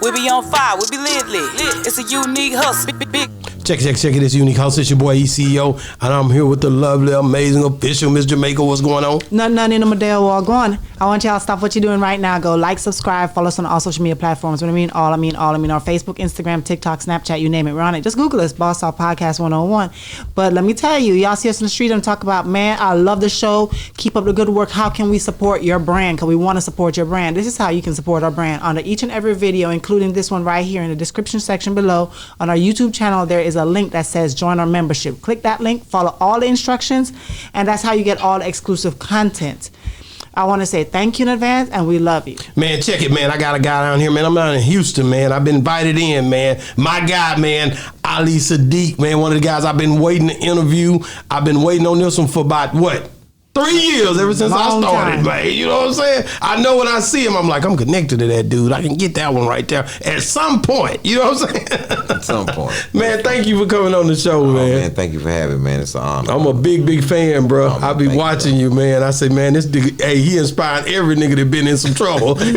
We be on fire, we be lit. It's a unique hustle. Big. Check it. It's Unique House. It's your boy ECO, and I'm here with the lovely, amazing, official Miss Jamaica. What's going on? Nothing in the Medell wall. Go on. I want y'all to stop what you're doing right now. Go like, subscribe, follow us on all social media platforms. What I mean, all. I mean our Facebook, Instagram, TikTok, Snapchat, you name it. We're on it. Just Google us, Boss Talk Podcast 101. But let me tell you, y'all see us in the street and talk about, man, I love the show. Keep up the good work. How can we support your brand? Because we want to support your brand. This is how you can support our brand. Under each and every video, including this one right here in the description section below, on our YouTube channel, there is a link that says join our membership. Click that link, follow all the instructions, and that's how you get all the exclusive content. I want to say thank you in advance, and we love you. Man, check it, man. I got a guy down here, man. I'm down in Houston, man. I've been invited in, man. My guy, man, Ali Siddiq, man. One of the guys I've been waiting to interview. I've been waiting on this one for about, 3 years, ever since I started, man. You know what I'm saying? I know when I see him, I'm like, I'm connected to that dude. I can get that one right there at some point. You know what I'm saying? At some point. Man, thank you for coming on the show, man. Thank you for having me, man. It's an honor. I'm a big fan, bro. I be watching you, man. I say, man, this nigga, hey, he inspired every nigga that been in some trouble. Here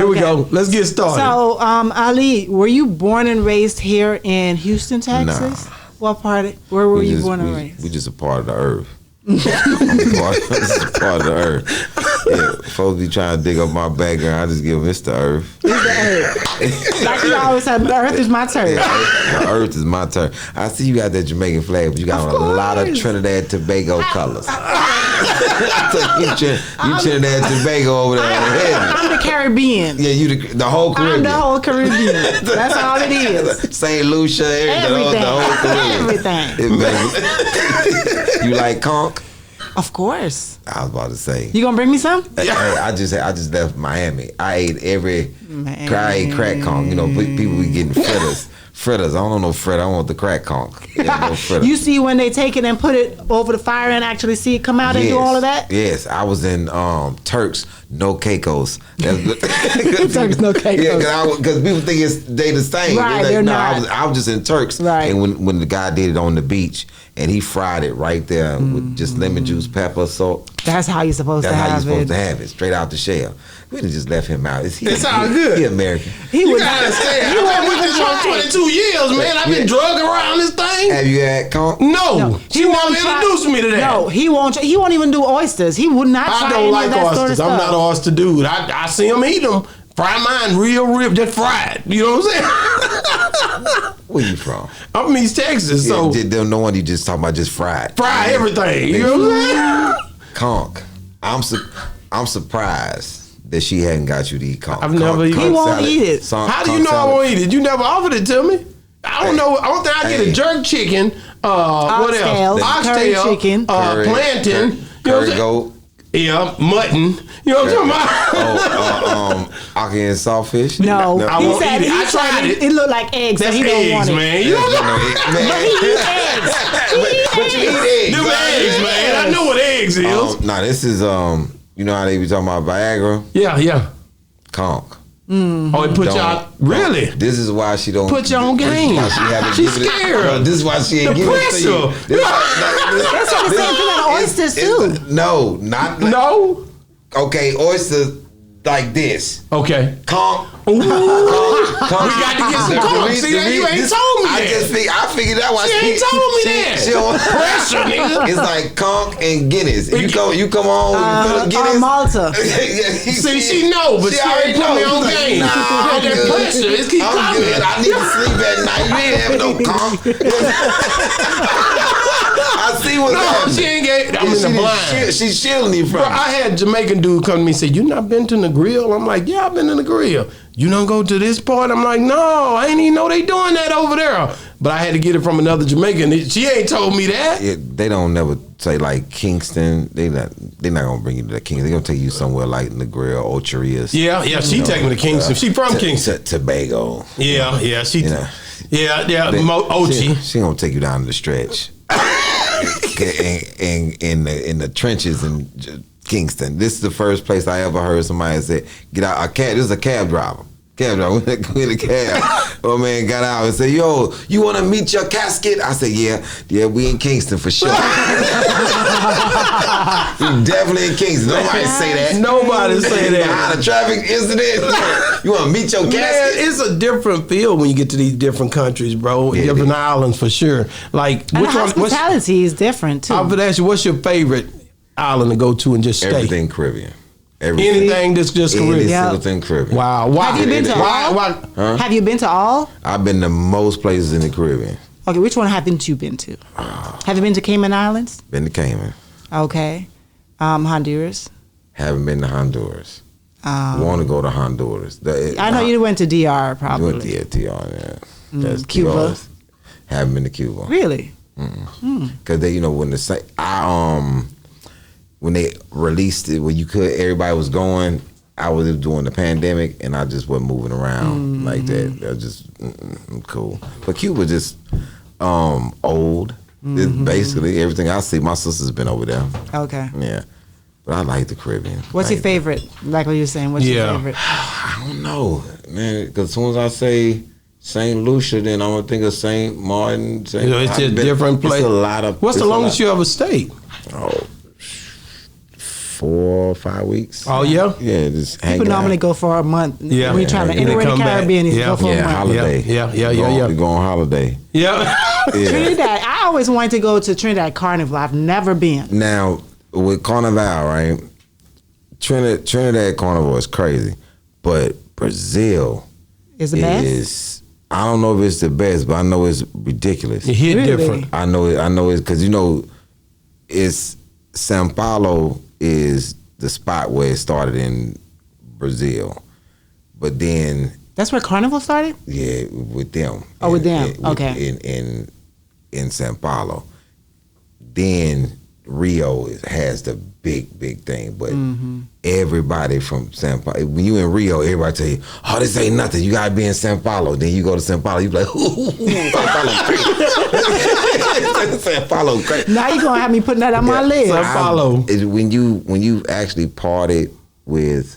we go. Let's get started. So, Ali, were you born and raised here in Houston, Texas? Nah. What part? Where were you born and raised? We just a part of the earth. This is part of the earth. Yeah, folks be trying to dig up my background. I just give them the earth. It's the earth. Like you always said, the earth is my turf. Yeah, the earth is my turf. I see you got that Jamaican flag, but you got a lot of Trinidad Tobago colors. you Trinidad Tobago over there. I'm the Caribbean. Yeah, you the whole Caribbean. I'm the whole Caribbean. That's all it is. St. Lucia, everything. The whole Caribbean. Everything. You like conch? Of course. I was about to say. You gonna bring me some? Hey, I just left Miami. I ate I ate crack conch. You know, people be getting fritters. I don't know fritter. I want the crack conch. Yeah, no you see when they take it and put it over the fire and actually see it come out and do all of that? Yes, I was in Turks, no Caicos. Turks, no Caicos. Yeah, because people think they the same. Right, they're not. I was just in Turks. Right. And when the guy did it on the beach, and he fried it right there with just lemon juice, pepper, salt. That's how you're supposed to have it. That's how you're supposed to have it, straight out the shell. We done just left him out. It's all good. He American. You gotta understand. I've been with this for 22 years, man. I've been drugging around this thing. Have you had conch? No. He won't introduce me to that. No, he won't even do oysters. He would not try. I don't like that oysters. Sort of I'm not an oyster dude. I see him eat them. Fry mine real, just fried. You know what I'm saying? Where you from? I'm from East Texas, so. No one you just talking about just fried. Fry everything. You know what I'm saying? Conch. I'm surprised that she hadn't got you to eat conch. I've never eaten it. He won't eat it. How do you know I won't eat it? You never offered it to me. I don't know. I don't think I get a jerk chicken. What else? Oxtail. Curry chicken. Plantain. Curry goat. Yeah, mutton. You know what I'm talking about? Ackee and saltfish. No, I won't eat it. I tried it. It looked like eggs. That's so he eggs, don't want it. man. You don't know. But he eats eggs. But you eat eggs. Them eggs, man. I know what eggs is. This is you know how they be talking about Viagra? Yeah. Conch. Oh, it put y'all really? This is why she don't put your own game. She's scared. This is why she ain't giving it to you. That's what the same thing on oysters too. No, not no. Okay, oysters like this. Okay. Conch. We got to get some conch. See that? You ain't told me that. I figured out why she ain't told me that. She don't pressure, nigga. It's like conch and Guinness. You come on with Guinness. Malta. See, she know, but she ain't put me on game. Nah, that pressure. It's keep coming. Good. I need to sleep at night. You ain't having no conch. I see what's happening. She ain't get. I'm in the blind. She's shielding you from. Bro, I had a Jamaican dude come to me and say, "You not been to the grill?" I'm like, "Yeah, I've been to the grill." You don't go to this part? I'm like, no, I ain't even know they doing that over there. But I had to get it from another Jamaican. She ain't told me that. They don't never say like Kingston. They not gonna bring you to the Kingston. They gonna take you somewhere like in the grill, Ocherias. Yeah. She take me to Kingston. She from Kingston. Tobago. Yeah. She. You know, Ochi. She gonna take you down to the stretch. in the trenches in Kingston. This is the first place I ever heard somebody say, "Get out!" This is a cab driver. In the cab. Oh man, got out and said, "Yo, you want to meet your casket?" I said, "Yeah, we in Kingston for sure." You definitely in Kingston. Nobody say that. Nobody say that. Behind a traffic incident. You want to meet your Man, casket? it's a different feel when you get to these different countries, bro. Yeah, different islands for sure. Like, And which the one? hospitality is different too. I would ask you, what's your favorite island to go to and just stay? Everything Caribbean. Everything. Anything that's just Any Caribbean. Yeah. single thing Caribbean. Wow. Why? Have you been to all? Why? Have you been to all? I've been to most places in the Caribbean. Okay, which one haven't you been to? Have you been to Cayman Islands? Been to Cayman. Okay. Honduras. Haven't been to Honduras. Want to go to Honduras. I know you went to DR probably. Went to TR, yeah. That's Cuba. TRs. Haven't been to Cuba. Really? Because they, when when they released it, when everybody was going, I was doing the pandemic, and I just wasn't moving around like that. I just cool. But Cuba just old. It's basically everything I see. My sister's been over there. Okay. Yeah, but I like the Caribbean. What's your favorite? Like what you were saying, what's your favorite? I don't know, man. Because as soon as I say St. Lucia, then I'm gonna think of St. Martin. It's just different place. It's a lot of. What's the longest you ever stayed? 4 or 5 weeks. Oh yeah. Yeah, just hanging People normally out. go for a month. Yeah. When you're trying to And they anywhere in the come back. Caribbean, you Yeah. go for a month. Holiday. Yeah. We go on holiday. Yeah. Yeah. Trinidad. I always wanted to go to Trinidad Carnival. I've never been. Now with Carnival, right? Trinidad Carnival is crazy, but Brazil Is the best? is. I don't know if it's the best, but I know it's ridiculous. It hit Really? different. I know it's because it's Sao Paulo is the spot where it started in Brazil, but then That's where Carnival started? yeah, with them. Oh, with them. Okay. In Sao Paulo, then Rio has the big thing, but everybody from Sao Paulo, when you in Rio, everybody tell you, oh, this ain't nothing. You gotta be in Sao Paulo. Then you go to Sao Paulo, you be like, ooh, Sao Paulo crazy. Sao Paulo crazy. Now you're gonna have me putting that on my list. Sao Paulo. When you actually partied with,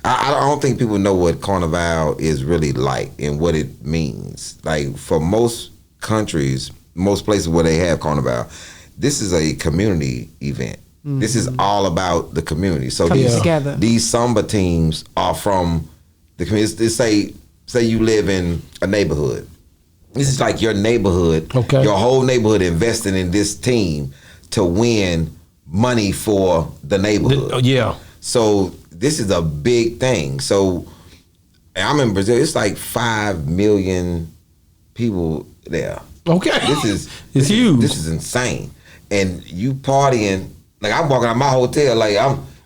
I don't think people know what Carnival is really like and what it means. Like for most countries, most places where they have Carnival, this is a community event. This is all about the community. So Coming together. these samba teams are from the community. Say you live in a neighborhood. This is like your neighborhood. Okay. Your whole neighborhood investing in this team to win money for the neighborhood. Yeah. So this is a big thing. So I'm in Brazil. It's like 5 million people there. Okay. It's huge. This is insane. And you partying, like I'm walking out my hotel, like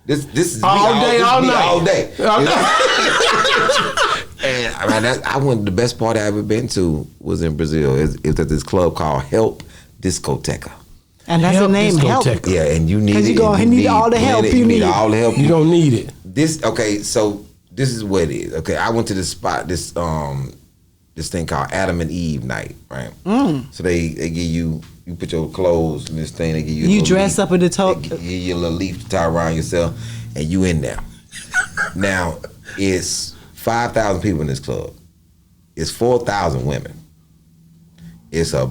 this is All me day, this all me night. all day. All You know? And I went. The best party I ever been to was in Brazil. It was at this club called Help Discoteca. And that's the Help name, help. discotheque. Yeah, and you need 'Cause it. you go- and he need all the help you need. all the help You don't need it. So this is what it is. Okay, I went to this spot, this thing called Adam and Eve night, right? So they give you put your clothes in this thing. They give you a You little dress leaf. up in the toe. They give you a little leaf to tie around yourself, and you in there. Now it's 5,000 people in this club. It's 4,000 women. It's a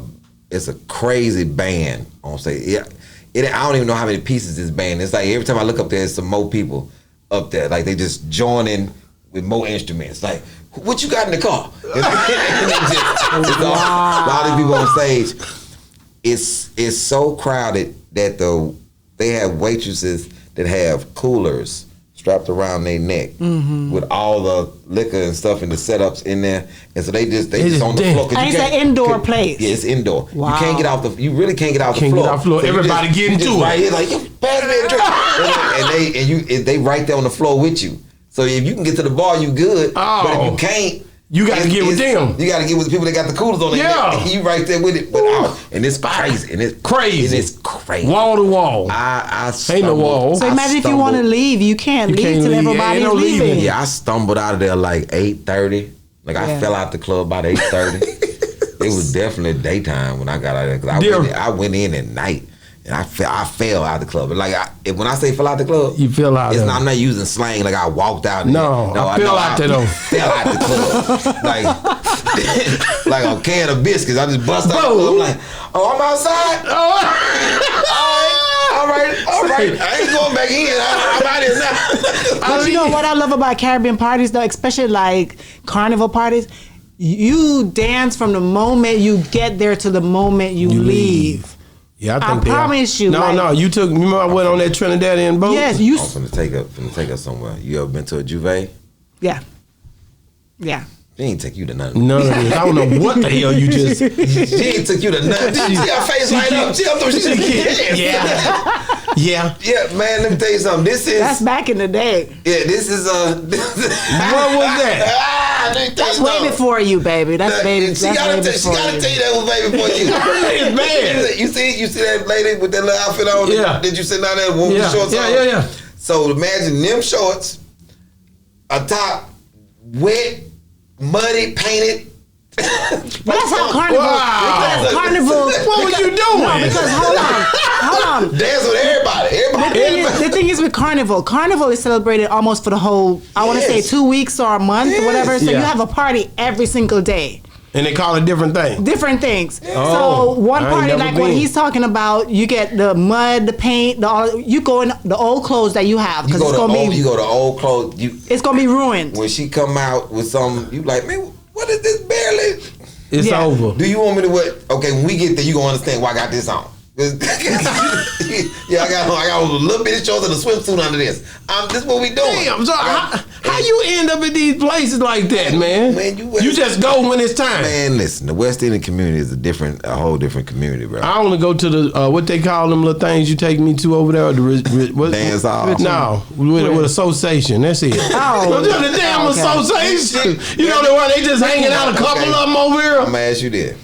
crazy band on stage. I don't even know how many pieces this band. It's like every time I look up there, there's some more people up there. Like they just joining with more instruments. Like, what you got in the car? And it's all these people on stage. It's so crowded that they have waitresses that have coolers strapped around their neck with all the liquor and stuff and the setups in there, and so they just on the floor. 'Cause And you it's can't- an indoor place. Yeah, it's indoor. Wow. You can't get off you really can't get off the Can't floor. get off the floor. So you Everybody just, getting you just to it. right here like, yo, pass me a drink. They right there on the floor with you. So if you can get to the bar, you good. Oh. But if you can't, You got to get with them. You got to get with the people that got the coolers on their Yeah. neck. You right there with it. But and it's crazy. And it's Crazy. And it's crazy. Wall to wall. I Ain't no wall. So imagine if you want to leave, you can't leave can't till leave. everybody's Ain't no leaving. leaving. Yeah, I stumbled out of there like 8:30. Like I Yeah. fell out the club about 8:30. It was definitely daytime when I got out of there. 'Cause I went in at night. And I fell out of the club. Like when I say fell out the club, You fell out It's of not, I'm not using slang like I walked out. No, I fell out there though. Fell out the club like a can of biscuits. I just bust out. The club. I'm like, oh, I'm outside. All right, ain't going back in. I'm out here now. But you know what I love about Caribbean parties though, especially like Carnival parties? You dance from the moment you get there to the moment you leave. Yeah, I think I promise you. No, you took. Remember I went on that Trinidadian boat? Yes, I'm finna take us somewhere. You ever been to a Juve? Yeah. She ain't take you to nothing. None of this. I don't know what the hell you just. She ain't took you to nothing. Did you see her face light up? She up there. She just Yeah. Yeah, man. Let me tell you something. That's back in the day. Yeah, this is What was that? That's way before you, baby. That's baby. She gotta tell you that was way before you. It's bad. You see that lady with that little outfit on? Yeah. Did you sit down there with the shorts on? Yeah. So imagine them shorts, a top, wet, muddy, painted. But that's how Carnival. Wow. Because Carnival. What were you doing? No, because hold on. Dance with everybody. The thing is with Carnival is celebrated almost for the whole, I want to say 2 weeks or a month or whatever. So you have a party every single day. And they call it different things. Different things. Oh, so one I ain't party, never like been. what he's talking about, you get the mud, the paint, you go in the old clothes that you have because You go to old clothes. It's gonna be ruined. When she come out with some, you like, man, what is this barely? It's over. Do you want me to what? Okay, when we get there, you gonna understand why I got this on. Yeah, I got a little bitty shorts and a swimsuit under this. This is what we doing. Damn, so how you end up in these places like that, man? Man, you just go when it's time. Man, listen, the West Indian community is a whole different community, bro. I only go to the what they call them little things you take me to over there. What, Dance hall. No, with association. That's it. Oh, the damn association. You know the one they just hanging out. A couple of them over here. I'm gonna ask you this.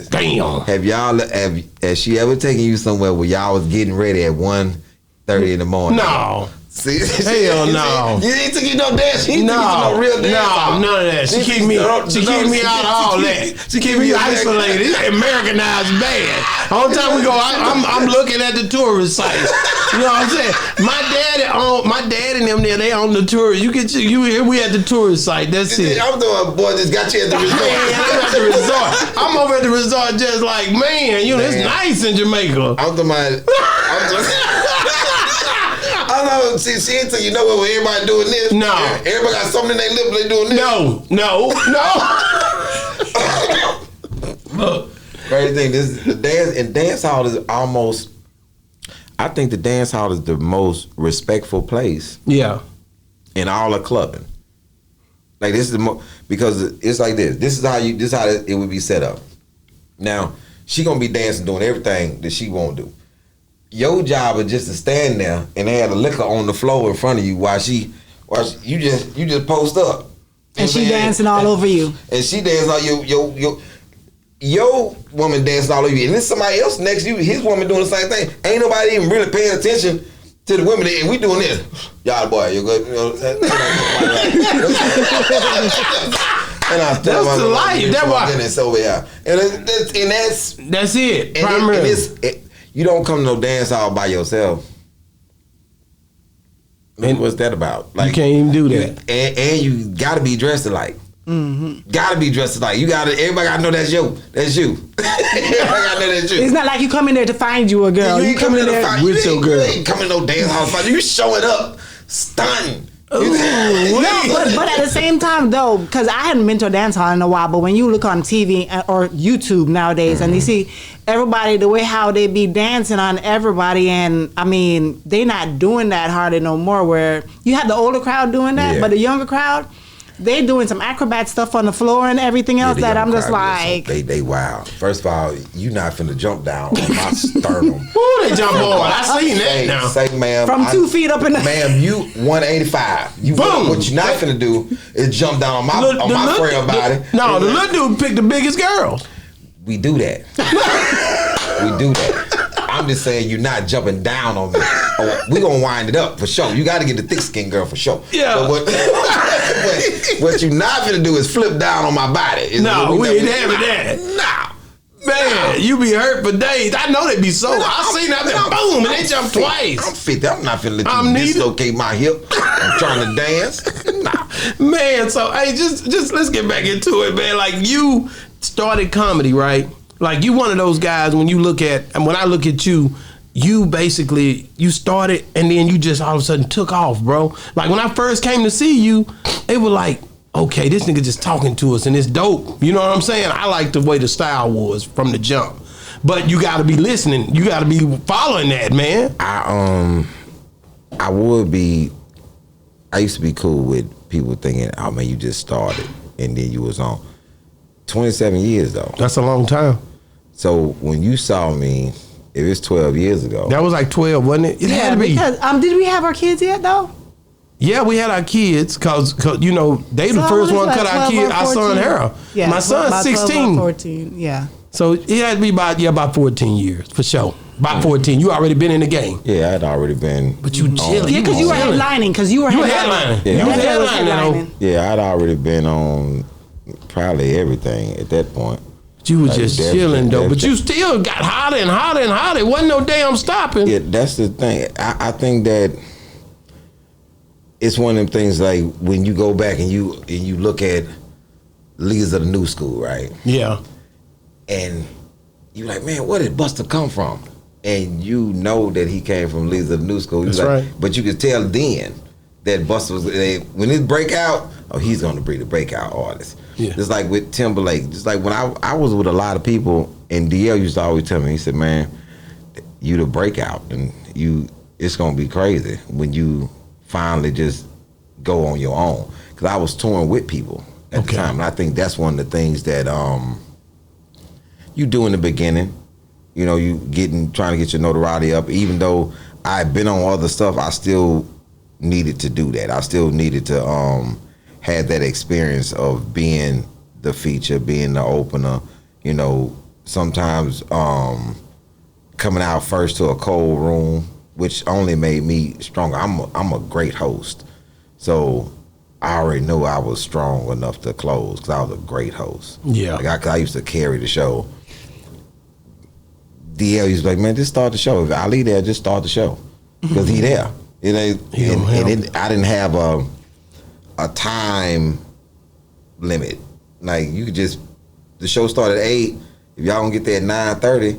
Damn. Has she ever taken you somewhere where y'all was getting ready at 1:30 in the morning? No. See, hell no. You ain't took you no dance. She ain't took you to no real dance. No, none of that. She keep me out of all that. She keep me isolated. It's Americanized bad. All the time we go, I'm looking at the tourist sites. You know what I'm saying? My dad and them there, they own the tourist. We at the tourist site. That's it. I'm the boy that got you at the resort. I'm at the resort. I'm over at the resort just like, man, it's nice in Jamaica. I'm I know. See, she ain't tell you know where everybody doing this. No. Everybody got something in their lip. They doing this. No. Crazy thing. The dance hall is almost. I think the dance hall is the most respectful place. Yeah. In all of clubbing. Like this is the because it's like this. This is how it would be set up. Now she gonna be dancing, doing everything that she won't do. Your job is just to stand there and they had a liquor on the floor in front of you while you just post up. And she dancing all over you. And she dancing all your woman dancing all over you. And then somebody else next to you, his woman doing the same thing. Ain't nobody even really paying attention to the women, and we doing this. Y'all boy, you good? You know what I'm saying? That's the life. That's why. That's it. Primarily. You don't come to no dance hall by yourself. And what's that about? Like, you can't even do that. And you gotta be dressed alike. Mm-hmm. Gotta be dressed alike. Everybody gotta know that's you. That's you. Everybody gotta know that's you. It's not like you come in there to find you a girl. You ain't coming in there with your girl. You ain't coming to no dance hall to find you. You showing up stunning. No, but at the same time though, because I hadn't been to a dance hall in a while, but when you look on TV or YouTube nowadays and you see everybody, the way how they be dancing on everybody, and I mean, they not doing that hardly no more, where you have the older crowd doing that, but the younger crowd, they doing some acrobat stuff on the floor and everything else that I'm just like... They wild. First of all, you not finna jump down on my sternum. Ooh, they jump on. I seen that now. Say, ma'am. From 2 feet up in the... Ma'am, you 185. Boom. What you not finna do is jump down on my frail body. No, the little dude picked the biggest girls. We do that. We do that. I'm just saying you're not jumping down on me. We gonna wind it up for sure. You got to get the thick skin girl for sure. Yeah. But what you not gonna do is flip down on my body. No, we ain't having that. Nah. Man, you be hurt for days. I know they be so. I seen that. Boom, and they jump twice. I'm 50. I'm not finna let you dislocate my hip. I'm trying to dance. Nah. Man, so hey, just let's get back into it, man. Like you started comedy, right? Like you one of those guys when I look at you, you basically, you started and then you just all of a sudden took off, bro. Like when I first came to see you, it was like, okay, this nigga just talking to us and it's dope. You know what I'm saying? I like the way the style was from the jump. But you gotta be listening. You gotta be following that, man. I used to be cool with people thinking, oh man, you just started and then you was on. 27 years though. That's a long time. So when you saw me, if it's 12 years ago. That was like 12, wasn't it? It had to be. Because, did we have our kids yet though? Yeah, we had our kids because you know they the So first what one is cut that, our 12 kid, or our son 14? Harold. Yeah, My son's about 12 or 16. 14, yeah. So it had to be about 14 years for sure. About 14. You already been in the game. Yeah, I'd already been. But you chilling. Yeah, because you were headlining. You were headlining. Yeah. You were That was headlining. Yeah, I'd already been on probably everything at that point. But you was Like, just definitely, chilling though. But definitely. you still got hotter and hotter and hotter. It wasn't no damn stopping. Yeah, that's the thing. I think that it's one of them things like when you go back and you look at leaders of the new school, right? Yeah. And you're like, man, where did Buster come from? And you know that he came from leaders of the new school. That's like, right. But you could tell then that Buster was when his breakout. Oh, he's going to be the breakout artist. Yeah. Just like with Timberlake. Just like when I was with a lot of people, and DL used to always tell me, he said, man, you the breakout, and it's going to be crazy when you finally just go on your own. Because I was touring with people at the time, and I think that's one of the things that you do in the beginning. You know, trying to get your notoriety up. Even though I've been on other stuff, I still needed to do that. I still needed to have that experience of being the feature, being the opener. You know, sometimes coming out first to a cold room, which only made me stronger. I'm a great host, so I already knew I was strong enough to close because I was a great host. Yeah, like I used to carry the show. DL used to be like, man, just start the show. If Ali there, just start the show because he there. I didn't have a time limit. Like you could just the show started at 8. If y'all don't get there at 9:30,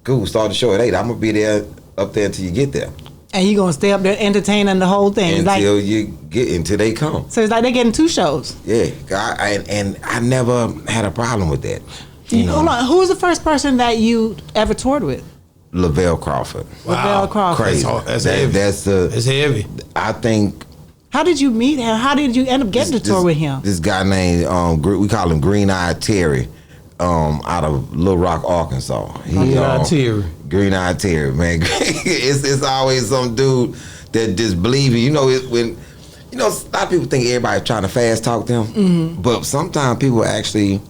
cool. Start the show at 8. I'm gonna be there up there until you get there. And you gonna stay up there entertaining the whole thing until they come. So it's like they're getting 2 shows. Yeah, I never had a problem with that. Hold on, who was the first person that you ever toured with? Lavelle Crawford. Wow. Lavelle Crawford. Crazy. That's heavy. That's heavy. I think. How did you meet him? How did you end up getting to tour with him? This guy named we call him Green Eyed Terry, out of Little Rock, Arkansas. Green Eyed Terry. Green Eyed Terry, man. it's always some dude that just believe it. You know when. You know, a lot of people think everybody's trying to fast talk them, but sometimes people actually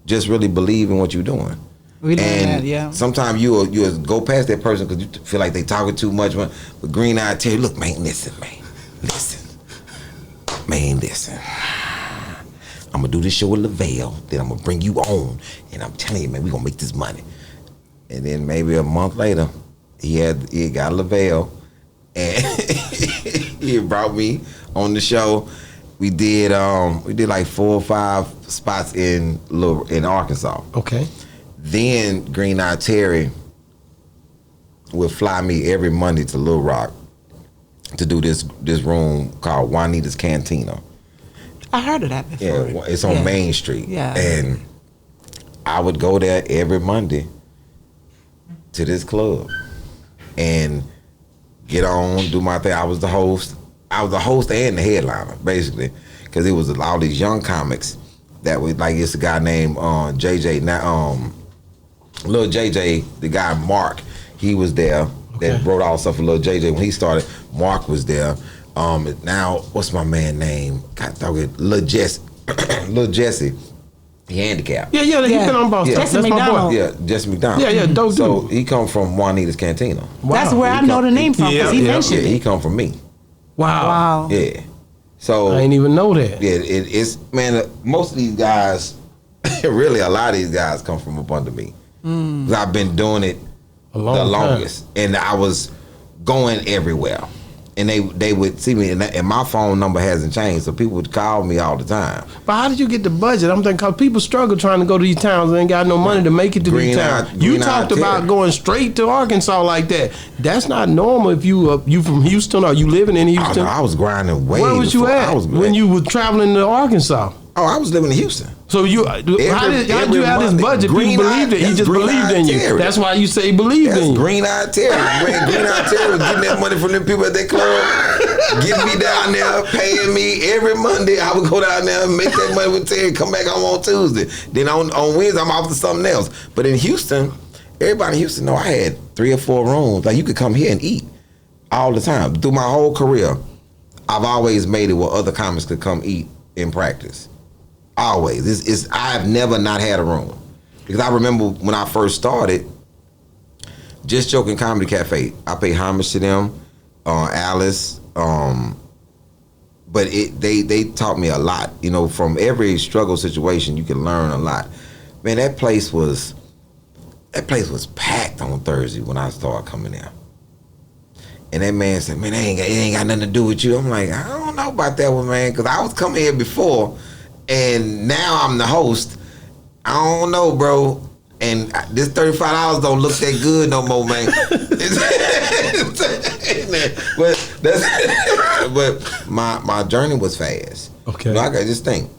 just really believe in what you're doing. We learned that, yeah. Sometimes you'll go past that person because you feel like they talking too much. But Green Eyed Terry, look, man, listen. I'm gonna do this show with Lavelle, then I'm gonna bring you on, and I'm telling you, man, we gonna make this money. And then maybe a month later, he got Lavelle, and he brought me on the show. We did like 4 or 5 spots in Arkansas. Okay. Then Green Eyed Terry would fly me every Monday to Little Rock to do this room called Juanita's Cantina. I heard of that before. Yeah, it's on Main Street. Yeah. And I would go there every Monday to this club and get on, do my thing. I was the host. and the headliner, basically, because it was all these young comics that was like, it's a guy named JJ, Lil JJ, the guy Mark, he was there. That wrote all the stuff for Lil JJ. When he started, Mark was there. Now, what's my man name? Lil Jesse. Lil Jesse. He handicapped. Yeah, he been on Boss Talk. Jesse That's McDonald. my boy. Yeah, Jesse McDonald. Yeah, dope dude. So he come from Juanita's Cantina. Wow. That's where I know the name from because he mentioned Yeah, it. he come from me. Wow. Yeah. So I didn't even know that. yeah, it's man. Most of these guys, really, a lot of these guys come from up under me. 'Cause I've been doing it the longest, and I was going everywhere. And they would see me, and my phone number hasn't changed, so people would call me all the time. But how did you get the budget? I'm thinking because people struggle trying to go to these towns and ain't got no money to make it to these towns. You talked about going straight to Arkansas like that. That's not normal if you from Houston or you living in Houston. I was grinding way. Where was you at when you were traveling to Arkansas? Oh, I was living in Houston. So how did you have this budget? People believed it. He just believed in you. Terry. That's why you say he believed in you. Green-eyed Terry. Green-eyed Terry was getting that money from them people at that club, getting me down there, paying me every Monday. I would go down there and make that money with Terry, come back home on Tuesday. Then on Wednesday, I'm off to something else. But in Houston, everybody in Houston know I had 3 or 4 rooms. Like, you could come here and eat all the time. Through my whole career, I've always made it where other comics could come eat in practice. Always. I've never not had a room. Because I remember when I first started, Just Joking Comedy Cafe, I pay homage to them, Alice, but they taught me a lot. You know, from every struggle situation, you can learn a lot. Man, that place was packed on Thursday when I started coming there. And that man said, man, it ain't got nothing to do with you. I'm like, I don't know about that one, man, because I was coming here before, and now I'm the host. I don't know, bro. And this $35 don't look that good no more, man. but my journey was fast. Okay. You know, I just think.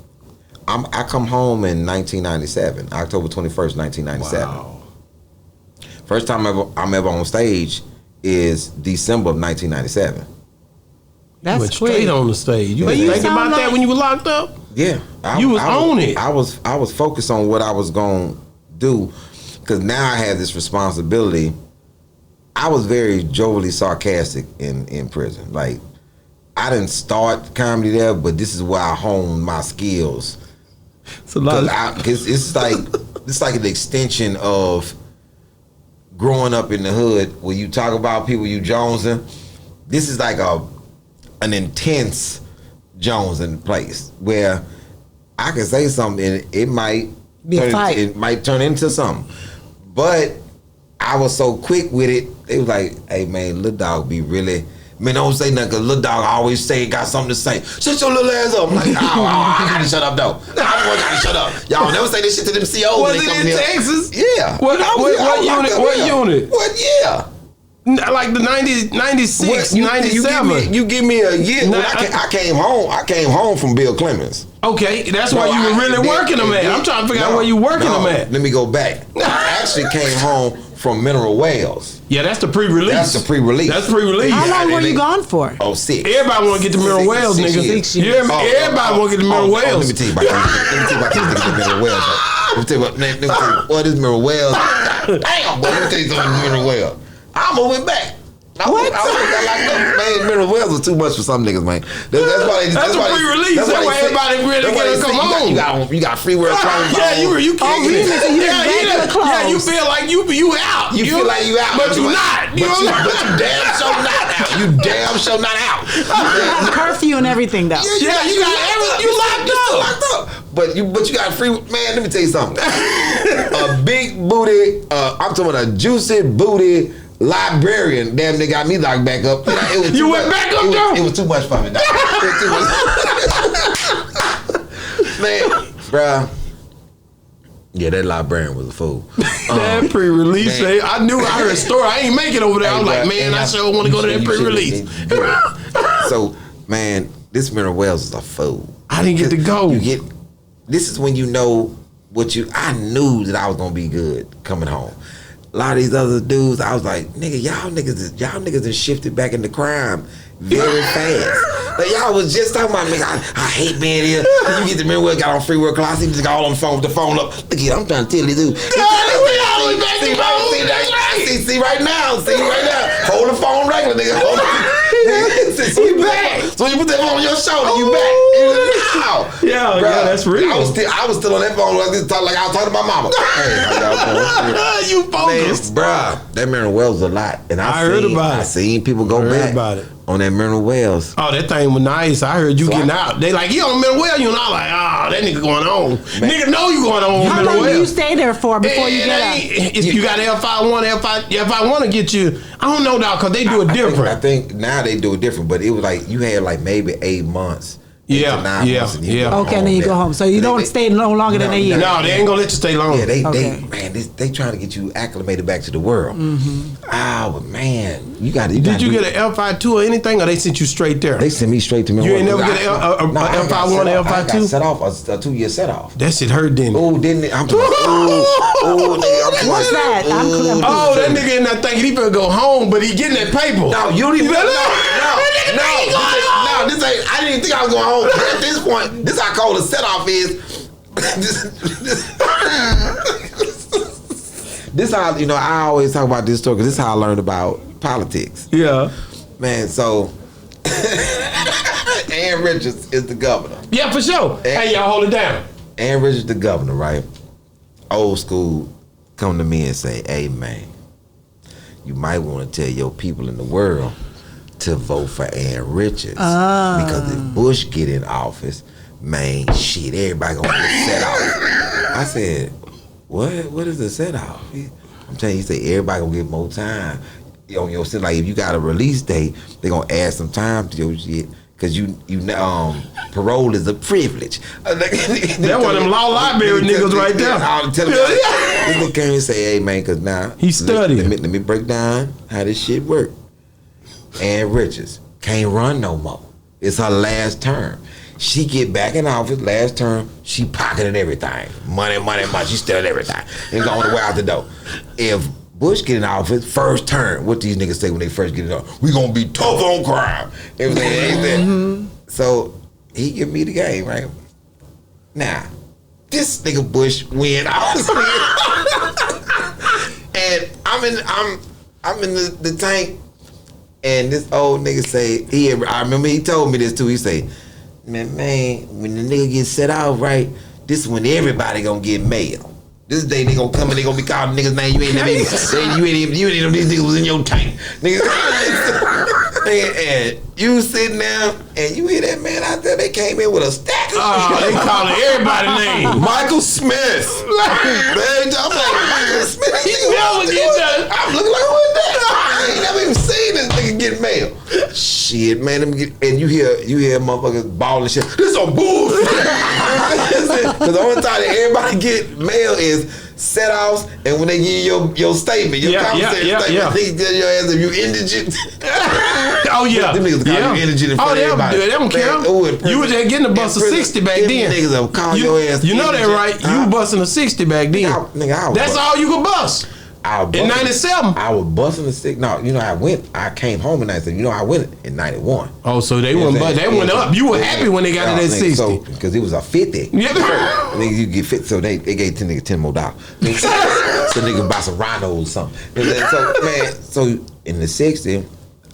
I come home in 1997, October 21st, 1997. Wow. First time I'm ever on stage is December of 1997. You went quick. straight on the stage. You was thinking about that when you were locked up? Yeah. You was on it. I was focused on what I was going to do, because now I have this responsibility. I was very jovially sarcastic in prison. Like, I didn't start comedy there, but this is where I honed my skills. It's a lot. It's like an extension of growing up in the hood, where you talk about people you jonesing. This is like an intense jonesing place where I can say something and it might turn into something. But I was so quick with it. It was like, hey man, Lil Dog be really, man, don't say nothing, because Lil Dog always say he got something to say. Shut your little ass up. I'm like, I gotta shut up though. I gotta shut up. Y'all never say this shit to them COs. Was it in Texas? Yeah. What unit? What unit? What year? Like the 96, 97. You give me a year. I came home. I came home from Bill Clemens. Okay, that's why you were really working them at. I'm trying to figure out where you working them at. Let me go back. I actually came home from Mineral Wells. Yeah, that's the pre-release. That's the pre-release. That's pre-release. How long were you gone for? Oh, 6. Everybody want to get to Mineral Wells, nigga. 6 You hear me? Everybody want to get to Mineral Wells. Let me tell you about this nigga Mineral Wells. Let me tell you what is Mineral Wells. Damn, boy, let me tell you something. Mineral Wells. I'm moving back. What? I like that. Man, Mineral Wells was too much for some niggas, man. That's why That's a pre-release. That's why everybody really gonna come home. You got free wear clothes. Yeah, you can't. Yeah, you feel like you out. You feel like you out, but you not. But you damn sure not out. You damn sure not out. Curfew and everything though. Yeah, you got everything. You locked up. But you got free. Man, let me tell you something. A big booty. I'm talking about a juicy booty librarian. Damn, they got me locked back up. It was you went back up there? It was too much for me. Man, bruh. Yeah, that librarian was a fool. That pre-release, I heard a story. I ain't make it over there. I was like, man, I sure want to go to that pre-release. So, man, this Mineral Wells is a fool. I didn't get to go. This is when you know I knew that I was gonna be good coming home. A lot of these other dudes, I was like, nigga, y'all niggas have shifted back into crime very fast. Like, y'all was just talking about, nigga, I hate being here. You get the Mineral Wells, got on free work class, he just got all on the phone with the phone up. Look here, I'm trying to tell you, dude. See right now. Hold the phone regular, nigga. So you back. So you put that phone on your shoulder, you back. Yeah, that's real. I was still on that phone. I was talking to my mama. Hey, how y'all doing? You focused, bruh. That Maryland Wells a lot, and I heard about it. I seen people go back about it. On that Maryland Wells. Oh, that thing was nice. I heard you getting out. They like, you on Maryland Wells? You know, I'm like, that nigga going on. Nigga know you going on. How long do you stay there for before you get out? If you got L5-1, L5-1 to get you. I don't know, dog, because they do it different. I think now they do it different, but it was like you had like maybe 8 months. Yeah. Okay, then you go home. So you don't stay no longer than a year. No, they ain't gonna let you stay long. Yeah, they trying to get you acclimated back to the world. But man, you got. Did you get an L5-2 or anything, or they sent you straight there? They sent me straight to me. You ain't never get an L5-1 or L5-2? I got set off a 2-year set off. That shit hurt, didn't it? Oh, didn't it? I'm talking. What's that? That nigga in that thing, he better go home, but he getting that paper. No, you don't even. No, this ain't. I didn't even think I was going home. At this point, this I call the set off is. This how I always talk about this story because this is how I learned about politics. Yeah, man. So, Ann Richards is the governor. Yeah, for sure. Hey, y'all hold it down. Ann Richards the governor, right? Old school, come to me and say, "Hey, man, you might want to tell your people in the world to vote for Ann Richards because if Bush get in office, man, shit, everybody gonna get set off." I said, "What is the set off?" I'm telling you, he said everybody gonna get more time. On your shit, like if you got a release date, they gonna add some time to your shit. Cause parole is a privilege. That one of them law library niggas right there. This nigga came and say, "Hey man, cause now he studied. Let me break down how this shit work." Ann Richards can't run no more. It's her last term. She get back in office last term. She pocketed everything, money. She stealing everything and going the way out the door. If Bush get in office, first term, what these niggas say when they first get in office? We gonna be tough on crime. Everything. So he give me the game, right? Now, this nigga Bush win. And I'm in the tank, and this old nigga say, I remember he told me this too. He say, man, when the nigga gets set out, right, this is when everybody gonna get mail. This day they gonna come and they gonna be calling niggas name. You ain't even these niggas was in your tank. Niggas. And you sitting there and you hear that man out there, they came in with a stack of shit. They calling everybody name. Michael Smith. Man, I'm like, Michael Smith. I'm looking like, who is that? I ain't never even seen this nigga get mail. Shit, man. And you hear motherfuckers bawling shit. This some bullshit. Because the only time that everybody get mail is set-offs and when they give you your statement, your compensation statement, they tell your ass if you indigent. Oh yeah. Them niggas call you indigent in front of everybody. They don't care. You was just getting a bus of 60 back then. Niggas will call your ass You know that, right? You busting a 60 back then. That's all you could bust. In 97. I was busting the 60. No, I came home in 97. I went in 91. Oh, so they went up. You were happy when they got to that 60. So, because it was a 50. Yeah. Nigga, you get 50, so they gave 10 niggas $10 more. So nigga buy some rhinos or something. So in the 60,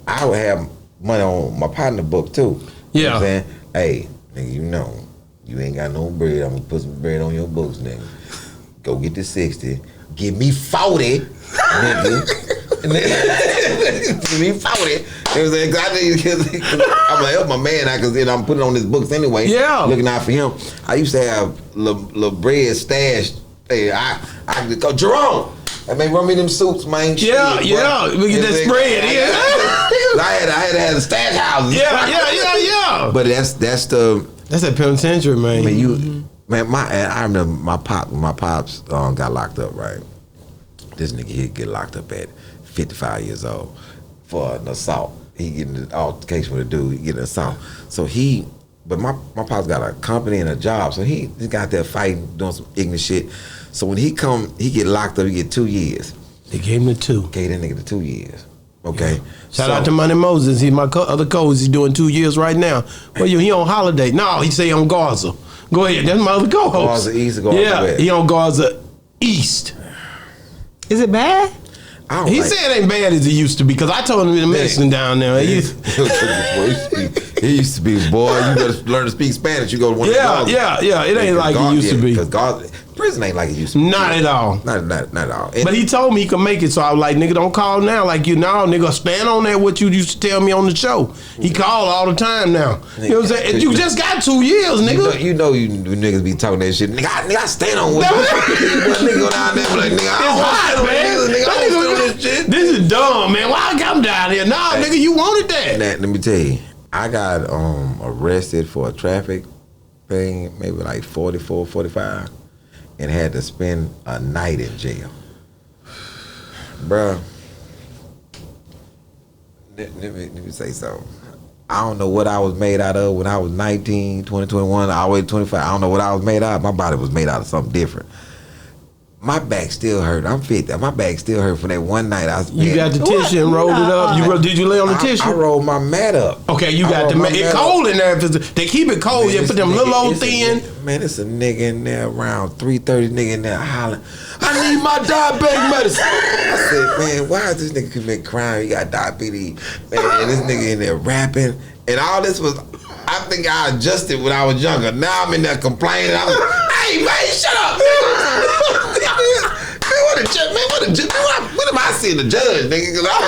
I would have money on my partner book too. Yeah. You know what I'm saying? Hey, nigga, you ain't got no bread. I'm gonna put some bread on your books, nigga. Go get the 60. Give me 40, nigga. Give me 40. You know what I'm saying? I'm gonna help my man out because I'm putting on his books anyway. Yeah. Looking out for him. I used to have little bread stashed. Hey, I could go, Jerome. I mean, run me them suits, man. Yeah. We get that spread. I had to have the stash houses. Yeah. But that's that penitentiary, man. I mean, I remember my pops got locked up, right? This nigga, he'd get locked up at 55 years old for an assault. He get in an altercation with a dude, he get an assault. So but my pops got a company and a job, so he got there fighting, doing some ignorant shit. So when he get locked up, he get 2 years. They gave him the 2. Gave that nigga the 2 years. Okay. Shout out to Money Moses. He's my other co-host. He's doing 2 years right now. Well, he on holiday. No, he say on Gaza. Go ahead. That's my other co-host. Gaza East or Gaza West? He on Gaza East. Is it bad? He said it ain't bad as it used to be because I told him in the medicine down there. He It used to be, boy, you gotta learn to speak Spanish. You go to one of the Yeah. It ain't like it used to be. Because prison ain't like it used to be. Not at all. Not at all. But he told me he could make it, so I was like, nigga, don't call now. Like, nigga, stand on that what you used to tell me on the show. He called all the time now. You know what I'm saying? You just got 2 years, nigga. You niggas be talking that shit. Nigga, I stand on what nigga go down there like, nigga, I don't hot, man. Nigga, I don't stand on this shit. This is dumb, man. Why I come down here? Nah, nigga, you wanted that. Let me tell you, I got arrested for a traffic thing, maybe like 44, 45, and had to spend a night in jail. Bruh, let me say something. I don't know what I was made out of when I was 19, 20, 21, all the way to 25. I don't know what I was made out of. My body was made out of something different. My back still hurt. I'm 50. My back still hurt from that one night I spent. You got the tissue and rolled it up. Did you lay on the tissue? I rolled my mat up. Okay, you got the mat. It's cold in there. They keep it cold. You put them little old thin. Man, it's a nigga in there around 3:30. Nigga in there hollering, I need my diabetic medicine. I said, man, why is this nigga commit crime? He got diabetes. Man, this nigga in there rapping. And all this was, I think I adjusted when I was younger. Now I'm in there complaining. I'm like, hey, man, shut up, nigga. What am I seeing the judge, nigga? Because I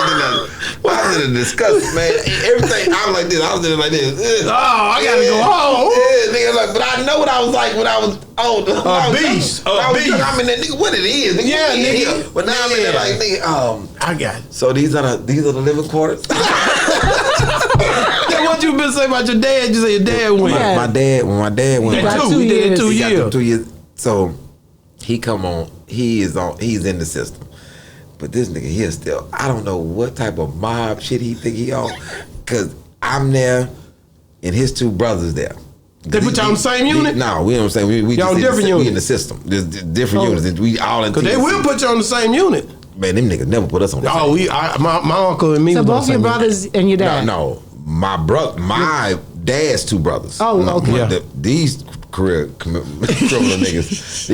was in a disgust, man. Everything, I was like this. I was in it like this. Oh, I gotta go home. Yeah, nigga, like, but I know what I was like when I was old. A beast. I'm in that nigga. What it is? Nigga, yeah, nigga. But now I'm in there like, nigga. I got it. So these are the living quarters. What you been saying about your dad? You say your dad went. When my dad went. He did it 2 years. He got 2 years. So he come on. He's in the system. But this nigga here still, I don't know what type of mob shit he think he on. Cause I'm there and his 2 brothers there. They put y'all in the same unit? No, we don't say we y'all in different units. We in the system. There's different units. And we all in. Cause they will put you on the same unit. Man, them niggas never put us on the same unit. My uncle and me. So was both your brothers and your dad? No. My dad's 2 brothers. Oh, okay. Yeah. These criminal niggas.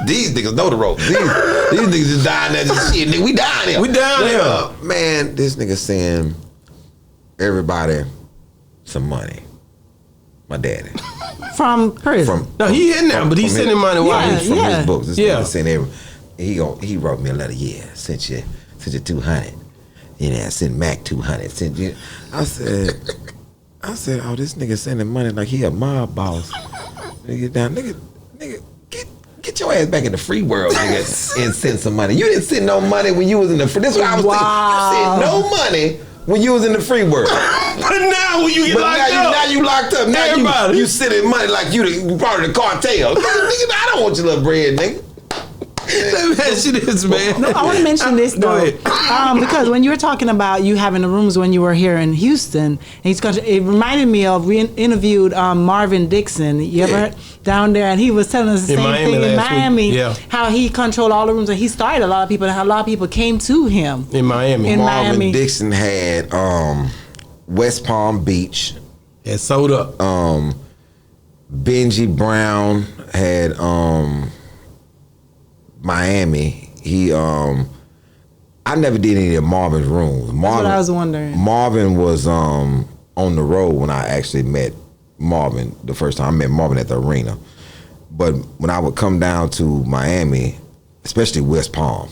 These niggas know the ropes. These niggas just dying there. Just shit, nigga. We dying here. We down here. Man, this nigga send everybody some money. My daddy. From prison? No, he in there, but he's sending money. Yeah, from his books. This nigga send he wrote me a letter. Yeah, sent you 200. I sent Mac 200. Sent you. I said, oh, this nigga sending money like he a mob boss. Nigga, get your ass back in the free world, nigga, and send some money. You didn't send no money when you was in the free. This is what I was thinking. You sent no money when you was in the free world. But now when you get locked up. Now you locked up. Now you sending money like you part of the cartel. Nigga, I don't want your little bread, nigga. Let me ask you this, man. No, I want to mention this though, because when you were talking about you having the rooms when you were here in Houston, it reminded me of we interviewed Marvin Dixon. You ever down there, and he was telling us the same thing in Miami. How he controlled all the rooms, and he started a lot of people, and how a lot of people came to him in Miami. Marvin Dixon had West Palm Beach. It sold up. Benji Brown had Miami. He I never did any of Marvin's rooms. That's what I was wondering. Marvin was on the road when I actually met Marvin the first time. I met Marvin at the arena. But when I would come down to Miami, especially West Palm,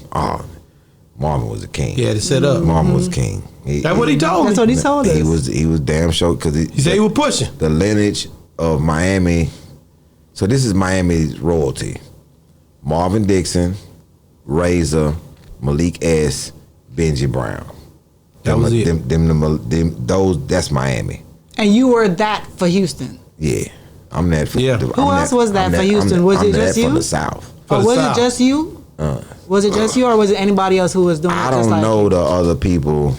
Marvin was a king. Yeah, to set up. Marvin was king. That's what he told me. That's what he told us. He was damn sure because he said he was pushing the lineage of Miami. So this is Miami's royalty: Marvin Dixon, Razor, Malik S, Benji Brown. That was it. Those. That's Miami. And you were that for Houston. Yeah, I'm that. For, yeah. Who else was that for Houston? Was it just you? From the South. Or was it just you? Was it just you, or was it anybody else who was doing it? I don't know the other people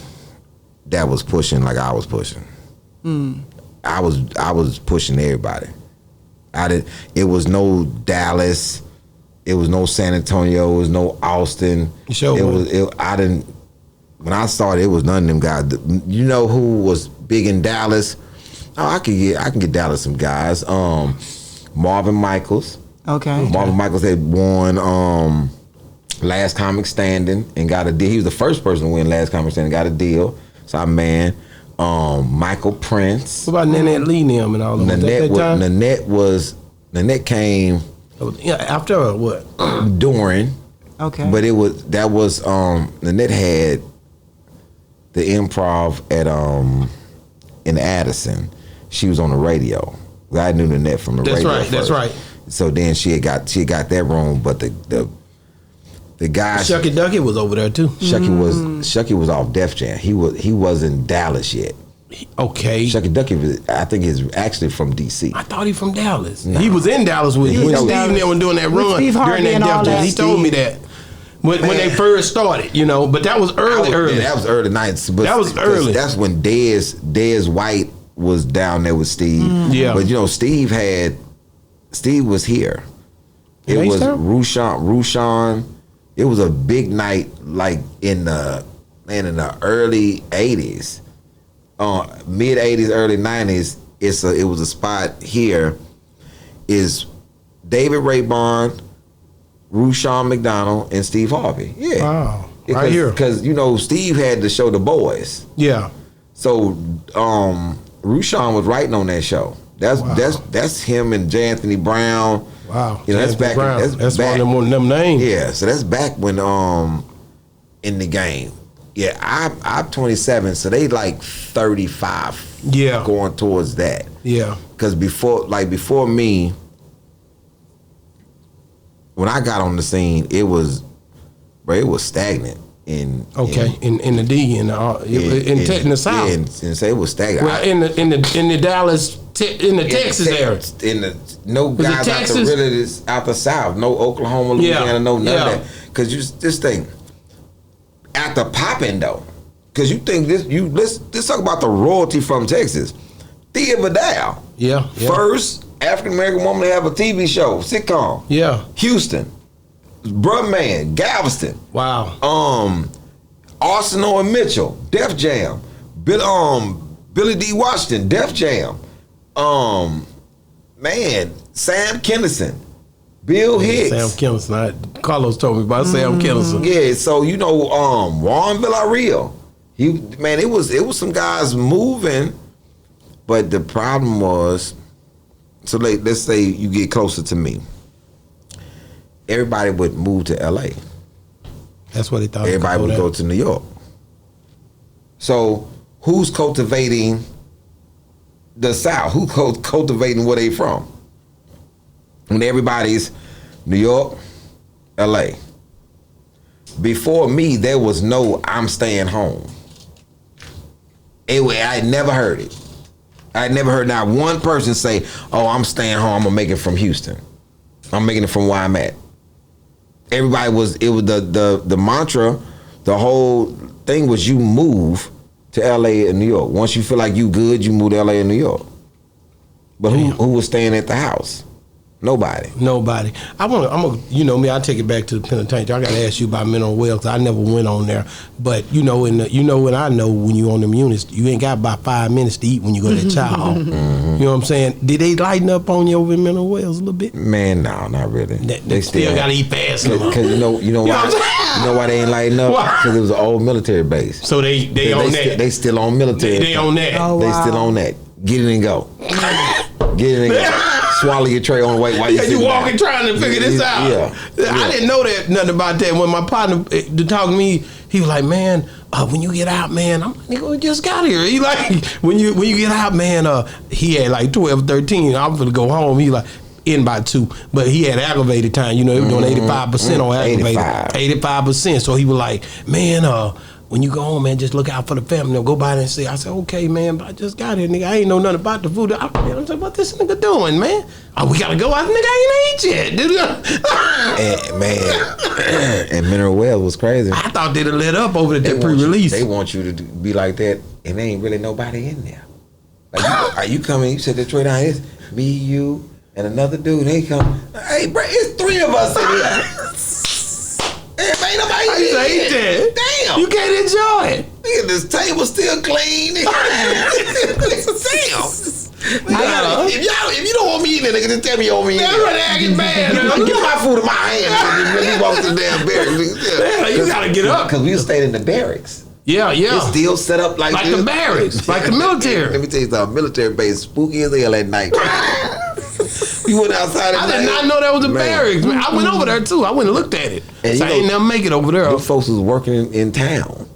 that was pushing like I was pushing. I was pushing everybody. It was no Dallas. It was no San Antonio. It was no Austin. I didn't. When I started, it was none of them guys. You know who was big in Dallas? Oh, I can get Dallas some guys. Marvin Michaels. Okay. Marvin Michaels had won Last Comic Standing and got a deal. He was the first person to win Last Comic Standing, got a deal. So man, Michael Prince. What about Nanette Lee and them and all of them? Nanette came after what? During. Okay. But Nanette had the improv at in Addison. She was on the radio. I knew Nanette from the radio. That's right. So then she got that room, but the guy Shucky Ducky was over there too. Shucky was off Def Jam. He was in Dallas yet. Okay. Shucky Ducky, I think, is actually from DC. I thought he from Dallas. Nah. He was in Dallas when Steve and them were doing that run Steve Harvey during that and Def all Jam. that. He told me that when they first started, but that was early. Yeah, that was early nights. But that was early. That's when Dez White was down there with Steve. Yeah. But Steve was here. It was Rushan. It was a big night, like in the early 80s, mid 80s, early 90s. It was a spot here. Is David Ray Bond, Rushan McDonald, and Steve Harvey. Yeah. Wow. Right here. Because Steve had to show The Boys. Yeah. So Rushan was writing on that show. That's him and J. Anthony Brown. Wow. That's back. That's back. One of them names. Yeah. So that's back when in the game. Yeah. I'm 27, so they like 35. Yeah. Going towards that. Yeah. Because before me, when I got on the scene, it was stagnant. In the D in the South. Yeah, and say it was stagnant. Well, in the Dallas, in the Texas area. No guys out the South, no Oklahoma, Louisiana, no none of that. Because this thing at the popping though, because you think let's talk about the royalty from Texas. Thea Vidal, first African American woman to have a TV show, sitcom. Yeah, Houston. Brumman, Galveston. Wow. Arsenal and Mitchell, Def Jam. Billy D. Washington, Def Jam. Sam Kinison, Bill Hicks. Sam Kinison. Carlos told me about Sam Kinison. Yeah, so Juan Villarreal. It was some guys moving, but the problem was, so let's say you get closer to me. Everybody would move to LA. That's what they thought. Everybody would go to New York. So who's cultivating the South? Who's cultivating where they from? When everybody's New York, LA. Before me, there was no I'm staying home. Anyway, I never heard it. I never heard not one person say, oh, I'm staying home, I'm gonna make it from Houston. I'm making it from where I'm at. Everybody was the mantra, the whole thing was you move to LA and New York. Once you feel like you good, you move to LA and New York. But who was staying at the house? Nobody. I'm gonna me, I take it back to the penitentiary. I gotta ask you about mental well, because I never went on there. But when I know when you on them units, you ain't got about 5 minutes to eat when you go to that child home. Mm-hmm. You know what I'm saying? Did they lighten up on you over in mental wells a little bit? Man, no, not really. They still gotta eat fast. Because you know why? You know why they ain't lighting up? Because it was an old military base. So they on that. They still on military. They on that. Oh, wow. They still on that. Get it and go. Get it and go. Swallow your tray on the way while you walking trying to figure this out. Yeah. I didn't know nothing about that. When my partner talked to me, he was like, man, when you get out, man, I'm like, nigga, we just got here. He like, when you get out, man, he had like 12, 13. I'm gonna go home. He like, in by 2, but he had aggravated time. He was doing 85% on aggravated. 85%. So he was like, man, when you go home, man, just look out for the family. Go by there and see. I said, okay, man, but I just got here, nigga. I ain't know nothing about the food. I'm saying, what this nigga doing, man? Oh, we gotta go out, nigga. I ain't ate yet, dude. And Mineral Wells was crazy. I thought they'd have lit up over the pre-release. They want you to be like that, and there ain't really nobody in there. Like, are you coming? You said Detroit down here. Me, you, and another dude. They come. Hey, bro, it's 3 of us in here. Ain't nobody eat that. Damn. You can't enjoy it. Nigga, this table still clean. Damn. If you don't want me eating it, nigga, just tell me you don't want me eating it. That's what acting bad. Get my food in my hand. When you walk to the damn barracks. You gotta get up. Because we stayed in the barracks. Yeah. It's still set up like the barracks, like the military. Let me tell you something. Military base spooky as hell at night. You went outside at night. I did not know that was a barracks. Man, I went over there too. I went and looked at it. And so I ain't never make it over there. Those folks was working in town.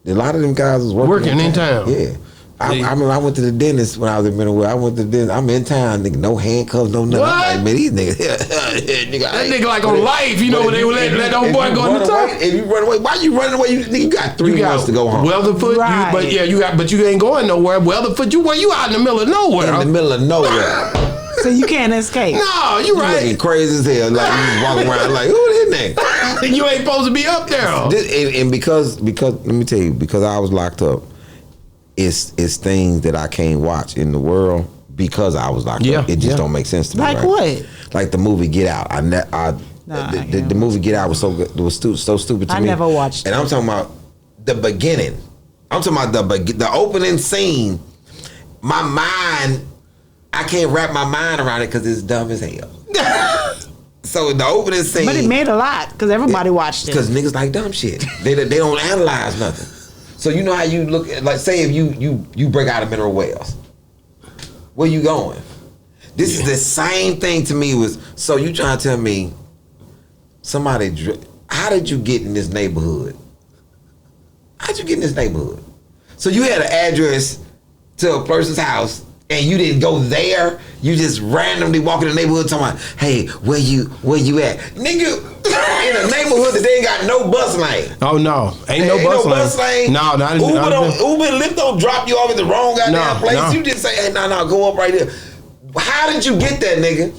A lot of them guys was working in town. Yeah. I remember I went to the dentist when I was in Middlewell. I went to the dentist. I'm in town, nigga. No handcuffs, no nothing. What? I'm like, man, these niggas. Nigga, that nigga like on life, you know, when they would let old boy go in the top. If you run away, why you running away? You got 3 months to go home. Weatherfoot, right. but you ain't going nowhere. Weatherfoot, you out in the middle of nowhere. In the middle of nowhere. So you can't escape. No, you right. Looking crazy as hell. Like you walking around like, who this nigga? You ain't supposed to be up there. And because let me tell you, because I was locked up, it's things that I can't watch in the world because I was locked up. It just don't make sense to me. Like right? what? Like the movie Get Out. The movie Get Out was so good. It was so stupid to me. I never watched it. And I'm talking about the beginning. I'm talking about the opening scene. My mind, I can't wrap my mind around it because it's dumb as hell. So the opening scene. But it made a lot because everybody watched it. Because niggas like dumb shit. They don't analyze nothing. So you know how you look at, like, say if you break out of mineral wells, where you going? This is the same thing to me. So you trying to tell me how did you get in this neighborhood? How'd you get in this neighborhood? So you had an address to a person's house and you didn't go there. You just randomly walk in the neighborhood talking about, hey, where you at? Nigga, in a neighborhood that they ain't got no bus lane. Oh no, ain't no bus lane. No, not Uber and Lyft don't drop you off at the wrong goddamn place. No. You just say, hey, no, go up right here. How did you get that, nigga?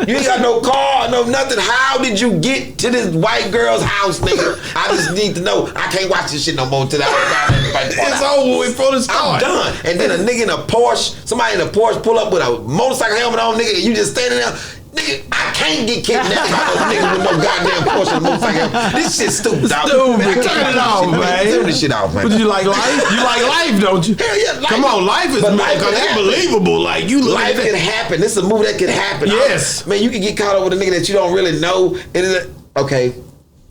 You ain't got no car, no nothing. How did you get to this white girl's house, nigga? I just need to know. I can't watch this shit no more until it's over before the start. I'm done. And then a nigga in a Porsche, somebody in a Porsche pull up with a motorcycle helmet on, nigga, and you just standing there. Nigga, I can't get kidnapped by those niggas with no goddamn Porsche and motorcycle helmet. This shit's stupid, dog. Stupid. Turn it off, man. Turn this shit off, man. But you like life? You like life, don't you? Hell yeah, life. Come on, life is believable. Like you look life can happen. This is a movie that can happen. Yes. Man, you can get caught up with a nigga that you don't really know. Okay.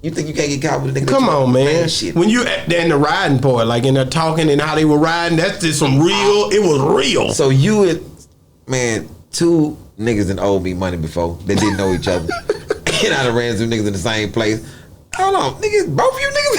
You think you can't get caught with a nigga? Come on, man. Shit. When you in the riding part, like in there talking and how they were riding, that's just some real. It was real. So you and man, 2 niggas done owed me money before. They didn't know each other. And I done ran some niggas in the same place. Hold on, niggas, both of you niggas.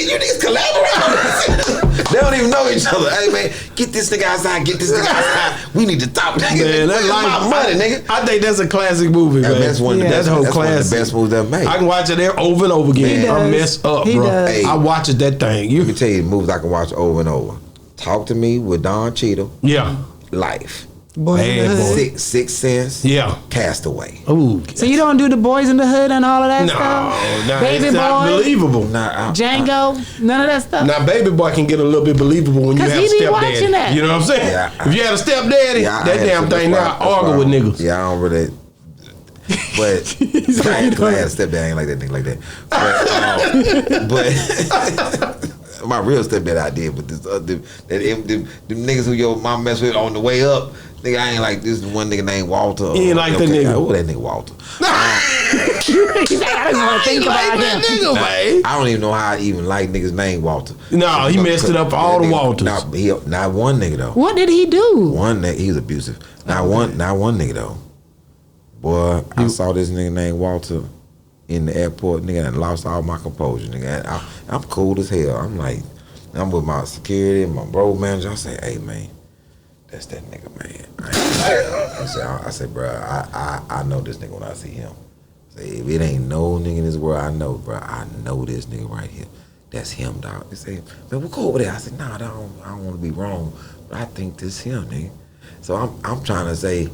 You niggas collaborate. They don't even know each other. Hey man, get this nigga outside. Get this nigga outside. We need to talk, nigga. Man, that's my money, nigga. I think that's a classic movie, man. That's one of the best. That's one of the best movies ever made. I can watch it there over and over again. I'm messed up, bro. Hey, I watch it that thing. Let me tell you, movies I can watch over and over. Talk to Me with Don Cheadle. Yeah. Life. Bad boy. Sixth Sense. Yeah. Castaway. Ooh. So you don't do the Boys in the Hood and all of that stuff? No, Baby it's not Boy, believable. Django, none of that stuff. Now, Baby Boy can get a little bit believable when you have a stepdaddy. That. You know what I'm saying? Yeah, if you had a stepdaddy, that damn thing now argue with niggas. Yeah, I don't really. But I had a stepdad. I ain't like that nigga like that. But my real stepdad I did. But this them niggas who your mom mess with on the way up. Nigga, I ain't like this one nigga named Walter. You ain't like that nigga. Oh, that nigga Walter. I don't want to think about him. Nigga, man. I don't even know how I even like niggas named Walter. No, he messed it up for all the Walters. Not one nigga though. What did he do? One nigga, he was abusive. Not one nigga though. Boy, I saw this nigga named Walter in the airport. Nigga, and lost all my composure. Nigga, I'm cool as hell. I'm like, I'm with my security and my road manager. I say, hey man, that's that nigga, man. I said, bro, I know this nigga when I see him. I say, if it ain't no nigga in this world I know, bro, I know this nigga right here. That's him, dog. They say, man, we'll go over there. I said, nah, I don't want to be wrong, but I think this him, nigga. So I'm trying to say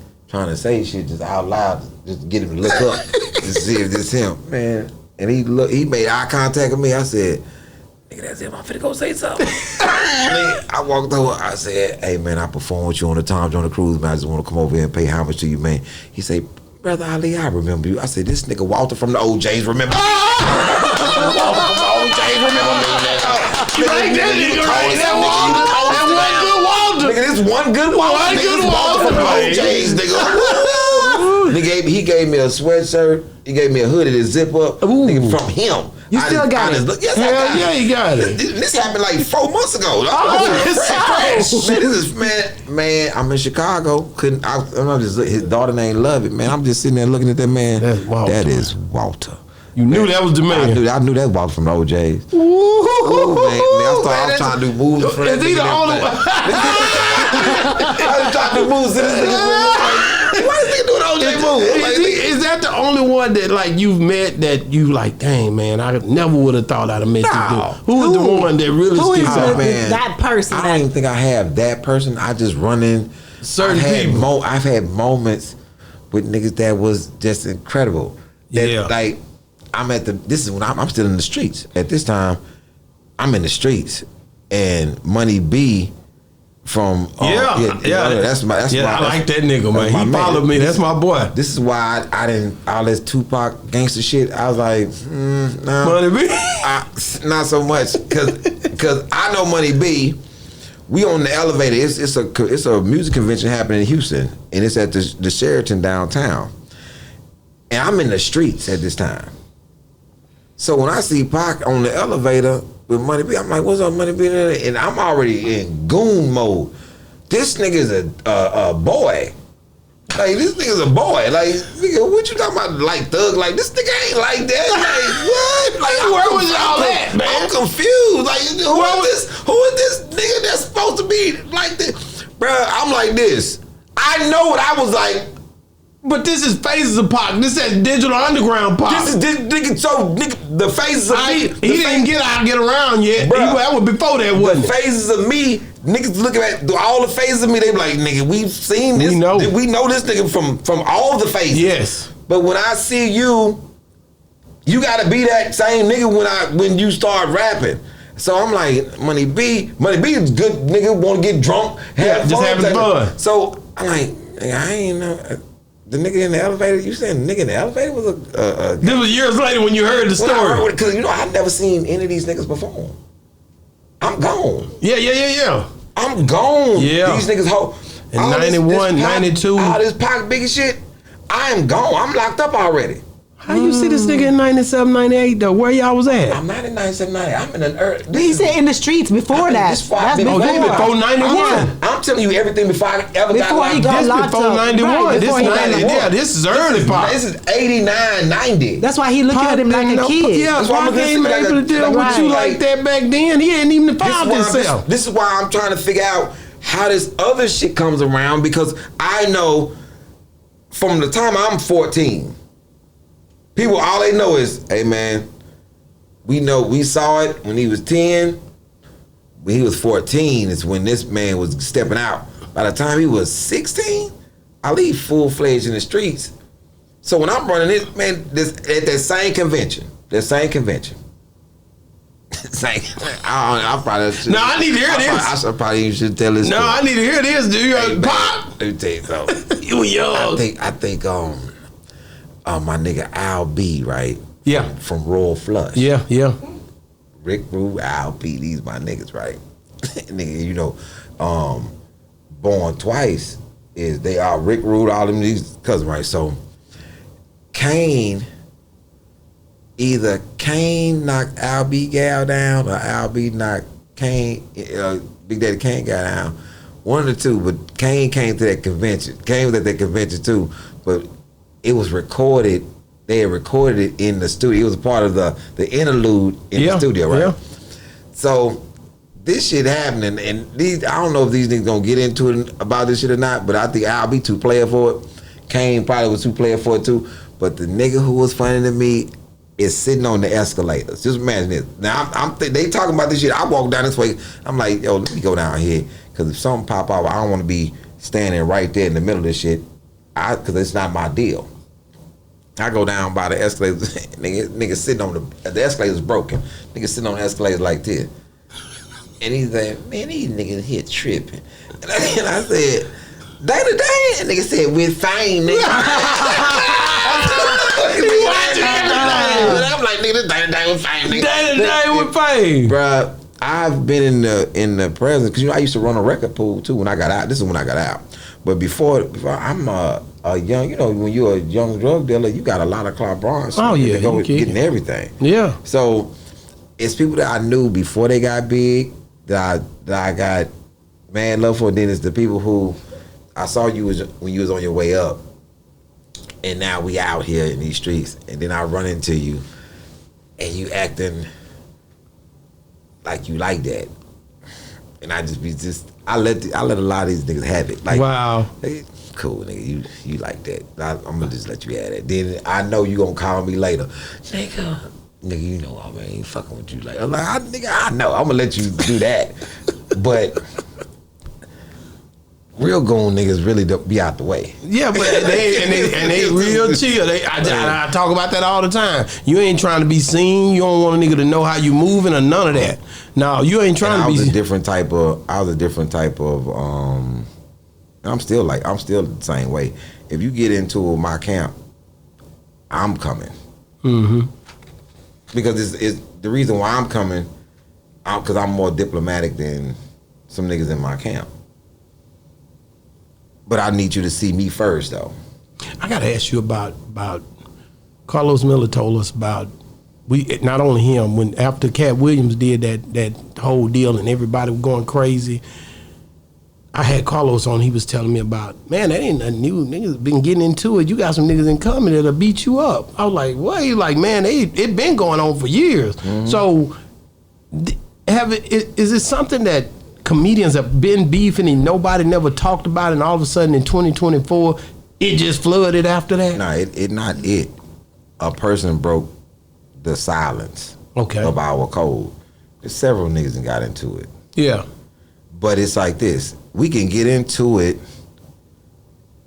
shit just out loud, just to get him to look up to see if this him, man. And he made eye contact with me. I said, nigga, that's him. I'm finna go say something. I walked over. I said, hey, man, I performed with you on the Tom Jones Cruise, man. I just want to come over here and pay homage to you, man. He said, Brother Ali, I remember you. I said, this nigga Walter from the OJs, remember me? Walter from the OJs, remember me? You like that nigga right there, Walter? That one good Walter. Nigga, this one good Walter. One good Walter from the OJs, nigga. He gave me a sweatshirt. He gave me a hoodie to zip up. Nigga, from him. You still got it? Yes, I got it. Yeah, you got it. This happened like 4 months ago. Man, I'm in Chicago. His daughter named Love It, man. I'm just sitting there looking at that man. That's Walter. That is Walter. You knew that was the man. I knew that Walter from the OJs. Ooh, Man, I was trying to do moves for that. Is he the only one? I was trying to do moves to this nigga. Why is he doing OJ moves? Is that the only one that like you've met that you like? Dang man, I never would have thought I'd have met this dude. Who is the one that really sticks out? That person? I don't even think I have that person. I just run in certain people. I've had moments with niggas that was just incredible. That, like I'm at the. This is when I'm still in the streets. At this time, I'm in the streets, and Money B. From that's my I like that nigga, man. He followed me. That's my boy. This is why I didn't all this Tupac gangster shit. I was like, nah, Money B, not so much, cause I know Money B. We on the elevator. It's a music convention happening in Houston, and it's at the Sheraton downtown. And I'm in the streets at this time. So when I see Pac on the elevator with Money B, I'm like, what's up, Money B? And I'm already in goon mode. This nigga's a boy. Like, this nigga's a boy. Like, nigga, what you talking about? Like, thug? Like, this nigga ain't like that. Like, what? Like, where was y'all at, man? I'm confused. Like, who is this nigga that's supposed to be like this? Bruh, I'm like this. I know what I was like. But this is Phases of Pac. This is Digital Underground Pac. This nigga. So nigga, the Phases of me. He didn't get around yet. That was before that, wasn't it? The Phases of me. Niggas looking at all the phases of me. They be like, nigga, we've seen this. We know this nigga from all the phases. Yes. But when I see you gotta be that same nigga when you start rapping. So I'm like, Money B is good nigga. Want to get drunk, have fun. So I'm like, nigga, I ain't know. The nigga in the elevator, you saying the nigga in the elevator was a this was years later when you heard the story. Because I've never seen any of these niggas perform. I'm gone. Yeah. I'm gone. Yeah. These niggas in 91, 92. All this Pac Biggie shit, I am gone. I'm locked up already. How you see this nigga in 97, 98 though? Where y'all was at? I'm not in 97, 98. I'm in the earth. He said in the streets before that. That's before 91. I'm telling you everything before I ever got locked up. This before 91. Right, this 90. Yeah, this is early Pac. This is 89, 90. That's why he looked at him like a kid. Yeah, that's why I ain't able to deal with you like that back then. He ain't even found himself. This is why I'm trying to figure out how this other shit comes around, because I know from the time I'm 14, people, all they know is, hey man, we saw it when he was 10. When he was 14 is when this man was stepping out. By the time he was 16, I leave full-fledged in the streets. So when I'm running this, man, at that same convention. I probably should. No, I need to hear this. I probably should tell this. No, story. I need to hear this, dude. Hey, Pop. Let me tell you something. You were young. I think my nigga Al B, right? Yeah. From Royal Flush. Yeah. Rick Rube, Al B, these my niggas, right? Nigga, Born Twice is they are Rick Rude, all them these cousins, right? So either Kane knocked Al B gal down or Al B knocked Kane, Big Daddy Kane gal down. One of the two, but Kane came to that convention. Kane was at that convention too, but it was recorded. They had recorded it in the studio. It was a part of the interlude in the studio, right? Yeah. So this shit happening, and I don't know if these niggas gonna get into it about this shit or not, but I think I'll be too player for it. Kane probably was too player for it too. But the nigga who was funny to me is sitting on the escalators. Just imagine this. Now they talking about this shit. I walk down this way. I'm like, yo, let me go down here, because if something pop up, I don't want to be standing right there in the middle of this shit, because it's not my deal. I go down by the escalators. nigga sitting on the escalators broken. Nigga sitting on the escalators like this. And he's like, man, these niggas here tripping. And I said, Dana Dane. And nigga said, we're fine, nigga. I'm like, nigga, Dana Dane was fine, nigga. Dana Dane was fine. Bruh, I've been in the presence, because I used to run a record pool too when I got out. This is when I got out. But before a young, you know, when you're a young drug dealer, you got a lot of carte blanche. Oh, yeah, to go you getting everything. Yeah. So it's people that I knew before they got big that I got mad love for. Then it's the people who I saw you when you was on your way up, and now we out here in these streets, and then I run into you, and you acting like you like that, and I I let a lot of these niggas have it. Like, wow. Hey, cool, nigga, you like that. I'm gonna just let you have that. Then I know you gonna call me later, nigga, you know I ain't fucking with you. Like, I'm like, nigga, I know. I'm gonna let you do that, but real goon niggas really don't be out the way. Yeah, but they real chill. I talk about that all the time. You ain't trying to be seen. You don't want a nigga to know how you moving or none of that. No, you ain't trying to be. I was a different type of. I'm still the same way. If you get into my camp, I'm coming. Mm-hmm. Because it's the reason why I'm coming, because I'm more diplomatic than some niggas in my camp. But I need you to see me first, though. I got to ask you about Carlos Miller told us about not only him, when after Katt Williams did that whole deal and everybody was going crazy. I had Carlos on. He was telling me about, man, that ain't nothing new. Niggas been getting into it. You got some niggas in comedy that'll beat you up. I was like, what? He's like, man, it been going on for years. Mm-hmm. So, is it something that comedians have been beefing and nobody never talked about, and all of a sudden in 2024 it just flooded after that? No, it not it. A person broke the silence of our code. There's several niggas that got into it. Yeah. But it's like this. We can get into it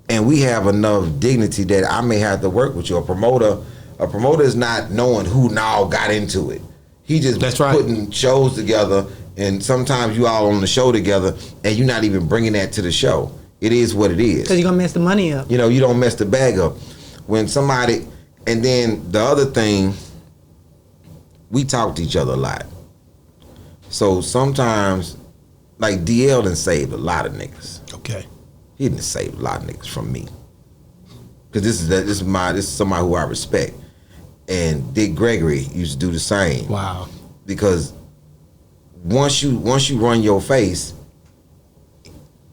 and we have enough dignity that I may have to work with you. A promoter is not knowing who now got into it. He just putting shows together, and sometimes you all on the show together and you're not even bringing that to the show. It is what it is. Because you're going to mess the money up. You know, you don't mess the bag up. When somebody, and then the other thing, we talk to each other a lot. So sometimes, like DL done saved a lot of niggas. Okay. He done saved a lot of niggas from me. Because this is somebody who I respect. And Dick Gregory used to do the same. Wow. Because once you run your face,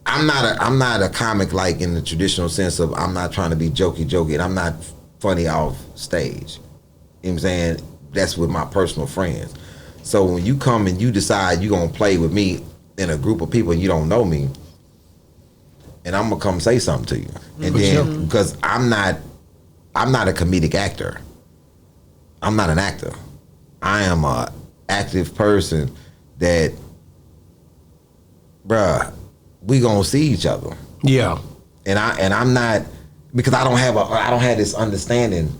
I'm not a comic like in the traditional sense of I'm not trying to be jokey and I'm not funny off stage. You know what I'm saying? That's with my personal friends. So when you come and you decide you're gonna play with me in a group of people and you don't know me, and I'm gonna come say something to you. And then because I'm not a comedic actor. I'm not an actor. I am a active person that, bruh, we gonna see each other. Yeah. And I'm not, because I don't have this understanding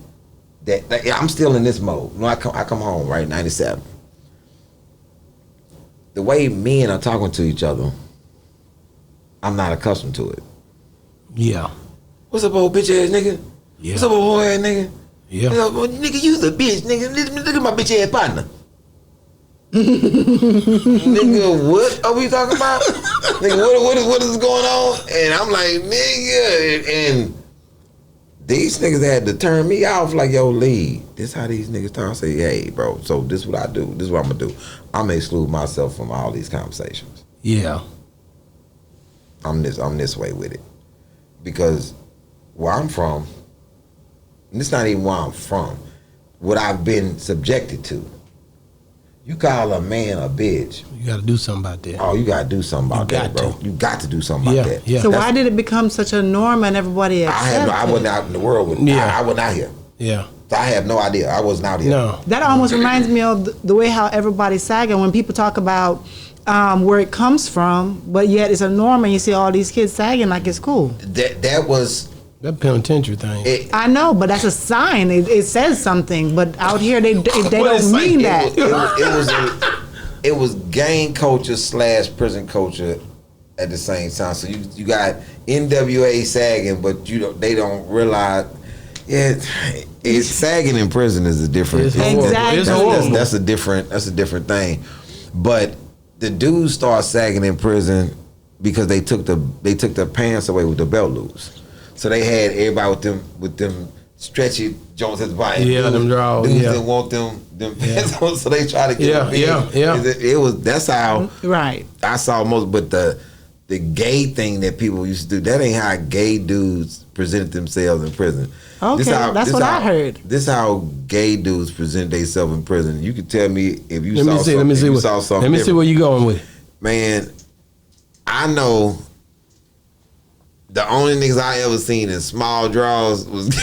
that I'm still in this mode. When I come home, right, 97. The way men are talking to each other, I'm not accustomed to it. Yeah. What's up, old bitch ass nigga? Yeah. What's up, old boy ass nigga? Yeah. Nigga, you the bitch, nigga. Look at my bitch ass partner. Nigga, what are we talking about? Nigga, what is going on? And I'm like, nigga, and these niggas had to turn me off like, yo, Lee, this how these niggas talk. I say, hey, bro, so this is what I do. This is what I'm gonna do. I'm gonna exclude myself from all these conversations. Yeah. I'm this way with it. Because where I'm from, and it's not even where I'm from, what I've been subjected to. You call a man a bitch. You got to do something about that. Oh, you got to do something about that, bro. You got to do something about that. Yeah. So why did it become such a norm and everybody accepted it? I wasn't out in the world with it. I wasn't out here. Yeah. So I have no idea. I wasn't out here. No. That almost reminds me of the way how everybody's sagging when people talk about where it comes from, but yet it's a norm and you see all these kids sagging like it's cool. That was... That penitentiary thing. I know, but that's a sign. It says something, but out here they don't mean that. It was gang culture / prison culture at the same time. So you got NWA sagging, but they don't realize. Yeah, it's sagging in prison is a different. Exactly. That's a different thing. But the dudes start sagging in prison because they took their pants away with the belt loose. So they had everybody with them stretchy joints at the bottom. Yeah, them draws. Dudes Yeah. didn't want them pants on, so they try to get them big. Yeah. It was that's how Right. I saw most. But the gay thing that people used to do, that ain't how gay dudes presented themselves in prison. Okay, that's what I heard. This how gay dudes present themselves in prison. You can tell me if you Let me see where you going with it. Man, I know the only niggas I ever seen in small draws was the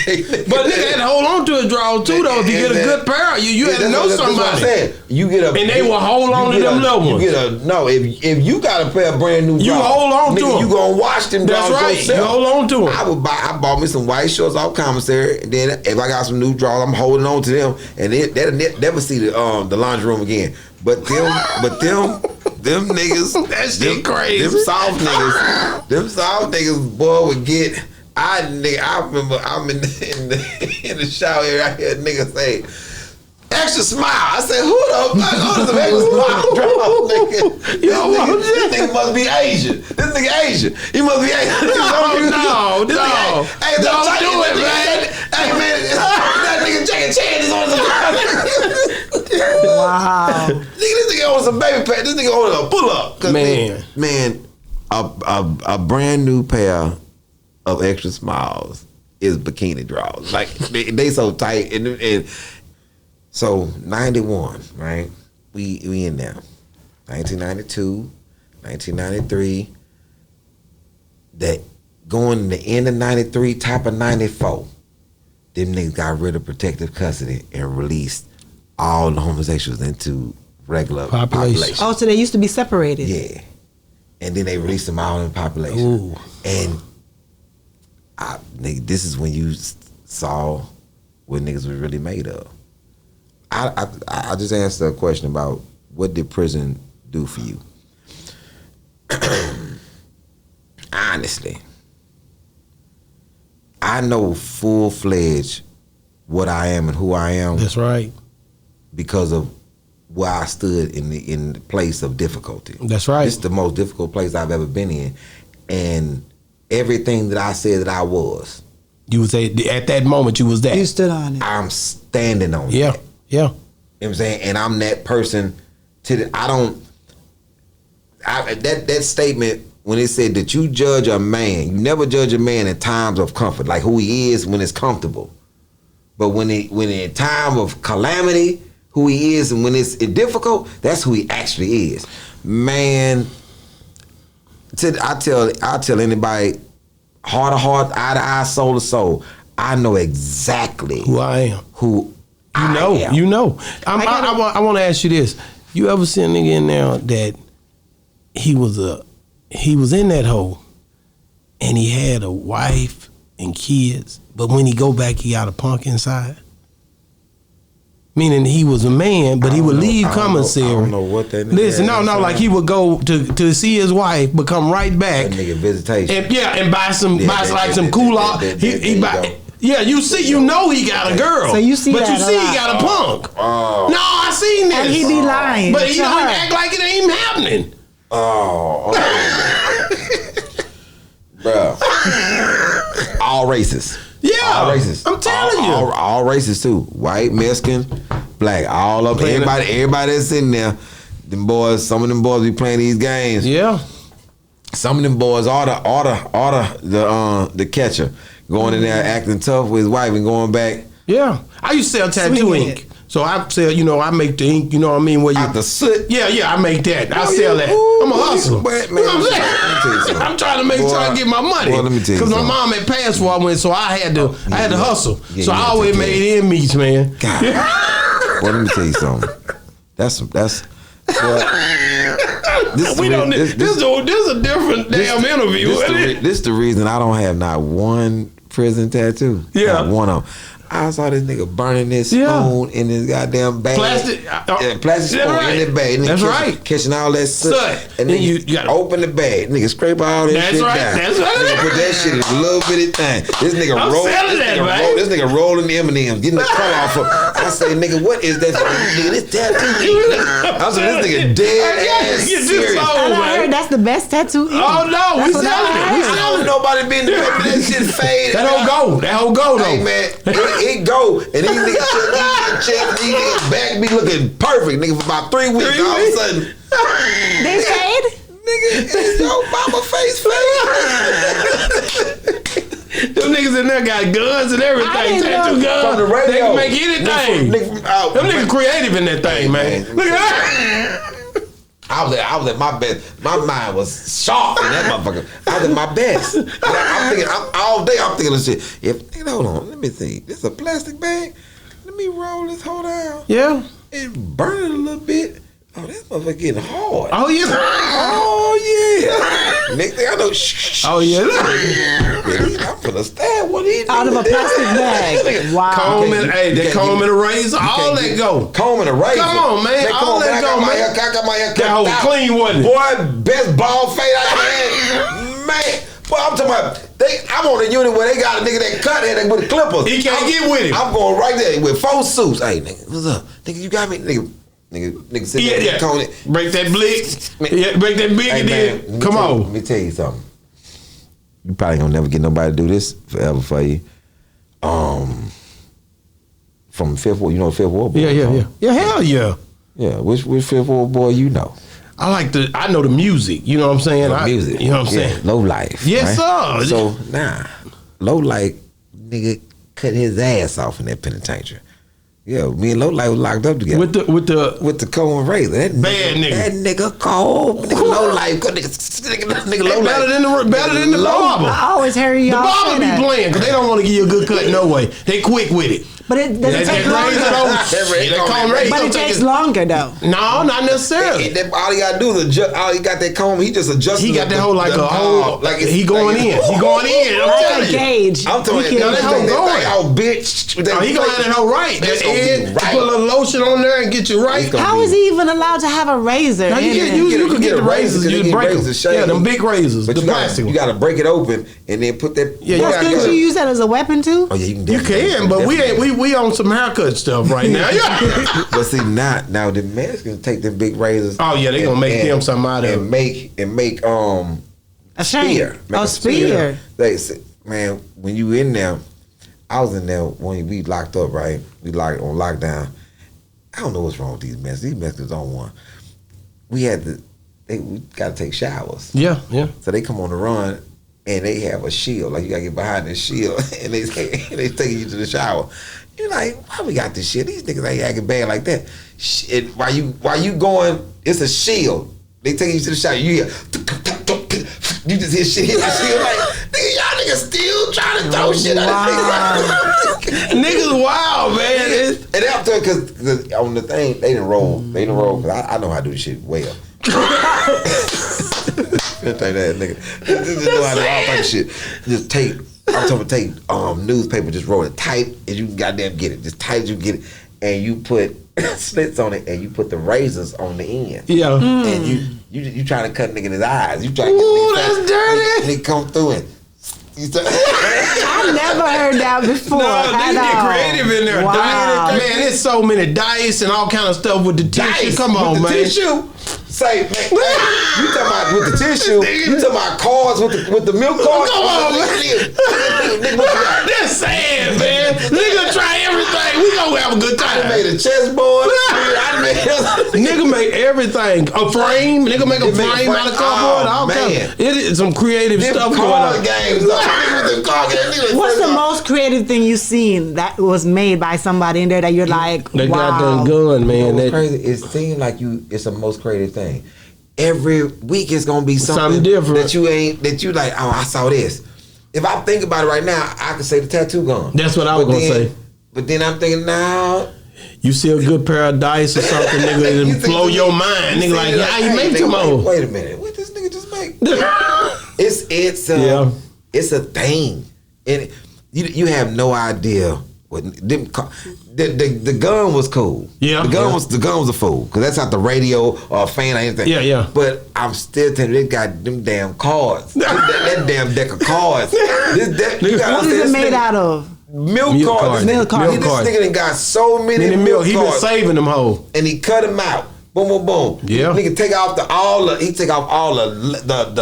gay niggas. But nigga had to hold on to a draw too, though. If you get a good pair, you had to know somebody. That's what I'm saying. You get a, and they will hold on to them little ones. If you got a pair of brand new draws, you hold on to them. You gonna wash them draws yourself. You hold on to them. I bought me some white shorts off commissary, and then if I got some new draws, I'm holding on to them, and they'll never see the laundry room again. But them niggas, that shit crazy. Them soft niggas, boy, would get. I remember I'm in the shower area. I hear a nigga say, "Extra smile." I said, "Who the fuck? Who does extra smile draw, nigga? This nigga must be Asian. This nigga Asian. He must be Asian." No. Hey, don't do it, man. Hey, man, that nigga Jackie Chan is on the ground. Wow. This nigga on some baby pad. This nigga on a pull up. Man, a brand new pair of extra smiles is bikini draws. Like they so tight and so 91, right? We in there. 1992, 1993. That going to the end of 93, top of 94. Them niggas got rid of protective custody and released all the homosexuals into regular population. Oh, so they used to be separated. Yeah. And then they released them all in population. Ooh. And this is when you saw what niggas was really made of. I just asked a question about what did prison do for you? Honestly, I know full-fledged what I am and who I am. That's right. Because of where I stood in the place of difficulty. That's right. It's the most difficult place I've ever been in. And everything that I said that I was. You would say at that moment you was that. You stood on it. I'm standing on it. Yeah. You know what I'm saying? And I'm that person that statement when it said that you judge a man, you never judge a man in times of comfort, like who he is when it's comfortable. But when in time of calamity, who he is, and when it's difficult, that's who he actually is. Man, I tell anybody, heart to heart, eye to eye, soul to soul, I know exactly who I am. You know. I want to ask you this. You ever see a nigga in there that he was in that hole and he had a wife and kids, but when he go back, he got a punk inside? Meaning he was a man, but he would leave commissary. I don't know what that nigga Listen, like he would go to see his wife, but come right back. That nigga visitation. And buy some cool off. He buy. Yeah, you see, he got a girl. So you see but that you see a lot. he got a punk. Oh. No, I seen this. And he be lying. But he don't act like it ain't happening. Oh, bro. All races. Yeah, all races. I'm telling you. All races too. White, Mexican, black. All of everybody that's in there. Them boys. Some of them boys be playing these games. Yeah. Some of them boys order the catcher going in there acting tough with his wife and going back. Yeah, I used to sell tattoo ink. So I sell, I make the ink, you know what I mean? Where you out the soot. Yeah, I make that. I sell that. I'm a hustler. You know what I'm saying? I'm trying to make sure I get my money. Boy, let me tell you because my something. mom had passed before I went, so I had to hustle. Yeah, so I always made end meets, man. God. Boy, let me tell you something. That's. This is a different damn interview. This is the reason I don't have not one prison tattoo. Yeah. Not one of them. I saw this nigga burning this spoon in his goddamn bag. Plastic spoon in the bag. That's right. Catching all that soot. And then you gotta open the bag. Nigga scrape all that shit down. That's right. Nigga put that shit in a little bitty thing. This nigga this nigga rolling the M&M's, getting the color off of. I say, nigga, what is that? Nigga, this tattoo. I was like, this nigga dead ass serious. I heard that's the best tattoo. Oh no, we selling it. We selling it. Nobody been doing that shit fade. That whole go though. Hey man, it go, and these niggas these niggas back be looking perfect, nigga, for about 3 weeks. All of a sudden, they fade. Nigga, it's your mama face fade. Them niggas in there got guns and everything. Tattoo guns. From the radio. They can make anything. Them niggas creative in that thing, man. Look at that. I was at my best. My mind was sharp in that motherfucker. I was at my best. All day I'm thinking of shit. Hold on, let me see. This is a plastic bag. Let me roll this whole down. Yeah. And burn it a little bit. Oh, this motherfucker getting hard. Oh yeah. Oh yeah. Next thing I know, oh yeah. I'm finna stab one of these out of a plastic bag. Wow. Comb and comb and a razor, all that go. Comb and a razor. Come on, man. All that go, man. I got my hair cut. That whole clean, wasn't it? Boy, best bald fade I had. Man. Boy, I'm talking about, I'm on a unit where they got a nigga that cut it with the clippers. He can't get with it. I'm going right there with 4 suits. Hey, nigga, what's up? Nigga, you got me? Nigga sit there and cone it. Break that blick. Yeah, break that big and then come on. Let me tell you something. You probably gonna never get nobody to do this forever for you. From Fifth Ward, you know Fifth Ward boy? Yeah, hell yeah. Yeah, which Fifth Ward boy you know? I know the music, you know what I'm saying? Music. You know what I'm saying? Low Life. Yes, right? sir. So, Low Life, nigga, cut his ass off in that penitentiary. Yeah, me and Low Life was locked up together. With the comb and razor. That bad nigga. That nigga cold. Nigga Low Life. Nigga Low Life. Better than the barber. I always hear y'all. The barber be playing because they don't want to give you a good cut no way. They quick with it. But it doesn't take longer. But it takes longer though. No, not necessarily. All he gotta do is adjust. All he got that comb. He just adjusts. He got that whole like he going in. He going in. I'm telling you. Gauge. I'm telling you. That whole going. Oh bitch. He gonna have that whole right. That edge. Put a little lotion on there and get you right. How is he even allowed to have a razor? No, you can get the razors. You break them. Yeah, them big razors. The plastic. You gotta break it open and then put that. Yeah, couldn't you use that as a weapon too? Oh yeah, you can. You can, but we on some haircut stuff right now. But see, now the Mexicans take them big razors. Oh yeah, they gonna make them something out of it. And make a spear. A spear. They say, man, when you in there, I was in there when we locked up, right? We locked on lockdown. I don't know what's wrong with these Mexicans. These Mexicans don't want. We gotta take showers. Yeah. So they come on the run and they have a shield. Like you gotta get behind this shield and they taking you to the shower. You're like, why we got this shit? These niggas ain't acting bad like that. Shit, while you going, it's a shield. They taking you to the shower. You hear, you just hear shit hit the shield. Like, nigga, y'all niggas still trying to throw shit at niggas. Niggas wild, man. And after, because on the thing, they didn't roll. They didn't roll, because I know how to do this shit well. Just know how to do all type of shit. Just tape. I'm talking take newspaper, just roll it tight as you can goddamn get it. Just tight as you get it. And you put slits on it and you put the razors on the end. Yeah. And you trying to cut a nigga in his eyes. You trying to that's dirty. And he come through it. I never heard that before. No, they get creative in there. Wow. Man, there's so many dice and all kind of stuff with the tissue. Come on, man. Tissue. Say, man, you talking about with the tissue? You talking about cards with the milk cards? Come on, man. That's sad, man. Nigga try everything. We gonna have a good time. I made a chessboard. Nigga make everything. A frame. Nigga make a frame out of cardboard. Oh, man. It is some creative stuff going on. Games. What's the most creative thing you've seen that was made by somebody in there that you're like, they wow? got done gun, man. What's crazy? It seems like it's the most creative thing. Every week it's gonna be something different that you like. Oh, I saw this. If I think about it right now, I could say the tattoo gun. That's what I was gonna say. But then I'm thinking now. You see a good pair of dice or something, nigga, and blow your mind. Nigga, like, how you make them all? Wait a minute, what this nigga just make? It's a thing, and you have no idea The gun was cool. Yeah. The gun was a fool because that's not the radio or a fan or anything. Yeah. But I'm still telling you, they got them damn cards. that damn deck of cards. What is it made out of? Milk cards. Milk cards. This nigga done got so many milk He been cards. saving them hoes. And he cut them out. Boom, boom, boom. Yeah. Nigga take off all the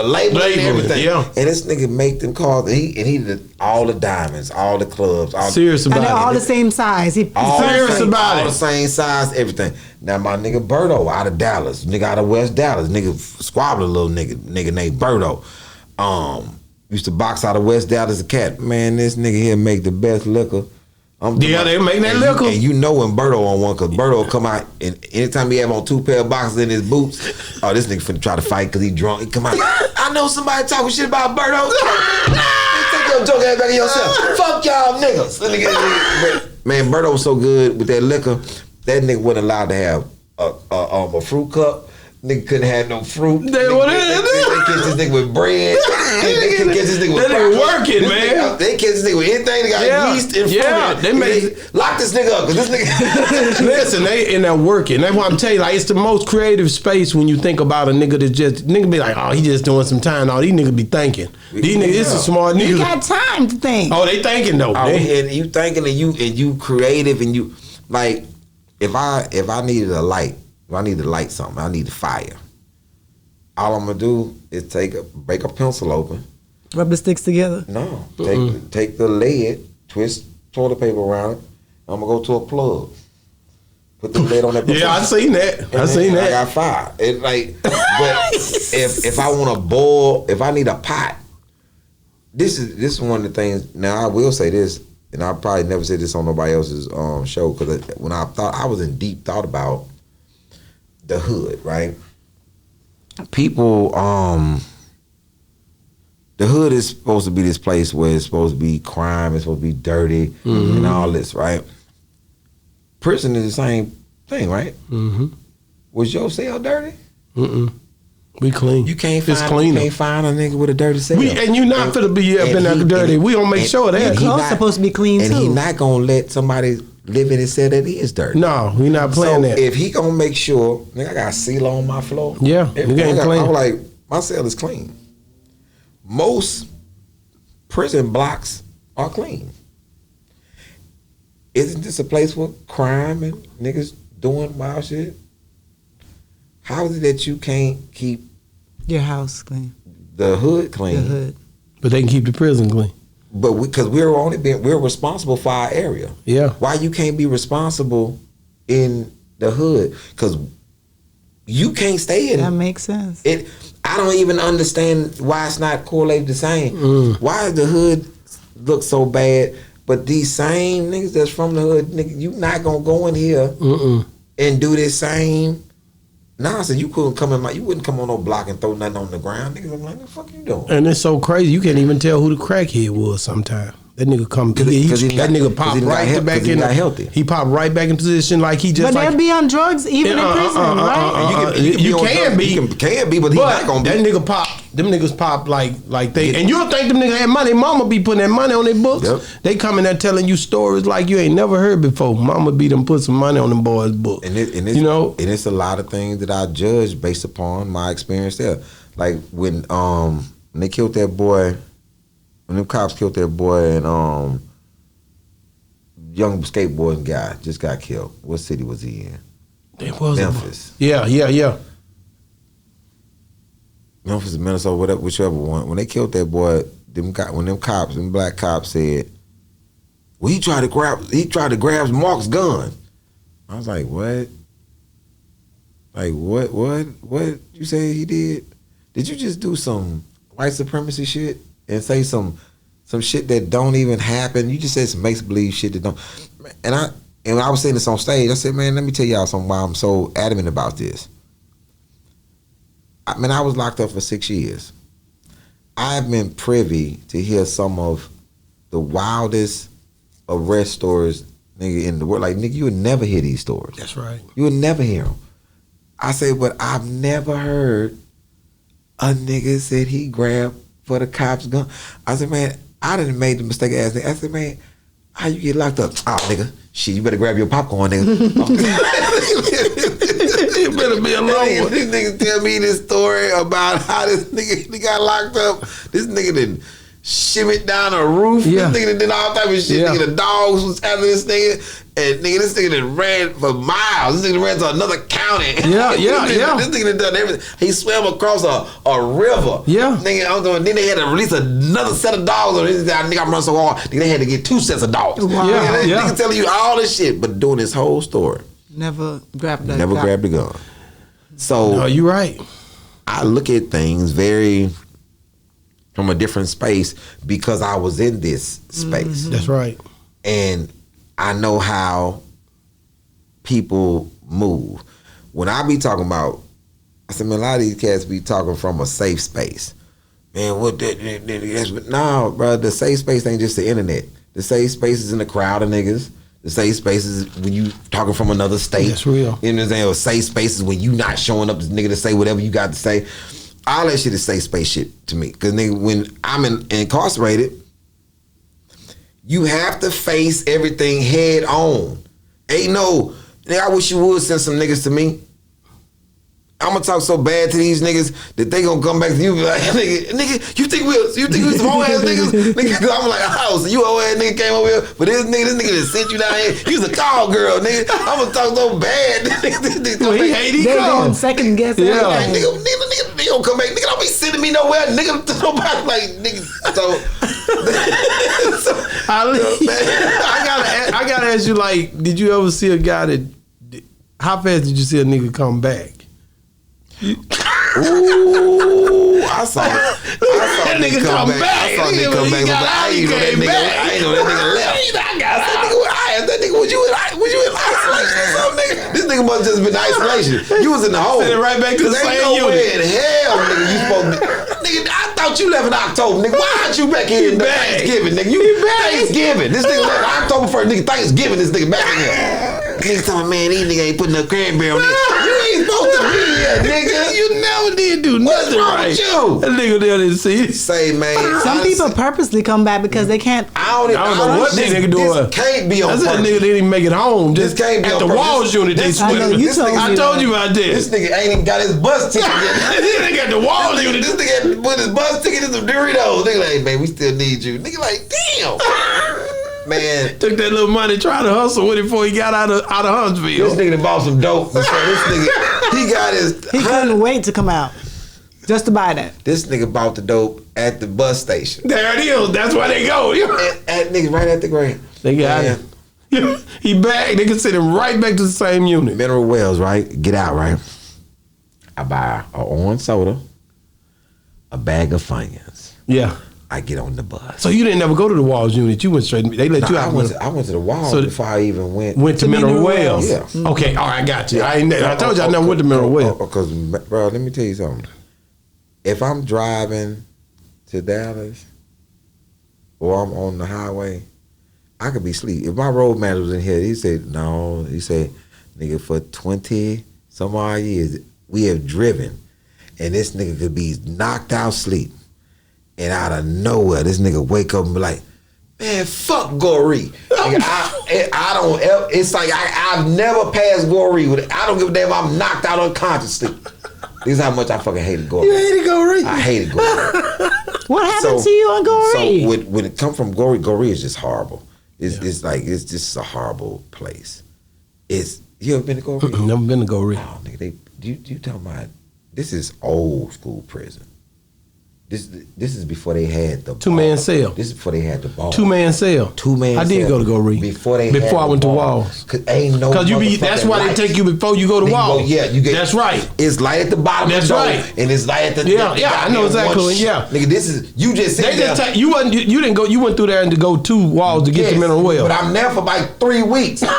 label and everything. Yeah. And this nigga make them cards. And he did all the diamonds, all the clubs. Serious about And they're it. all the same size. All about it. the same size, everything. Now my nigga Berto out of Dallas, nigga out of West Dallas, nigga squabble a little nigga named Berto. Used to box out of West Dallas a Katt. Man, this nigga here make the best liquor. They make that liquor. And you know when Berto on one, because Berto come out and anytime he have on 2 pair of boxes in his boots, oh, this nigga finna try to fight because he drunk. He come out, I know somebody talking shit about Berto. Take your joke ass back in yourself. Fuck y'all niggas. But, man, Berto was so good with that liquor, that nigga wasn't allowed to have a fruit cup. Nigga couldn't have no fruit. They catch this nigga with bread. They catch this nigga with That ain't working, man. They catch this nigga with anything. They got yeast and fruit. Yeah, They lock this nigga up because this nigga. Listen, they in there working. That's why I'm telling you, like, it's the most creative space when you think about a nigga that just be like, oh, he just doing some time. No, these niggas be thinking. These niggas, it's a smart nigga. You got time to think. Oh, they thinking though. And you thinking and you creative and you like if I needed a light. If I need to light something, I need to fire. All I'm gonna do is break a pencil open. Rub the sticks together. No, take the lead, twist toilet paper around it. I'm gonna go to a plug. Put the lid on that. Yeah, I seen that. I got fire. It like, but if I want to boil, if I need a pot, this is one of the things. Now I will say this, and I probably never said this on nobody else's show because when I was in deep thought about the hood, right? People, the hood is supposed to be this place where it's supposed to be crime, it's supposed to be dirty, and all this, right? Prison is the same thing, right? Mm-hmm. Was your cell dirty? We clean. You can't find a nigga with a dirty cell. And you not finna be up in there dirty. We gonna make sure of that. Clothes supposed to be clean too. And he not gonna let somebody live in his cell that is dirty. No, we not playing that. If he gonna make sure, nigga, I got a seal on my floor. Yeah, you ain't clean. I'm like, my cell is clean. Most prison blocks are clean. Isn't this a place for crime and niggas doing wild shit? How is it that you can't keep your house clean, the hood clean? The hood, but they can keep the prison clean. But because we're responsible for our area. Yeah. Why you can't be responsible in the hood? Because you can't stay in. That makes sense. I don't even understand why it's not correlated the same. Why does the hood look so bad? But these same niggas that's from the hood, nigga, you not gonna go in here and do this same nonsense. You wouldn't come on no block and throw nothing on the ground. Niggas, I'm like, what the fuck you doing? And it's so crazy, you can't even tell who the crackhead was sometimes. That nigga come, that nigga pop right back in. Healthy. He popped right back in position like he just. But they'll be on drugs even in prison, right? You can be, but he not gonna be. That nigga pop. Them niggas pop like they. And you'll think them niggas had money. Mama be putting that money on their books. Yep. They coming there telling you stories like you ain't never heard before. Mama be them put some money on them boys' books. And it's a lot of things that I judge based upon my experience there. Like when they killed that boy. When them cops killed that boy and young skateboarding guy just got killed. What city was he in? It was Memphis. Yeah. Memphis, Minnesota, whichever one. When they killed that boy, them black cops said, well, he tried to grab Mark's gun. I was like, what? Like what you say he did? Did you just do some white supremacy shit? And say some shit that don't even happen. You just said some make-believe shit that don't. And I was saying this on stage. I said, man, let me tell y'all something why I'm so adamant about this. I mean, I was locked up for 6 years. I've been privy to hear some of the wildest arrest stories, nigga, in the world. Like, nigga, you would never hear these stories. That's right. You would never hear them. I say, but I've never heard a nigga said he grabbed for the cops' gun. I said, man, I didn't make the mistake of asking. I said, man, How you get locked up? Oh, nigga. Shit, you better grab your popcorn, nigga. It better be a long one. This nigga tell me this story about how this nigga he got locked up. This nigga didn't shimmied down a roof. Yeah. This nigga did all type of shit. Yeah. Nigga, the dogs was after this nigga. And nigga, this nigga done ran for miles. This nigga ran to another county. Yeah. This nigga done done everything. He swam across a river. Yeah. Nigga, then they had to release another set of dogs. On this nigga, I'm running so hard. Nigga, they had to get 2 sets of dogs. Wow. Nigga telling you all this shit, but doing this whole story. Never grabbed that. Never grabbed the gun. So No, you right. I look at things very from a different space because I was in this space. That's right. And I know how people move. When I be talking about, I said, man, a lot of these cats be talking from a safe space. Man, what that? No, bro, the safe space ain't just the internet. The safe space is in the crowd of niggas. The safe space is when you talking from another state. That's real. You know what I'm saying? Or safe spaces when you not showing up as nigga to say whatever you got to say. All that shit is safe space shit to me. Because nigga, when I'm incarcerated, you have to face everything head on. Ain't no, nigga, I wish you would send some niggas to me. I'm gonna talk so bad to these niggas that they gonna come back to you and be like, nigga, you think we some whole ass niggas? Nigga, cause I'm like, oh, so you whole ass nigga came over here, but this nigga that sent you down here, you was a call girl, nigga. I'm gonna talk so bad. Well, he hate he They come. didn't second guess Yeah. Like, everything. nigga, they gonna come back. Nigga, don't be sending me nowhere. Nigga, to nobody. Like, nigga, so I gotta ask you, like, did you ever see a guy that? How fast did you see a nigga come back? Ooh, I saw That nigga come back. I saw nigga come back. I ain't know that nigga left. I asked that nigga, was you in isolation or something, nigga? This nigga must just been in isolation. You was in the hole. Send it right back to the Ain't same no unit. way in hell, nigga, you supposed to be. Nigga, I thought you left in October, nigga. Why aren't you back here in Thanksgiving, nigga? You Thanksgiving. This nigga left October 1st, nigga. Thanksgiving, this nigga back in here. Nigga talking, man, these niggas ain't putting no cranberry on this. You ain't supposed to be here, nigga. You never did do What's nothing wrong right. with you? That nigga there didn't see it. Say, man. Some people purposely come back because they can't. I don't know what this nigga doing. This can't be on That's that purpose. nigga didn't even make it home. This Just can't be at on the purpose. Walls unit, they I know, sweat. you told me I told you about This this. nigga ain't even got his bus ticket yet. This nigga got the Walls unit. This nigga had to put his bus ticket in some Doritos. Nigga like, man, we still need you. Nigga like, damn. Man. Took that little money, tried to hustle with it before he got out of This Huntsville. nigga done bought some dope. So this nigga, he got his. He couldn't wait to come out just to buy that. This nigga bought the dope at the bus station. There it is. That's where they go. At nigga right at the grave. They got Man. him. He back. They can send him right back to the same unit. Mineral Wells, right? Get out, right? I buy an orange soda, a bag of Funyuns. Yeah. I get on the bus. So you didn't ever go to the Walls unit. You went straight. They let you I out. went to the wall So before I even went. Went to Mineral Wells. Yeah. Okay. All right. I got you. I told you I never went to Mineral Wells. Because, bro, let me tell you something. If I'm driving to Dallas or I'm on the highway, I could be asleep. If my road manager was in here, he said, no. He said, nigga, for 20 some odd years, we have driven. And this nigga could be knocked out sleep. And out of nowhere, this nigga wake up and be like, man, fuck Goree. Nigga, I don't, it's like I've never passed Goree. I don't give a damn if I'm knocked out unconsciously. This is how much I fucking hated Goree. You hated Goree. I hated Goree. What happened to you on Goree? So when it come from Goree is just horrible. It's like, it's just a horrible place. You ever been to Goree? Never been to Goree. Oh, nigga, you talking about, this is old school prison. This is before they had the 2-man bar. cell. This is before they had the bar. 2-man cell. 2-man I did cell. go to Goree. Before I went to Walls. Cause ain't no. Because that's why they lights. take you before you go to Then you go- Walls. yeah, you get. That's right. It's light at the bottom. That's of the door, right. And it's light at the. Yeah, the yeah, I know goddamn exactly. one Yeah. Nigga, this is you just. They Sit just there. take you didn't go. You went through there and to go to Walls to get to Mineral Wells. But I'm there for like 3 weeks, and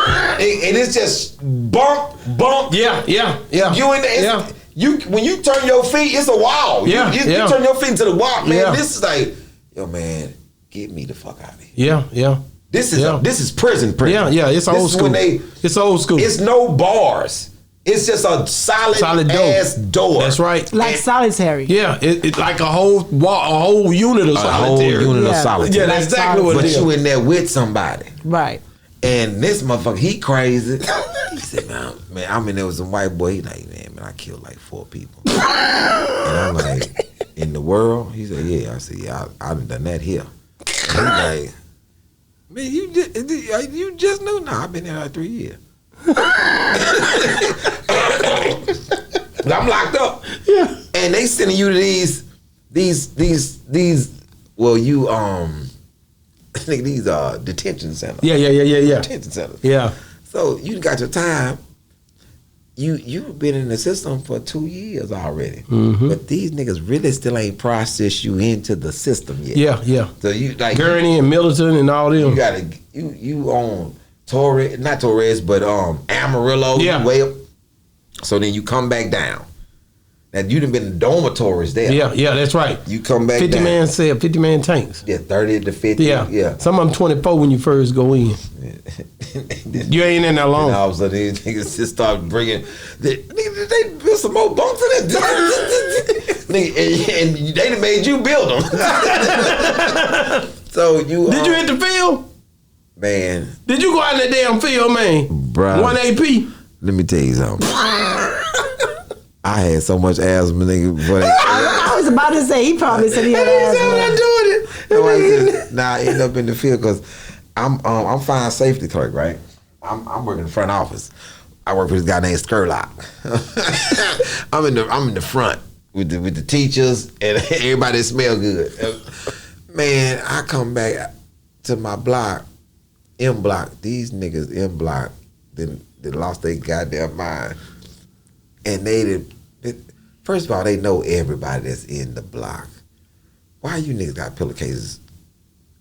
it's just bump. Yeah. You in there? Yeah. When you turn your feet, it's a wall. Yeah, You yeah. turn your feet to the wall, man. Yeah. This is like, yo, man, get me the fuck out of here. Yeah. This is prison. Yeah. It's This old is school. when It's old school. It's no bars. It's just a solid door. ass door. That's right. Like solitary. Yeah, it's like a whole unit of A solitary. whole unit of Yeah. solitary. Yeah, that's exactly what it But is. you in there with somebody. Right. And this motherfucker, he crazy. He said, man, I'm in there with some white boy. He like, man, I killed like 4 people. And I'm like, in the world? He said, yeah. I said, yeah, I've done that here. And he's like, man, you just knew? Nah, I've been there like 3 years. But I'm locked up. Yeah. And they sending you to these well, you these detention centers. Yeah. Detention centers. Yeah. So you got your time. You've been in the system for 2 years already. Mm-hmm. But these niggas really still ain't processed you into the system yet. Yeah. So you like Gurney and Middleton and all them. You gotta you on Torres, not Torres, but Amarillo. Yeah. Way up. So then you come back down. Now you done been in dormitories there. Yeah, that's right. You come back 50 down. man cell, 50 man tanks. Yeah, 30 to 50. Yeah. Some of them 24 when you first go in. You ain't in that long. And all of a sudden these niggas just start bringing, they built some more bunks in it. And they done made you build them. So you Did you hit the field? Man. Did you go out in that damn field, man? Bruh. 1 AP? Let me tell you something. I had so much asthma, nigga. I was about to say, he probably said he had asthma. I'm not doing it. Nah, I ended up in the field because I'm fire safety clerk, right? I'm working in the front office. I work for this guy named Skurlock. I'm in the front with the teachers and everybody that smell good. Man, I come back to my block, M block. These niggas M block, they lost their goddamn mind. And first of all, they know everybody that's in the block. Why you niggas got pillowcases?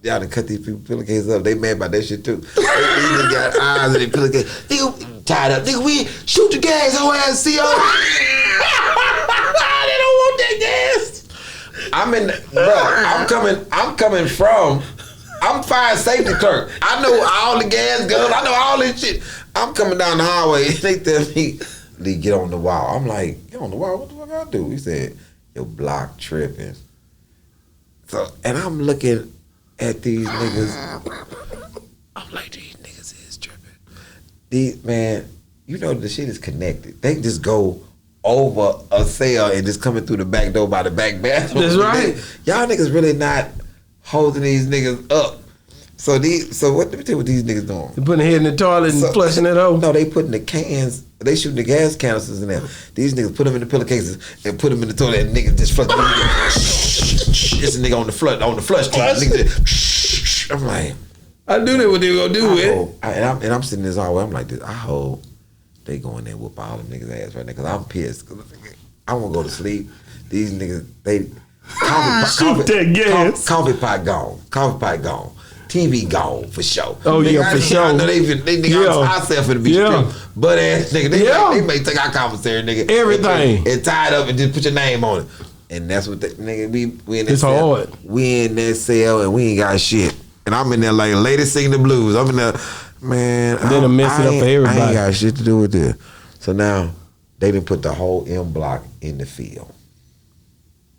Y'all done cut these people pillowcases up. They mad about that shit too. These niggas got eyes in their pillowcase. Nigga, tied up. Nigga, we shoot the gas. Whole ass see y'all. They don't want that gas. I'm coming from. I'm fire safety clerk. I know all the gas guns. I know all this shit. I'm coming down the highway. They tell me, Lee, get on the wall. I'm like, get on the wall? What the fuck I do? He said, your block tripping. So, and I'm looking at these niggas. I'm like, these niggas is tripping. Man, you know the shit is connected. They just go over a cell and just coming through the back door by the back bathroom. That's right. Y'all niggas really not holding these niggas up. So what? Let me tell you what these niggas doing. They putting their head in the toilet and flushing it over. No, they putting the cans. They shooting the gas canisters in there. These niggas put them in the pillowcases and put them in the toilet, and niggas just flush. It's a nigga on the flush tank. I'm like, I knew that what they were gonna do with it. And I'm sitting this all way. I'm like, I hope they go in there and whoop all them niggas ass right now because I'm pissed. I won't go to sleep. These niggas, coffee pot gone. TV gone for sure. Oh nigga, yeah, for sure. I know they ourselves for the beach trip. But ass nigga, they may take our commissary, nigga. Everything. And tie it up and just put your name on it. And that's what nigga, we in that it's cell. hard. We in that cell and we ain't got shit. And I'm in there like lady singing the blues. I'm in there, man. Then I'm messing up for everybody. I ain't got shit to do with this. So now they done put the whole M block in the field.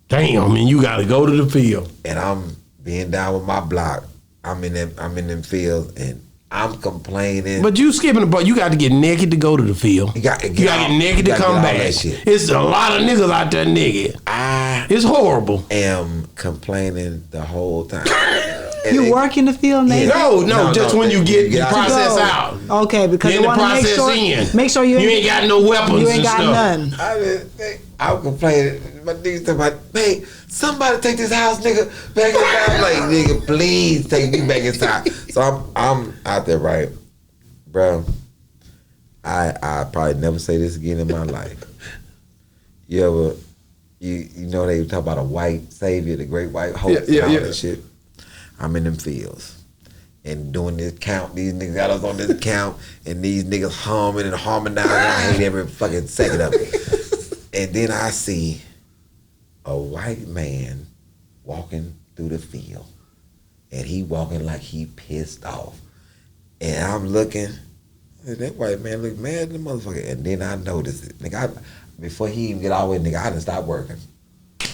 Damn, man, you gotta go to the field. And I'm being down with my block. I'm in them fields and I'm complaining. But you skipping the part. You got to get naked to go to the field. You got to get naked to come back. It's a lot of niggas out there naked. It's horrible. Am complaining the whole time. You work in the field, naked? No, just when you get the process out. Okay, because you want to make sure you ain't got no weapons. You ain't got none. I'm complaining. My niggas talking about, hey, somebody take this house, nigga, back inside. I'm like, nigga, please take me back inside. So I'm out there, right, bro. I probably never say this again in my life. You know they talk about a white savior, the great white hope, and all that shit. I'm in them fields and doing this count. These niggas got us on this count, and these niggas humming and harmonizing. I hate every fucking second of it. And then I see a white man walking through the field, and he walking like he pissed off. And I'm looking, that white man look mad at the motherfucker. And then I noticed it. Nigga, before he even get all the way, nigga, I done stopped working.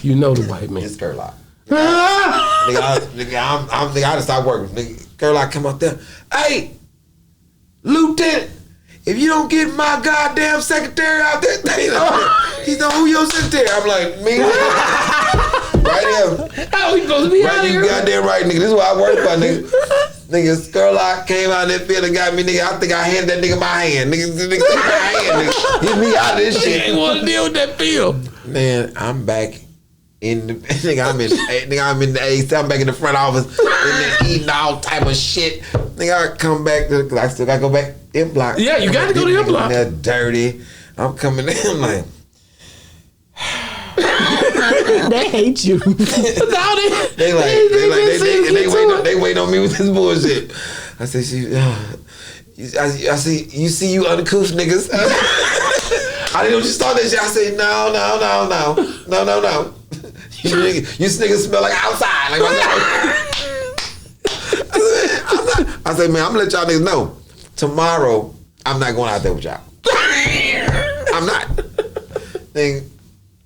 You know the white man. It's Skurlock. Nigga, I done stopped working. Nigga, Girl, I come out there. Hey, Lieutenant, if you don't get my goddamn secretary out there, he's know who your secretary. I'm like, me? Right here. How we supposed to be out You here? goddamn right, nigga. This is what I work for, nigga. Nigga, Skurlock came out in that field and got me, nigga. I think I handed that nigga my hand. Nigga, take my hand, nigga. Get me out of this shit. Ain't want to deal with that field. Man, I'm back in the nigga. I'm in the AC. I'm back in the front office and then eating all type of shit. Nigga, I come back because I still gotta go back M Block. Yeah, you gotta go to M Block. They're dirty. I'm coming in. I'm like, They hate you. they wait on me with this bullshit. I said, I see you uncouth niggas. I didn't know you started that shit. I said, no. You niggas smell like outside. Like, I said, man, I'm gonna let y'all niggas know. Tomorrow, I'm not going out there with y'all. I'm not. Nigga,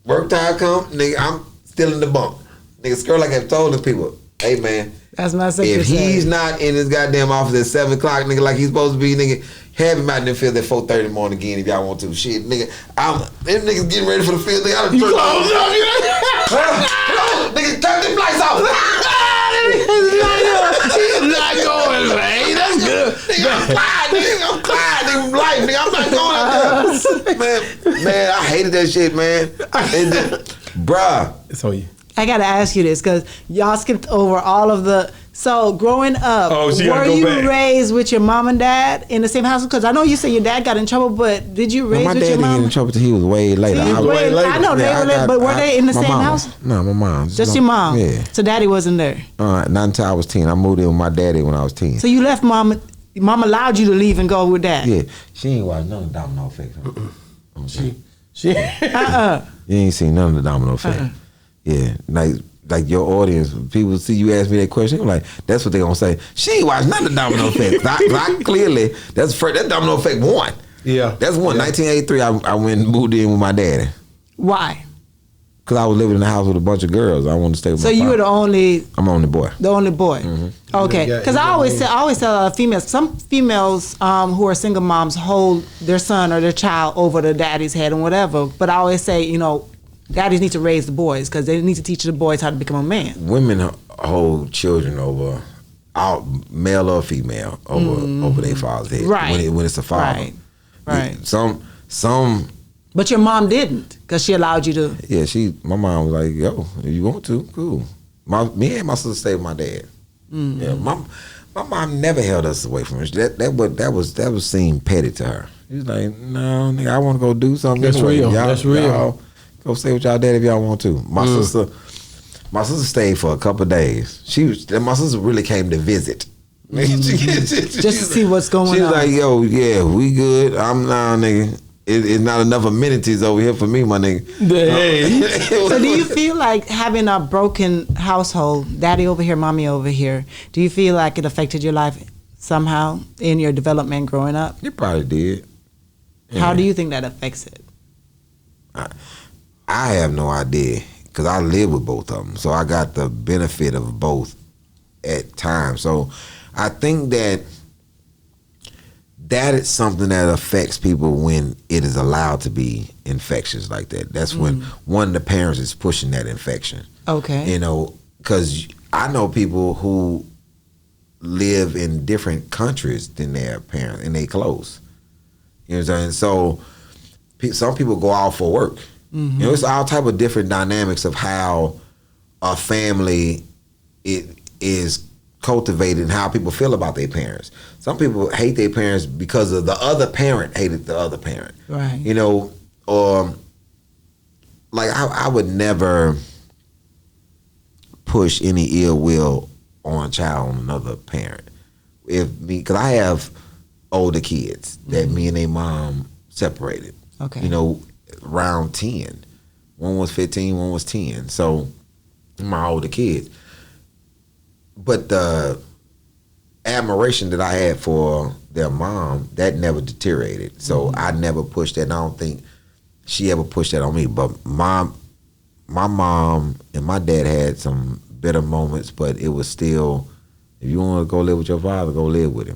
work time come, nigga, I'm still in the bunk. Nigga, Skurlock have told the people, hey man, That's my secret. if he's not in his goddamn office at 7 o'clock, nigga, like he's supposed to be, nigga, have him out in the field at 4:30 in the morning again if y'all want to. Shit, nigga, them niggas getting ready for the field, nigga. You close up, Nigga, turn them lights off. not going, man. That's good. Nigga, I'm quiet, nigga, from life, nigga. I'm not going out there. Man, I hated that shit, man. Bruh. It's on you. I gotta ask you this because y'all skipped over all of the. So growing up, Oh, so you gotta were go you back. raised with your mom and dad in the same house? Because I know you said your dad got in trouble, but did you raise My with dad your didn't get mom? in trouble till he was way later. So you I was were- way later. I know they were late, but were they in the my same mama. house? No, my mom. Just your mom. Yeah. So daddy wasn't there. Not until I was 10. I moved in with my daddy when I was 10. So you left mom. Mom allowed you to leave and go with dad. Yeah. She ain't watched none of the domino effect. She. You ain't seen none of the domino effect. Yeah. Like your audience, people see you ask me that question, I'm like, that's what they gonna say. She ain't watched none of the domino effect. I clearly, that domino effect won. Yeah. That's one. 1983, I went and moved in with my daddy. Why? Because I was living in the house with a bunch of girls. I wanted to stay with So my you were father. the only boy. The only boy. Okay. Yeah, Because I always tell females, some females who are single moms hold their son or their child over the daddy's head and whatever. But I always say, daddies need to raise the boys because they need to teach the boys how to become a man. Women hold children over, male or female, over their father's head. Right. When it's a father. Right. Some. But your mom didn't because she allowed you to. Yeah, my mom was like, yo, if you want to, cool. Me and my sister stayed with my dad. Yeah, my mom never held us away from her. That was seemed petty to her. She was like, no, nigga, I want to go do something. That's anyway. real. Y'all, That's real. Y'all go stay with y'all dad if y'all want to. My sister stayed for a couple of days. My sister really came to visit. Just to see what's going on. She was like, yo, yeah, we good. I'm now, nigga. It's not enough amenities over here for me, my nigga. Hey. So do you feel like having a broken household, daddy over here, mommy over here, do you feel like it affected your life somehow in your development growing up? You probably did. How do you think that affects it? I have no idea because I live with both of them, so I got the benefit of both at times. So I think that is something that affects people when it is allowed to be infectious like that. That's when one of the parents is pushing that infection. Okay. Because I know people who live in different countries than their parents, and they close. You know what I'm saying? So some people go out for work. It's all type of different dynamics of how a family is cultivated and how people feel about their parents. Some people hate their parents because of the other parent hated the other parent. Right. Or like I would never push any ill will on a child on another parent. Because I have older kids that me and their mom separated. Okay. Around 10. One was 15, one was 10. So my older kids. But the admiration that I had for their mom, that never deteriorated. So I never pushed that. And I don't think she ever pushed that on me. But my mom and my dad had some bitter moments, but it was still If you want to go live with your father, go live with him.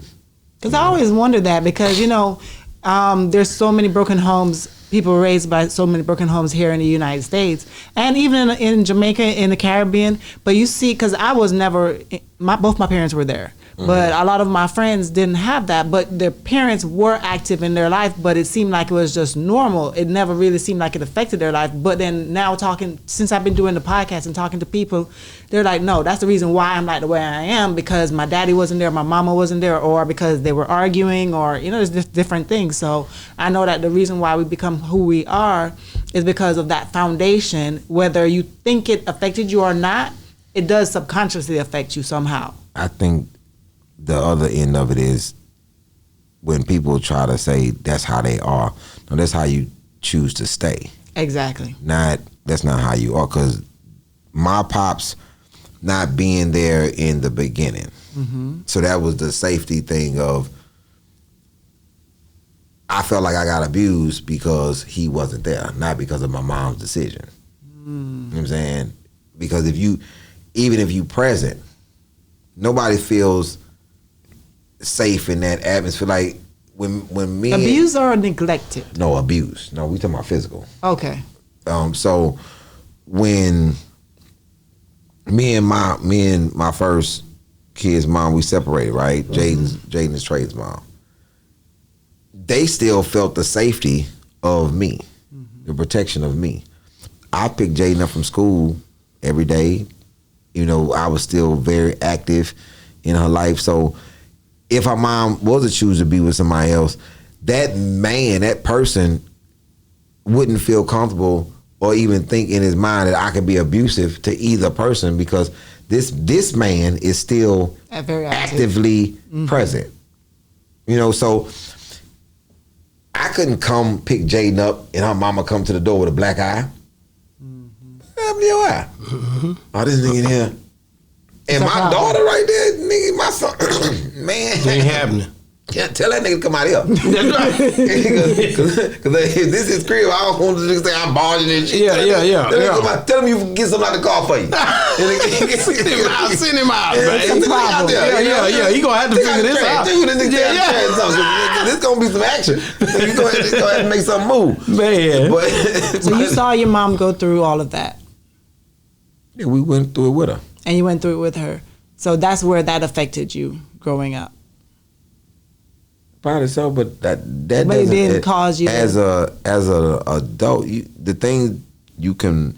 Because I always wondered that because, there's so many broken homes, people raised by so many broken homes here in the United States and even in Jamaica, in the Caribbean. But you see, because I was never, both my parents were there. But a lot of my friends didn't have that. But their parents were active in their life, but it seemed like it was just normal. It never really seemed like it affected their life. But then now since I've been doing the podcast and talking to people, they're like, no, that's the reason why I'm like the way I am, because my daddy wasn't there, my mama wasn't there, or because they were arguing, or, there's just different things. So I know that the reason why we become who we are is because of that foundation. Whether you think it affected you or not, it does subconsciously affect you somehow. I think the other end of it is when people try to say that's how they are. No, that's how you choose to stay. Exactly. That's not how you are. Because my pops not being there in the beginning. Mm-hmm. So that was the safety thing of, I felt like I got abused because he wasn't there, not because of my mom's decision. You know what I'm saying? Because even if you present, nobody feels safe in that atmosphere. Like when me abused or neglected? No, abuse. No, we talking about physical. Okay. So when me and my first kid's mom, we separated, right? Jaden is Trey's mom. They still felt the safety of me, the protection of me. I picked Jaden up from school every day. I was still very active in her life. So if her mom was to choose to be with somebody else, that person wouldn't feel comfortable or even think in his mind that I could be abusive to either person, because this man is still very actively present. So I couldn't come pick Jaden up and her mama come to the door with a black eye. What happened to your eye? Oh, this nigga in here. And my daughter right there, nigga, my son, man. It ain't happening. Yeah, tell that nigga to come out here. That's right. Because if this is crib, I don't want to say I'm barging and shit. Yeah. Tell him you can get something out the car for you. Send him out, man. Send him out there. Yeah. He gonna have to figure this out. This gonna be some action. You go ahead and make something move. Man. So you saw your mom go through all of that? Yeah, we went through it with her. And you went through it with her. So that's where that affected you growing up. Probably so, but that but it didn't cause you as an adult. The thing you can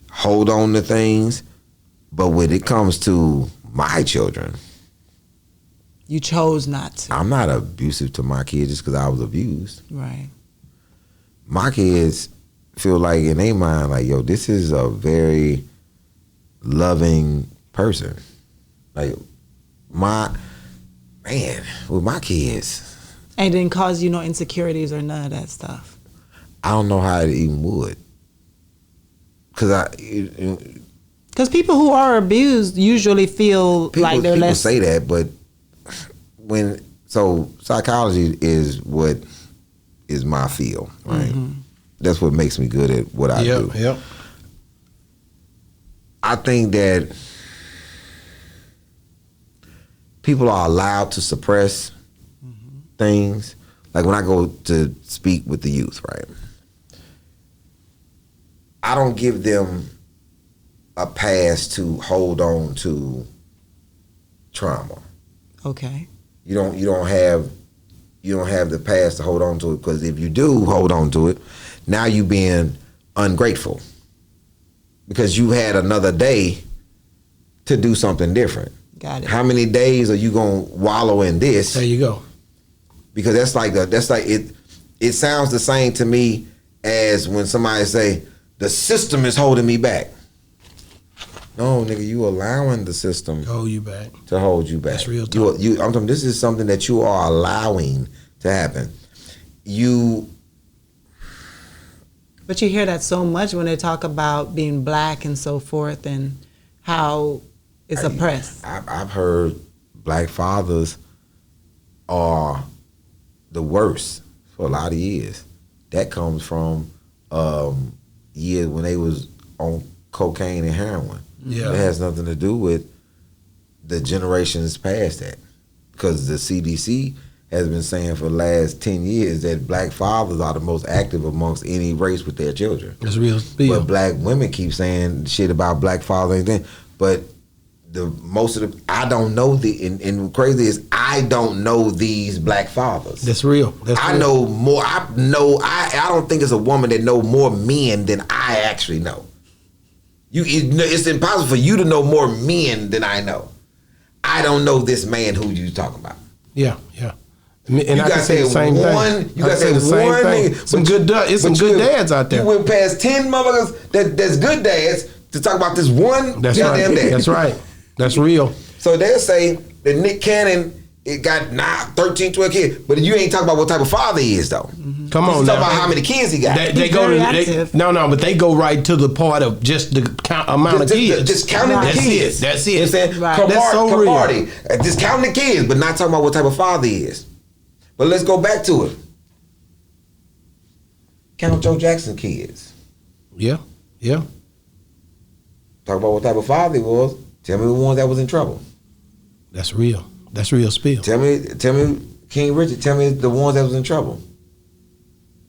hold on to things, but when it comes to my children, you chose not to. I'm not abusive to my kids just because I was abused. Right. My kids feel like in their mind, like, yo, this is a very loving person. Like with my kids. And it didn't cause you no insecurities or none of that stuff. I don't know how it even would. Because people who are abused usually feel like they're less. People say that, but psychology is what is my field, right? Mm-hmm. That's what makes me good at what I do. Yep. I think that people are allowed to suppress things. Like when I go to speak with the youth, right? I don't give them a pass to hold on to trauma. Okay. You don't have the pass to hold on to it, because if you do hold on to it, now you being ungrateful because you had another day to do something different. Got it. How many days are you gonna wallow in this? There you go. Because that's like it. It sounds the same to me as when somebody say the system is holding me back. No, nigga, you allowing the system to hold you back. That's real talk. I'm talking. This is something that you are allowing to happen. But you hear that so much when they talk about being black and so forth, and how it's oppressed. I've heard black fathers are the worst for a lot of years. That comes from years when they was on cocaine and heroin. Yeah. It has nothing to do with the generations past that, because the CDC has been saying for the last 10 years that black fathers are the most active amongst any race with their children. That's real. But black women keep saying shit about black fathers and things. But I don't know and crazy is I don't know these black fathers. That's real. I know more. I don't think it's a woman that know more men than I actually know. It's impossible for you to know more men than I know. I don't know this man who you talking about. Yeah. And you I can say the same thing. You got to say the same thing. Some good dads out there. You went past 10 motherfuckers that's good dads to talk about this one goddamn dad. That's right. That's real. So they'll say that Nick Cannon got 13, 12 kids, but you ain't talking about what type of father he is, though. Mm-hmm. Come on, talk about how many kids he got. But they go right to the part of just the amount of kids. Just counting the kids. That's it. You know what I'm saying? Right. That's so real. Just counting the kids, but not talking about what type of father he is. But let's go back to it. Count Joe Jackson kids. Yeah. Talk about what type of father he was. Tell me the ones that was in trouble. That's real. That's real spill. Tell me, King Richard. Tell me the ones that was in trouble.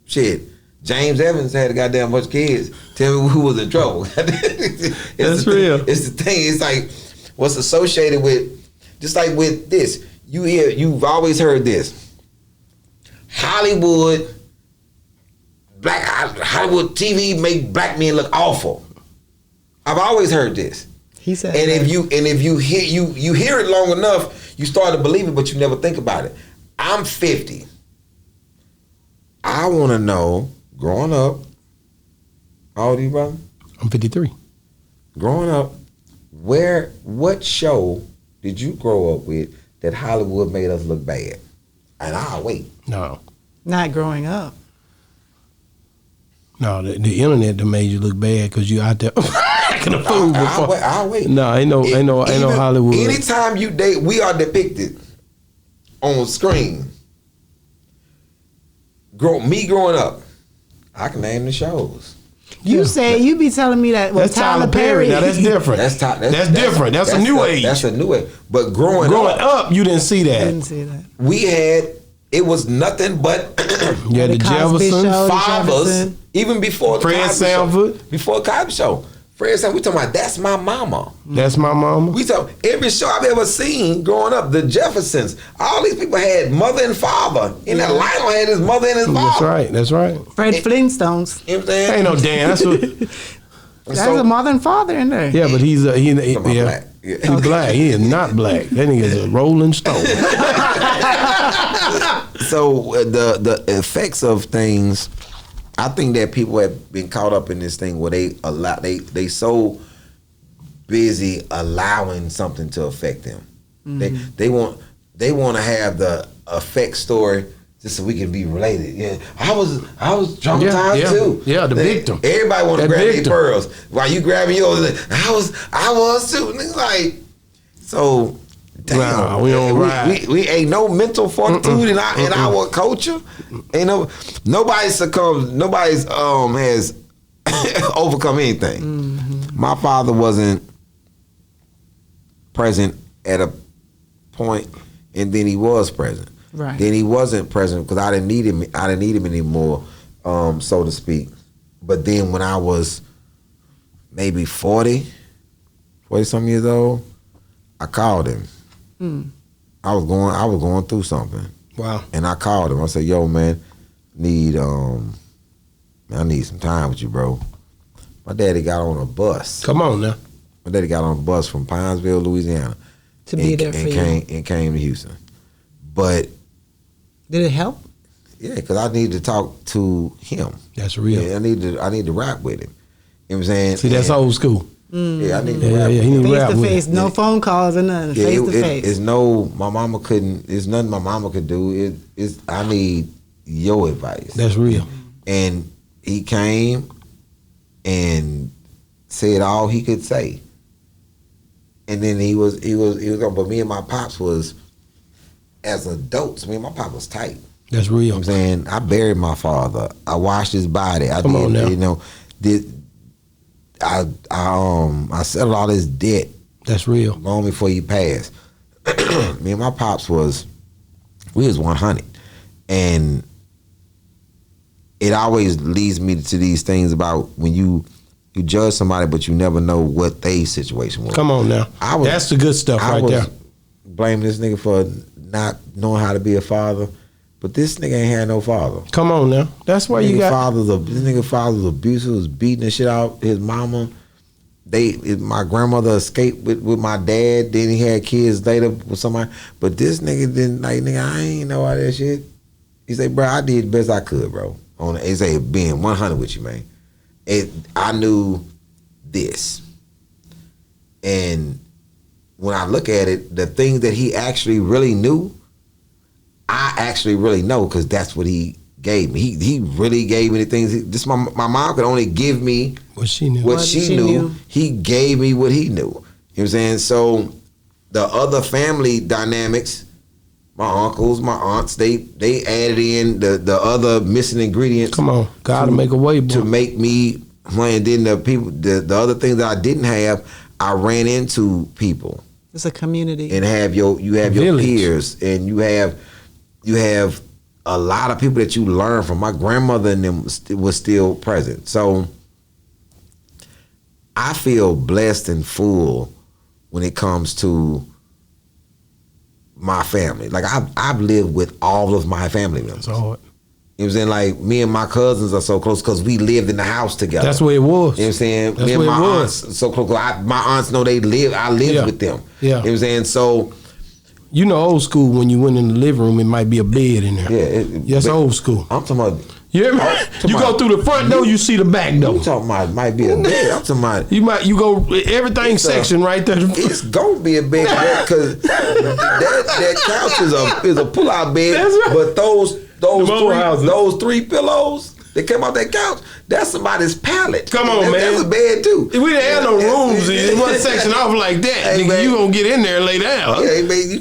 Shit, James Evans had a goddamn bunch of kids. Tell me who was in trouble. That's real. It's the thing. It's like what's associated with, just like with this. You've always heard this. Hollywood TV make black men look awful. I've always heard this. He said, and if you hear it long enough, you start to believe it, but you never think about it. I'm 50. I want to know, growing up, how old are you, brother? I'm 53. Growing up, what show did you grow up with that Hollywood made us look bad? And I'll wait. No. Not growing up. No, the internet that made you look bad because you out there acting a fool before. I'll wait. No, ain't no Hollywood. Anytime we are depicted on screen. Me growing up, I can name the shows. You be telling me that that's Tyler Perry. Now that's different. That's different. That's a new age. That's a new age. But growing up, you didn't see that. I didn't see that. We had. It was nothing but the Jeffersons, fathers, even before Fred Sanford. Before Cosby Show. Fred Sanford, we talking about That's My Mama. That's My Mama. We talk every show I've ever seen growing up, the Jeffersons, all these people had mother and father. And that Lionel had his mother and his father. That's right. Fred Flintstones. You know what I'm saying? Ain't no damn. That's what. There's a mother and father in there. Yeah, but he's black. He's black. He is not black. That nigga's a Rolling Stone. So the effects of things, I think that people have been caught up in this thing where they so busy allowing something to affect them. Mm-hmm. They want to have the effect story just so we can be related. Yeah, I was traumatized too. Yeah, the victim. Everybody want to grab their pearls while you grabbing yours. I was too. And it's like, so damn, we ain't no mental fortitude in our culture. Ain't nobody succumbs. Nobody's has overcome anything. Mm-hmm. My father wasn't present at a point, and then he was present. Right. Then he wasn't present because I didn't need him. I didn't need him anymore, so to speak. But then when I was maybe 40 some years old, I called him. I was going through something. Wow. And I called him. I said, "Yo, man, I need some time with you, bro." My daddy got on a bus. Come on now. My daddy got on a bus from Pinesville, Louisiana, to be there for you. And came to Houston. But did it help? Yeah, because I need to talk to him. That's real. Yeah, I need to rap with him. You know what I'm saying? See, that's old school. Yeah, I need to rap with him. Face to face, no phone calls or nothing. Yeah, face to face. It's my mama couldn't. There's nothing my mama could do. I need your advice. That's real. And he came and said all he could say. And then he was going. But me and my pops was, as adults, me and my pop was tight. That's real. You know what I'm saying? I buried my father. I washed his body. Come on now. I settled all this debt That's real. Long before he passed. Me and my pops we was 100. And it always leads me to these things about when you judge somebody, but you never know what their situation was. Come on now. That's the good stuff right there. Blaming this nigga for not knowing how to be a father, but this nigga ain't had no father. Come on now. That's why you got... This nigga father was abusive, was beating the shit out his mama. My grandmother escaped with my dad, then he had kids later with somebody. But this nigga didn't, like, nigga, I ain't know all that shit. He said, bro, I did the best I could, bro. He said, being 100 with you, man. I knew this. And when I look at it, the things that he actually really knew, I actually really know, because that's what he gave me. He really gave me the things. My mom could only give me what she knew. What she knew. He gave me what he knew. You know what I'm saying? So the other family dynamics, my uncles, my aunts, they added in the other missing ingredients. Come on, gotta make a way, boy. To make me. And then the other things that I didn't have, I ran into people. It's a community. And you have your peers, and you have a lot of people that you learn from. My grandmother and them was still present. So I feel blessed and full when it comes to my family. Like I've lived with all of my family members. That's hard. You know what I'm saying? Like, me and my cousins are so close because we lived in the house together. That's where it was. You know what I'm saying? That's me and where my it aunts was. so close. My aunts know they live. I lived with them. Yeah. You know what I'm saying? So, you know, old school, when you went in the living room, it might be a bed in there. Yeah. That's old school. I'm talking about. You hear me? You go through the front door, you see the back door. You talking about might be a bed. I'm talking about. You go everything section right there. It's gonna be a bed because that couch is a pull out bed. That's right. But those three pillows that came off that couch, that's somebody's pallet. Come on, man. That's a bed too. We didn't have no rooms in one section off like that. Hey, Nigga, you gonna get in there and lay down. Yeah, man. You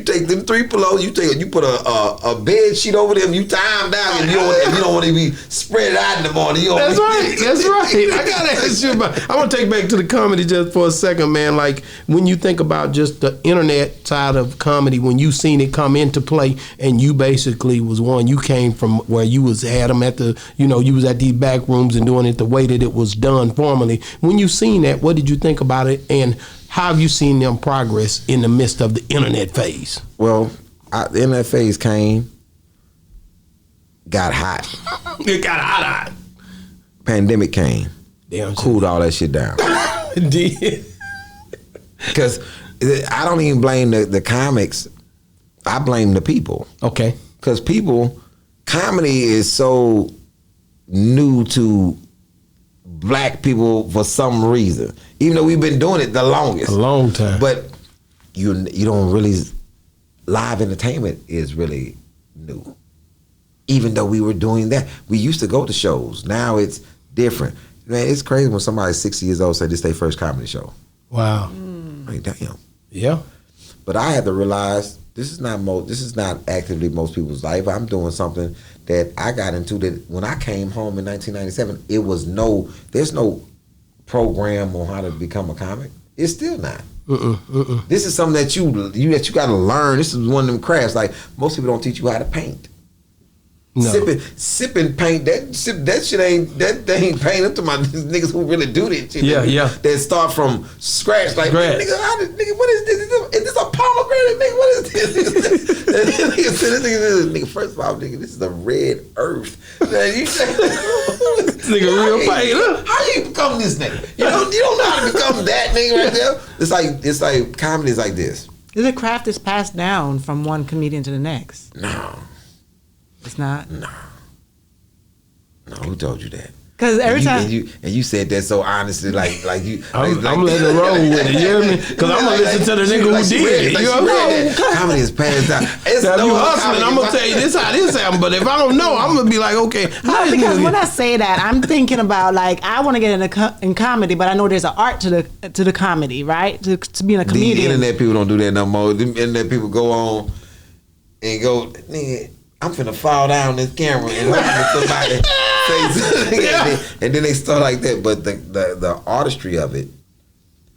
take them three pillows. You put a bed sheet over them. You tie them down, and you don't want to be spread out in the morning. That's right. I gotta ask you about. I want to take back to the comedy just for a second, man. Like when you think about just the internet side of comedy, when you seen it come into play, and you basically was one. You came from where you had them at the. You was at these back rooms and doing it the way that it was done formerly. When you seen that, what did you think about it, and how have you seen them progress in the midst of the internet phase? Well, the internet phase came, got hot. It got hot. Pandemic came, cooled all that shit down. It did. Because I don't even blame the comics. I blame the people. Okay. Because comedy is so new to black people for some reason, even though we've been doing it the longest. A long time. But you don't really, live entertainment is really new. Even though we were doing that, we used to go to shows. Now it's different. Man, it's crazy when somebody's 60 years old say this is their first comedy show. Wow. Like, damn. Yeah. But I had to realize this is not actively most people's life. I'm doing something that I got into that when I came home in 1997, there's no program on how to become a comic. It's still not. This is something that you got to learn. This is one of them crafts. Like most people don't teach you how to paint. No. Sipping paint. That shit ain't paint up to my niggas who really do that shit. Yeah. That start from scratch. Like nigga, what is this? Is this a pomegranate? Nigga, what is this? Nigga, first of all, nigga, this is a red earth. Nigga, real paint. How you become this nigga? You don't know how to become that nigga right there. It's like comedy is like this. Is a craft that's passed down from one comedian to the next? No. It's not? No, who told you that? Because every time and you said that so honestly, like you. I'm letting it roll with it. You hear me? Because I'm gonna listen to the nigga who did it. You know? Comedy is passed down. Now, if you hustling, I'm gonna tell you this how this happened. But if I don't know, I'm gonna be like, okay. No, because when I say that, I'm thinking about like I want to get in comedy, but I know there's an art to the comedy, right? To being a comedian. The internet people don't do that no more. The internet people go on and go, nigga, I'm finna fall down this camera and hopefully somebody say something. And then they start like that. But the artistry of it,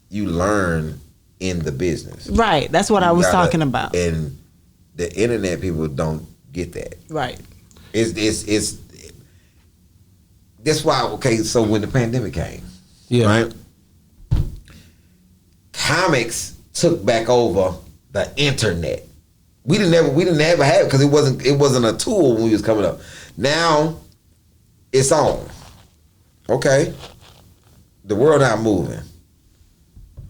you learn in the business. Right. That's what I was talking about. And the internet people don't get that. Right. It's that's why, okay, so when the pandemic came, right? Comics took back over the internet. We didn't ever have it because it wasn't a tool when we was coming up. Now it's on. Okay. The world not moving.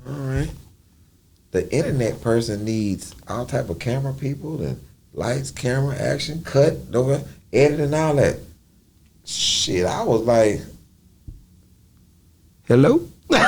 All right. The internet person needs all type of camera people and lights, camera, action, cut, editing, all that. Shit, I was like, hello? Hey, man,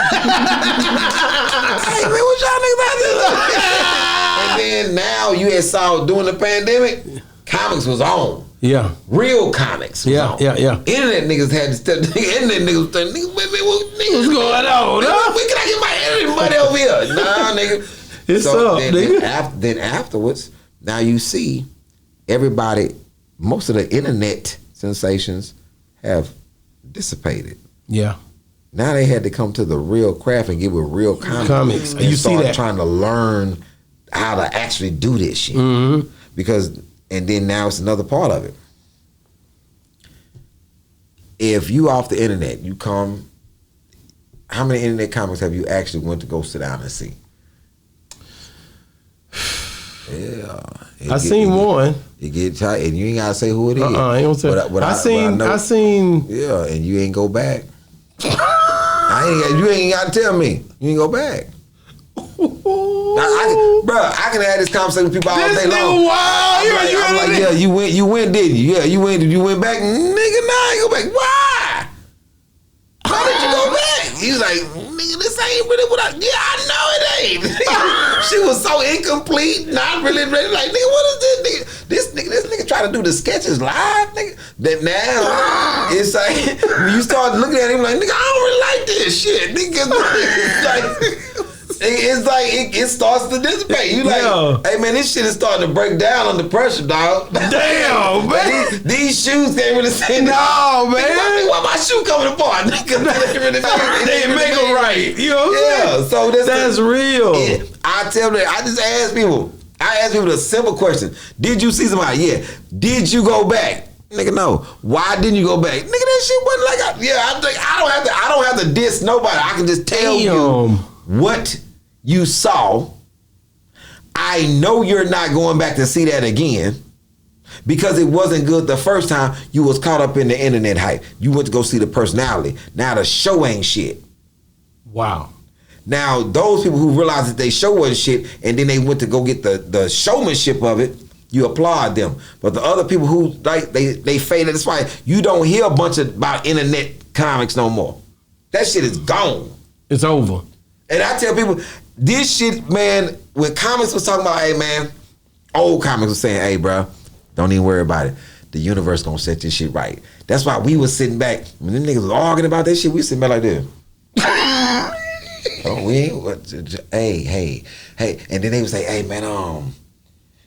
what y'all niggas out there? And then now you had saw during the pandemic, comics was on. Yeah. Real comics was on. Yeah. Internet niggas had to step. Internet niggas was saying, What's going on? When can I get my internet money over here? Nah, nigga. It's up, nigga. Then afterwards, now you see everybody, most of the internet sensations have dissipated. Yeah. Now they had to come to the real craft and get with real comics. And you see that trying to learn how to actually do this shit. Mm-hmm. And then now it's another part of it. If you off the internet, you come, how many internet comics have you actually went to go sit down and see? Yeah. I seen one. You get tight, and you ain't gotta say who it is. I ain't gonna say. But I seen. Yeah, and you ain't go back. You ain't gotta tell me. You ain't go back. I can have this conversation with people all day long. Wow, I'm like, yeah, you went, didn't you? Yeah, you went back. Nigga, nah, I ain't go back. Why? Why did you go back? He was like, nigga, this ain't really what I know it ain't. She was so incomplete, not really ready. Like, nigga, what is this nigga? This nigga try to do the sketches live, nigga. Then now it's like when you start looking at him like, nigga, I don't really like this shit. Nigga, it starts to dissipate. You like, hey man, this shit is starting to break down under pressure, dog. Damn, man. These shoes can't really say no, man. Why my shoe coming apart? Nigga, they didn't make them right. You know what I'm saying? So that's real. I just ask people. I ask people the simple question: did you see somebody? Yeah. Did you go back? Nigga, no. Why didn't you go back? Nigga, that shit wasn't like I don't have to diss nobody. I can just tell you what you saw. I know you're not going back to see that again because it wasn't good the first time. You was caught up in the internet hype. You went to go see the personality. Now the show ain't shit. Wow. Now those people who realized that they show wasn't shit and then they went to go get the showmanship of it, you applaud them. But the other people who like they faded. That's why you don't hear a bunch about internet comics no more. That shit is gone. It's over. And I tell people, this shit, man, when comics was talking about, hey, man, old comics was saying, hey, bro, don't even worry about it. The universe gonna set this shit right. That's why we was sitting back, when them niggas was arguing about that shit, we sitting back like this. Hey. And then they would say, hey, man,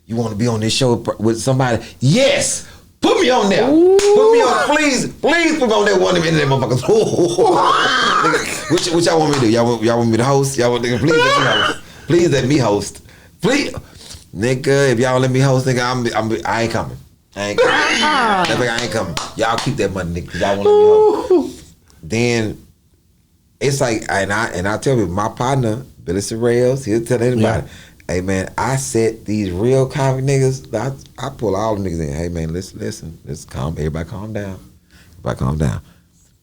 you want to be on this show with somebody? Yes! Put me on there. Ooh. Put me on, please put me on there one of them internet motherfuckers. What y'all want me to do? Y'all want me to host? Y'all want nigga, please let me host. Please let me host. Please. Nigga, if y'all let me host, nigga, I ain't coming. I ain't coming. Y'all keep that money, nigga, because y'all want to let me host. Then it's like, and I tell people, my partner, Billy Sorrells, he'll tell anybody, hey man, I set these real comic niggas, I pull all them niggas in. Hey man, listen, calm, everybody calm down.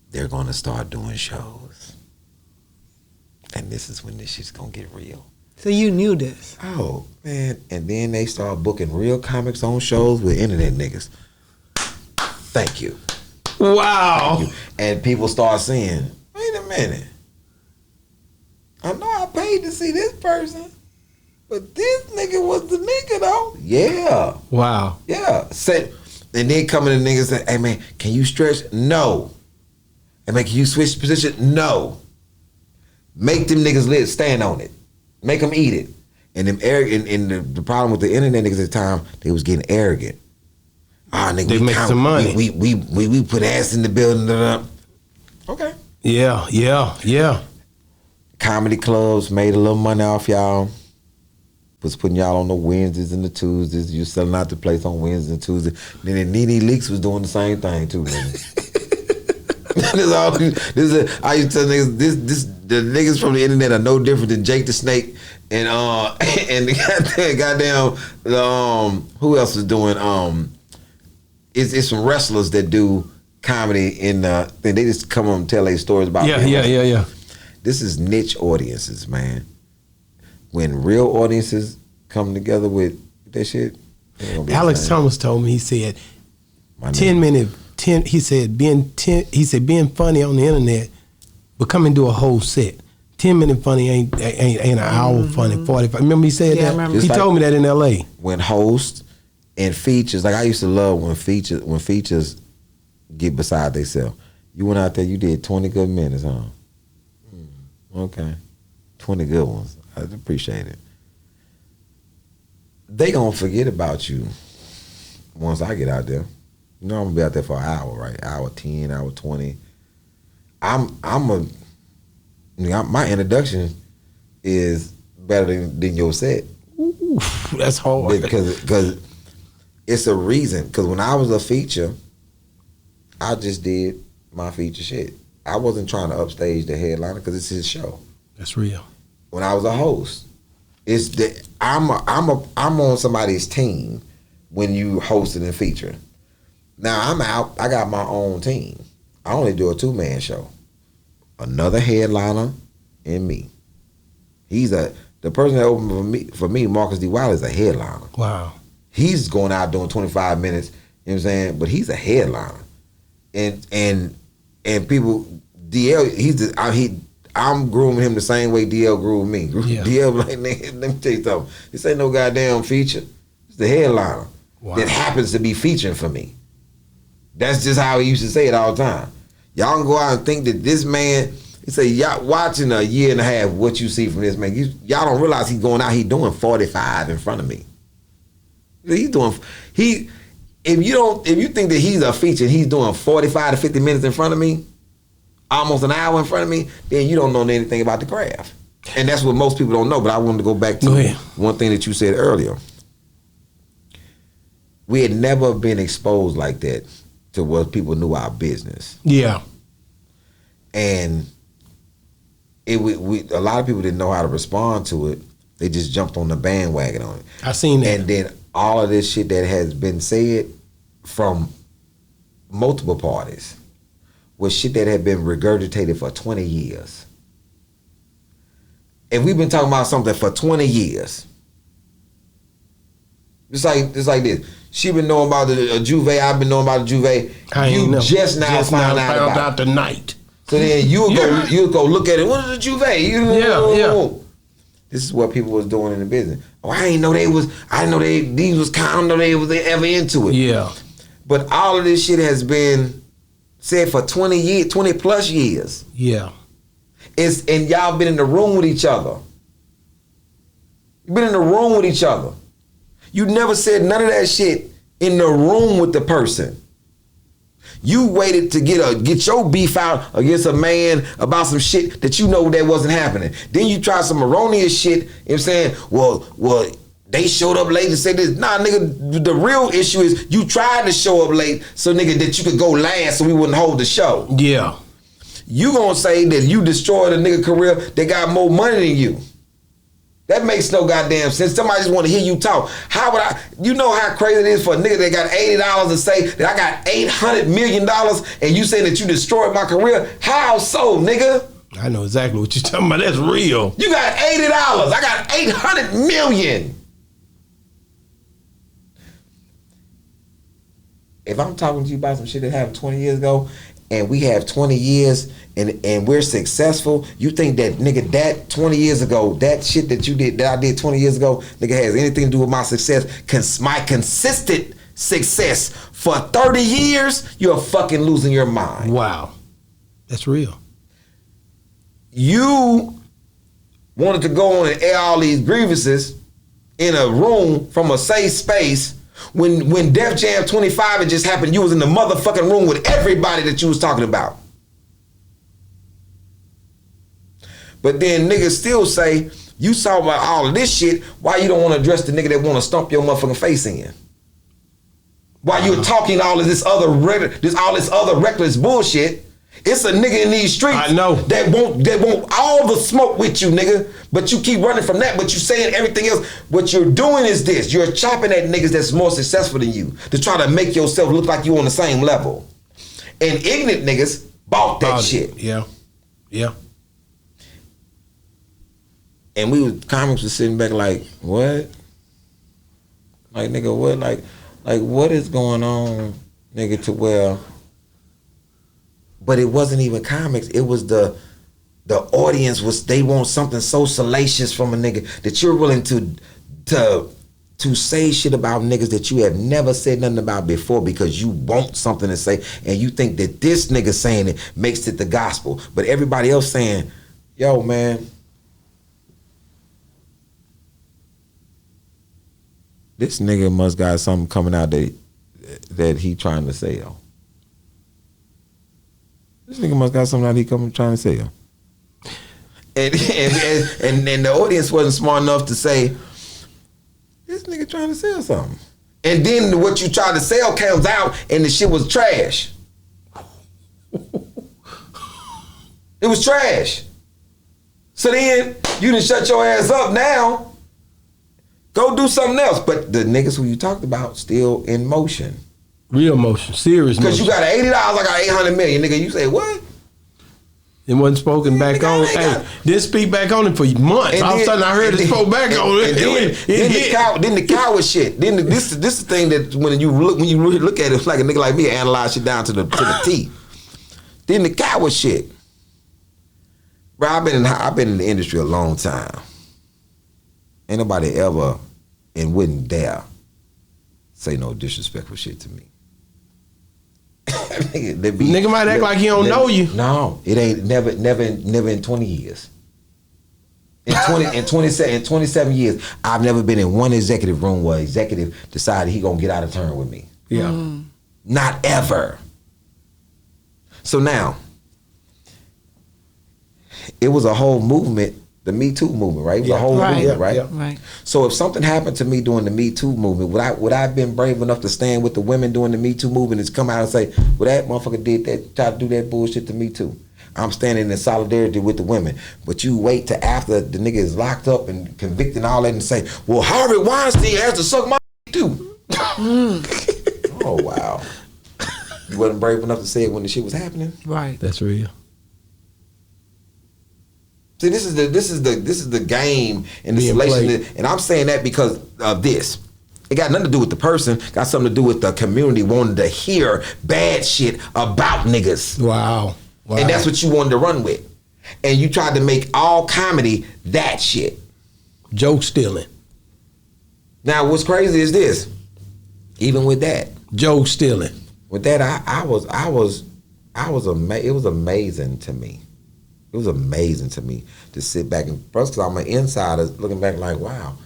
They're gonna start doing shows. And this is when this shit's gonna get real. So you knew this? Oh, man. And then they start booking real comics on shows with internet niggas. Thank you. Wow. Thank you. And people start saying, wait a minute. I know I paid to see this person, but this nigga was the nigga though. Yeah. Wow. Yeah. And then coming to niggas say, hey man, can you stretch? No. Hey man, can you switch position? No. Make them niggas stand on it. Make them eat it. And them arrogant. And the problem with the internet niggas at the time, they was getting arrogant. Nigga, they make some money. We put ass in the building. Okay. Yeah. comedy clubs made a little money off y'all. Was putting y'all on the Wednesdays and the Tuesdays. You selling out the place on Wednesdays and Tuesdays. Then the Nene Leaks was doing the same thing too, man. I used to tell niggas the niggas from the internet are no different than Jake the Snake and the goddamn who else is doing it's some wrestlers that do comedy in they just come on and tell their stories about Yeah. This is niche audiences, man. When real audiences come together with that shit, Alex Thomas told me, he said, he said being funny on the internet, but come and do a whole set. 10-minute funny ain't an hour funny, 45. Remember he said that? He told me that in LA. When hosts and features, like I used to love when features get beside themselves. You went out there, you did 20 good minutes, huh? Okay. 20 good ones. I appreciate it. They gonna forget about you once I get out there. You know I'm gonna be out there for an hour, right? Hour 10, hour 20. My introduction is better than your set. Ooh, that's hard. Because it's a reason. Because when I was a feature, I just did my feature shit. I wasn't trying to upstage the headliner because it's his show. That's real. When I was a host, it's that I'm on somebody's team when you hosting and featuring. Now I'm out. I got my own team. I only do a 2-man show. Another headliner and me. The person that opened for me, Marcus D. Wiley, is a headliner. Wow. He's going out doing 25 minutes. You know what I'm saying? But he's a headliner, and people DL I'm grooming him the same way DL groomed me. Yeah. DL like, nigga, let me tell you something. This ain't no goddamn feature. It's the headliner that happens to be featuring for me. That's just how he used to say it all the time. Y'all can go out and think that this man, he say, y'all watching a year and a half, what you see from this man, y'all don't realize he's going out, he doing 45 in front of me. If you think that he's a feature, he's doing 45 to 50 minutes in front of me, almost an hour in front of me, then you don't know anything about the craft. And that's what most people don't know, but I wanted to go back to one thing that you said earlier. We had never been exposed like that to what people knew our business. Yeah. And a lot of people didn't know how to respond to it. They just jumped on the bandwagon on it. I seen that. And then all of this shit that has been said from multiple parties was shit that had been regurgitated for 20 years. And we've been talking about something for 20 years. Just like this. She been knowing about the Juve, I've been knowing about the Juve. You just now found out tonight. So then you'll go look at it. What is the Juve? Yeah. This is what people was doing in the business. Oh, I didn't know they was ever into it. Yeah. But all of this shit has been said for 20 years, 20 plus years. Yeah. And y'all been in the room with each other. You've been in the room with each other. You never said none of that shit in the room with the person. You waited to get your beef out against a man about some shit that you know that wasn't happening. Then you try some erroneous shit, you know what I'm saying? Well, they showed up late and said this. Nah, nigga, the real issue is you tried to show up late so, nigga, that you could go last so we wouldn't hold the show. Yeah. You gonna say that you destroyed a nigga career that got more money than you. That makes no goddamn sense. Somebody just want to hear you talk. How would you know how crazy it is for a nigga that got $80 to say that I got $800 million and you say that you destroyed my career? How so, nigga? I know exactly what you're talking about. That's real. You got $80. I got $800 million. If I'm talking to you about some shit that happened 20 years ago and we have 20 years and we're successful, you think that, nigga, that 20 years ago, that shit that you did, that I did 20 years ago, nigga, has anything to do with my success, my consistent success for 30 years, you're fucking losing your mind. Wow. That's real. You wanted to go on and air all these grievances in a room from a safe space when Def Jam 25 had just happened, you was in the motherfucking room with everybody that you was talking about. But then niggas still say, you saw about all of this shit, why you don't want to address the nigga that want to stomp your motherfucking face in? Why you're talking all of this other reckless bullshit? It's a nigga in these streets I know. that want all the smoke with you, nigga. But you keep running from that, but you saying everything else. What you're doing is this. You're chopping at niggas that's more successful than you to try to make yourself look like you on the same level. And ignorant niggas bought that shit. Yeah. Yeah. And comics was sitting back like, what? Like, nigga, what? Like what is going on, nigga, to where? But it wasn't even comics. It was the audience they want something so salacious from a nigga that you're willing to say shit about niggas that you have never said nothing about before because you want something to say and you think that this nigga saying it makes it the gospel. But everybody else saying, yo, man, this nigga must got something coming out that he trying to sell. This nigga must got something out he trying to sell. And the audience wasn't smart enough to say, this nigga trying to sell something. And then what you tried to sell comes out and the shit was trash. It was trash. So then you done shut your ass up now. Go do something else. But the niggas who you talked about still in motion. Real motion, serious motion. Because you got $80, I got 800 million, nigga. You say what? It wasn't spoken back on. Hey, didn't speak back on it for months. All of a sudden I heard it spoke back on it. Then the coward shit. Then this is the thing that when you really look at it, it's like a nigga like me analyze shit down to the T. Then the coward shit. Bro, I've been in the industry a long time. Ain't nobody ever and wouldn't dare say no disrespectful shit to me. Nigga might act like he don't know you. No, it ain't never in 20 years. In 27 years, I've never been in one executive room where executive decided he gonna get out of turn with me. Yeah. Not ever. So now, it was a whole movement, the Me Too movement, right? It was a whole movement, right? Yeah. Right. So if something happened to me during the Me Too movement, would I have been brave enough to stand with the women during the Me Too movement and come out and say, well, that motherfucker did that, tried to do that bullshit to me too. I'm standing in solidarity with the women. But you wait till after the nigga is locked up and convicted and all that and say, well, Harvey Weinstein has to suck my too. Oh, wow. You wasn't brave enough to say it when the shit was happening? Right. That's real. See, this is the game and the selection, and I'm saying that because of this. It got nothing to do with the person. Got something to do with the community wanting to hear bad shit about niggas. Wow. And that's what you wanted to run with. And you tried to make all comedy that shit. Joke stealing. Now, what's crazy is this. Even with that, Joke stealing. with that, it was amazing to me. It was amazing to me to sit back and first, because I'm an insider looking back like, wow.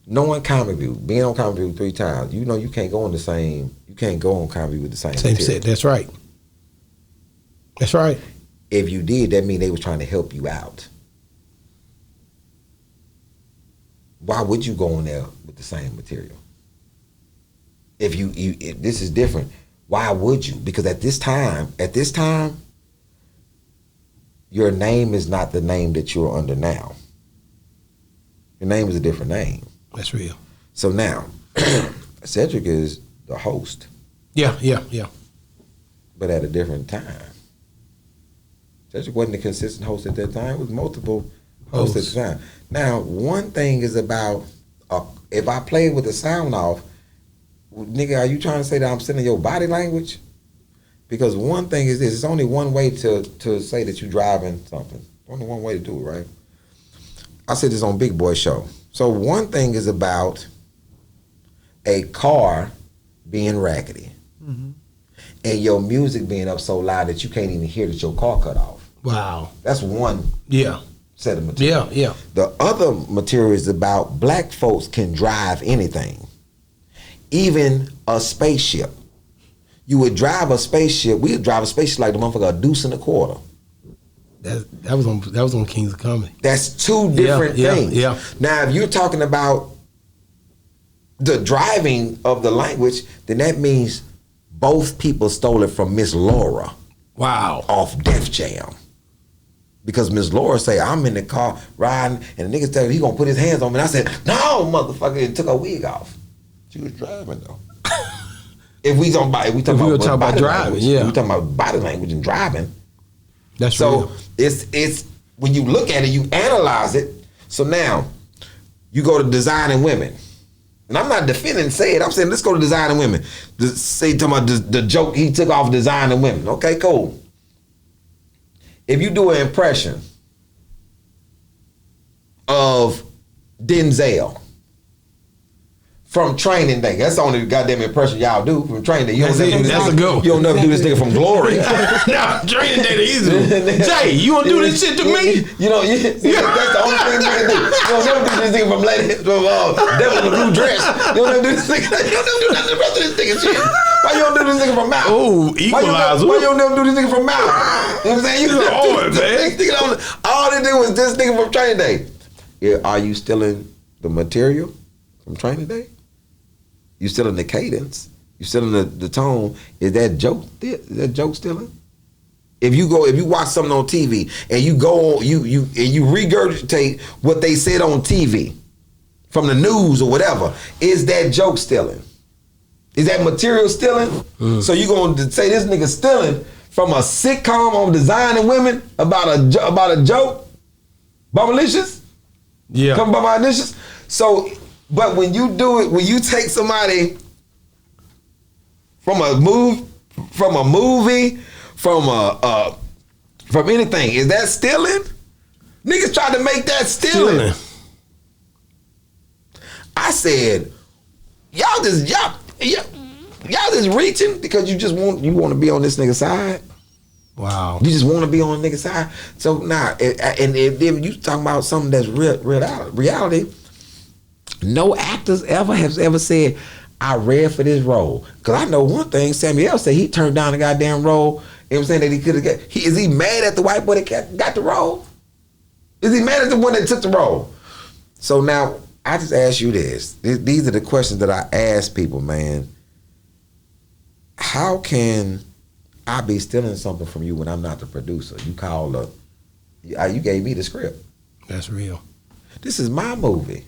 Knowing Comic View, being on Comic View 3 times, you know you can't go on Comic View with the same material. Set. That's right. That's right. If you did, that means they was trying to help you out. Why would you go on there with the same material? If this is different. Why would you? Because at this time, your name is not the name that you're under now. Your name is a different name. That's real. So now, Cedric is the host. Yeah. But at a different time. Cedric wasn't a consistent host at that time. It was multiple hosts at the time. Now, one thing is about, if I played with the sound off, nigga, are you trying to say that I'm sending your body language? Because one thing is this, it's only one way to say that you're driving something. Only one way to do it, right? I said this on Big Boy Show. So one thing is about a car being raggedy. Mm-hmm. And your music being up so loud that you can't even hear that your car cut off. Wow. That's one set of material. Yeah. The other material is about black folks can drive anything. Even a spaceship. You would drive a spaceship. We would drive a spaceship like the motherfucker a deuce and a quarter. That was on Kings of Comedy. That's two different things. Yeah. Now, if you're talking about the driving of the language, then that means both people stole it from Miss Laura. Wow. Off Def Jam. Because Miss Laura say, I'm in the car riding, and the nigga tell me he gonna put his hands on me. And I said, no, motherfucker, and took her wig off. She was driving though. If we talking about driving, language, we talking about body language and driving. That's so real. It's when you look at it, you analyze it. So now you go to designing women. And I'm not defending say it. I'm saying let's go to designing women. Talking about the joke he took off designing women. Okay, cool. If you do an impression of Denzel from Training Day, that's the only goddamn impression y'all do from Training Day. You don't never do this nigga from Glory. No, Training Day the easy one. Jay, you gonna do this shit to me? That's the only thing you can do. You don't never do this nigga from Devil in the Blue Dress. You don't never do this nigga. You don't never do nothing the rest of this nigga shit. Why you don't do this nigga from Mount? Oh, Equalizer. Why you don't never do this nigga from Mount? You know what I'm saying? All they did was this nigga from Training Day. Yeah, are you stealing the material from Training Day? You still in the cadence. You still in the tone. Is that joke stealing? If you watch something on TV and you go on, you regurgitate what they said on TV from the news or whatever, is that joke stealing? Is that material stealing? So you gonna say this nigga stealing from a sitcom on designing women about a joke? Bumalicious? Yeah. Come Bumalicious? So. But when you do it, when you take somebody from a movie, from anything, is that stealing? Niggas tried to make that stealing. I said, y'all just reaching because you want to be on this nigga's side. Wow. You just want to be on the nigga's side. So now, and if you talking about something that's reality. No actors have ever said, I read for this role. Because I know one thing, Samuel said he turned down the goddamn role. You know what I'm saying? That he could have got. Is he mad at the white boy that got the role? Is he mad at the one that took the role? So now, I just ask you this. These are the questions that I ask people, man. How can I be stealing something from you when I'm not the producer? You gave me the script. That's real. This is my movie.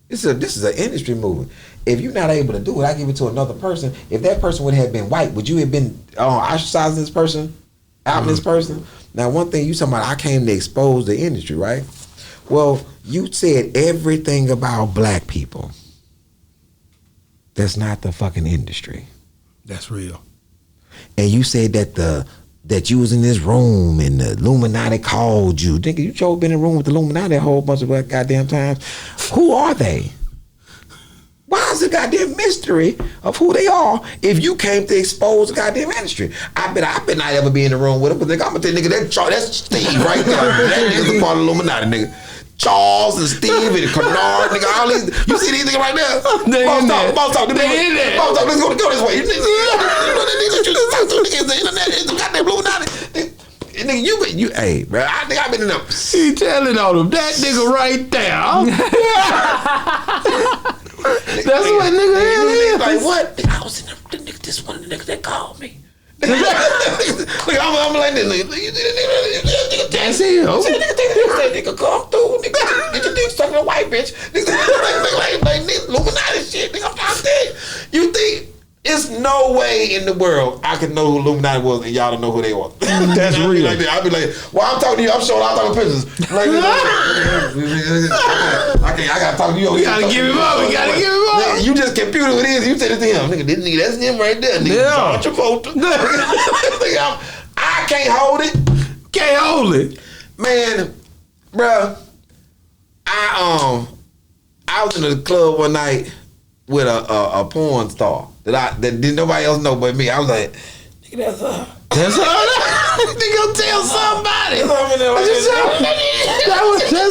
This is an industry movie. If you're not able to do it, I give it to another person. If that person would have been white, would you have been ostracizing this person, outing this person? Now, one thing you talking about, I came to expose the industry, right? Well, you said everything about black people. That's not the fucking industry. That's real. And you said that you was in this room and the Illuminati called you. Nigga, you sure been in a room with the Illuminati a whole bunch of goddamn times. Who are they? Why is the goddamn mystery of who they are if you came to expose the goddamn industry? I bet not ever be in the room with them, but I'm gonna tell you, nigga, that's Steve right there. That nigga's a part of the Illuminati, nigga. Charles and Steve and Carnival, nigga, all these. You see these niggas right there? Boss talk. They in there. Boss talk. Let's go this way. You the internet is the goddamn Illuminati. Nigga, you, hey, bro. I think I've been in them. He telling on him that nigga right there. That's what nigga is. Like what? I was in the nigga. This one of the niggas that called me. Look, I'm like this nigga. That's him. That nigga come through. Nigga, get your dick stuck in a white bitch. Nigga, like Illuminati shit. Nigga, I'm trying to tell you. You think it's no way in the world I can know who Illuminati was and y'all don't know who they was. That's real. I'll be like, well, I'm talking to you. I'm showing. I'm talking pictures. Like, I gotta talk to you. We gotta give him up. Nigga, you just computed who it is. You said it to him. Nigga, this nigga, that's him right there. Nigga, John Travolta. I can't hold it. Can't hold it. Man, bruh, I was in the club one night with a porn star that didn't nobody else know but me. I was like, nigga, that's her. That's her. Nigga, go tell somebody. That's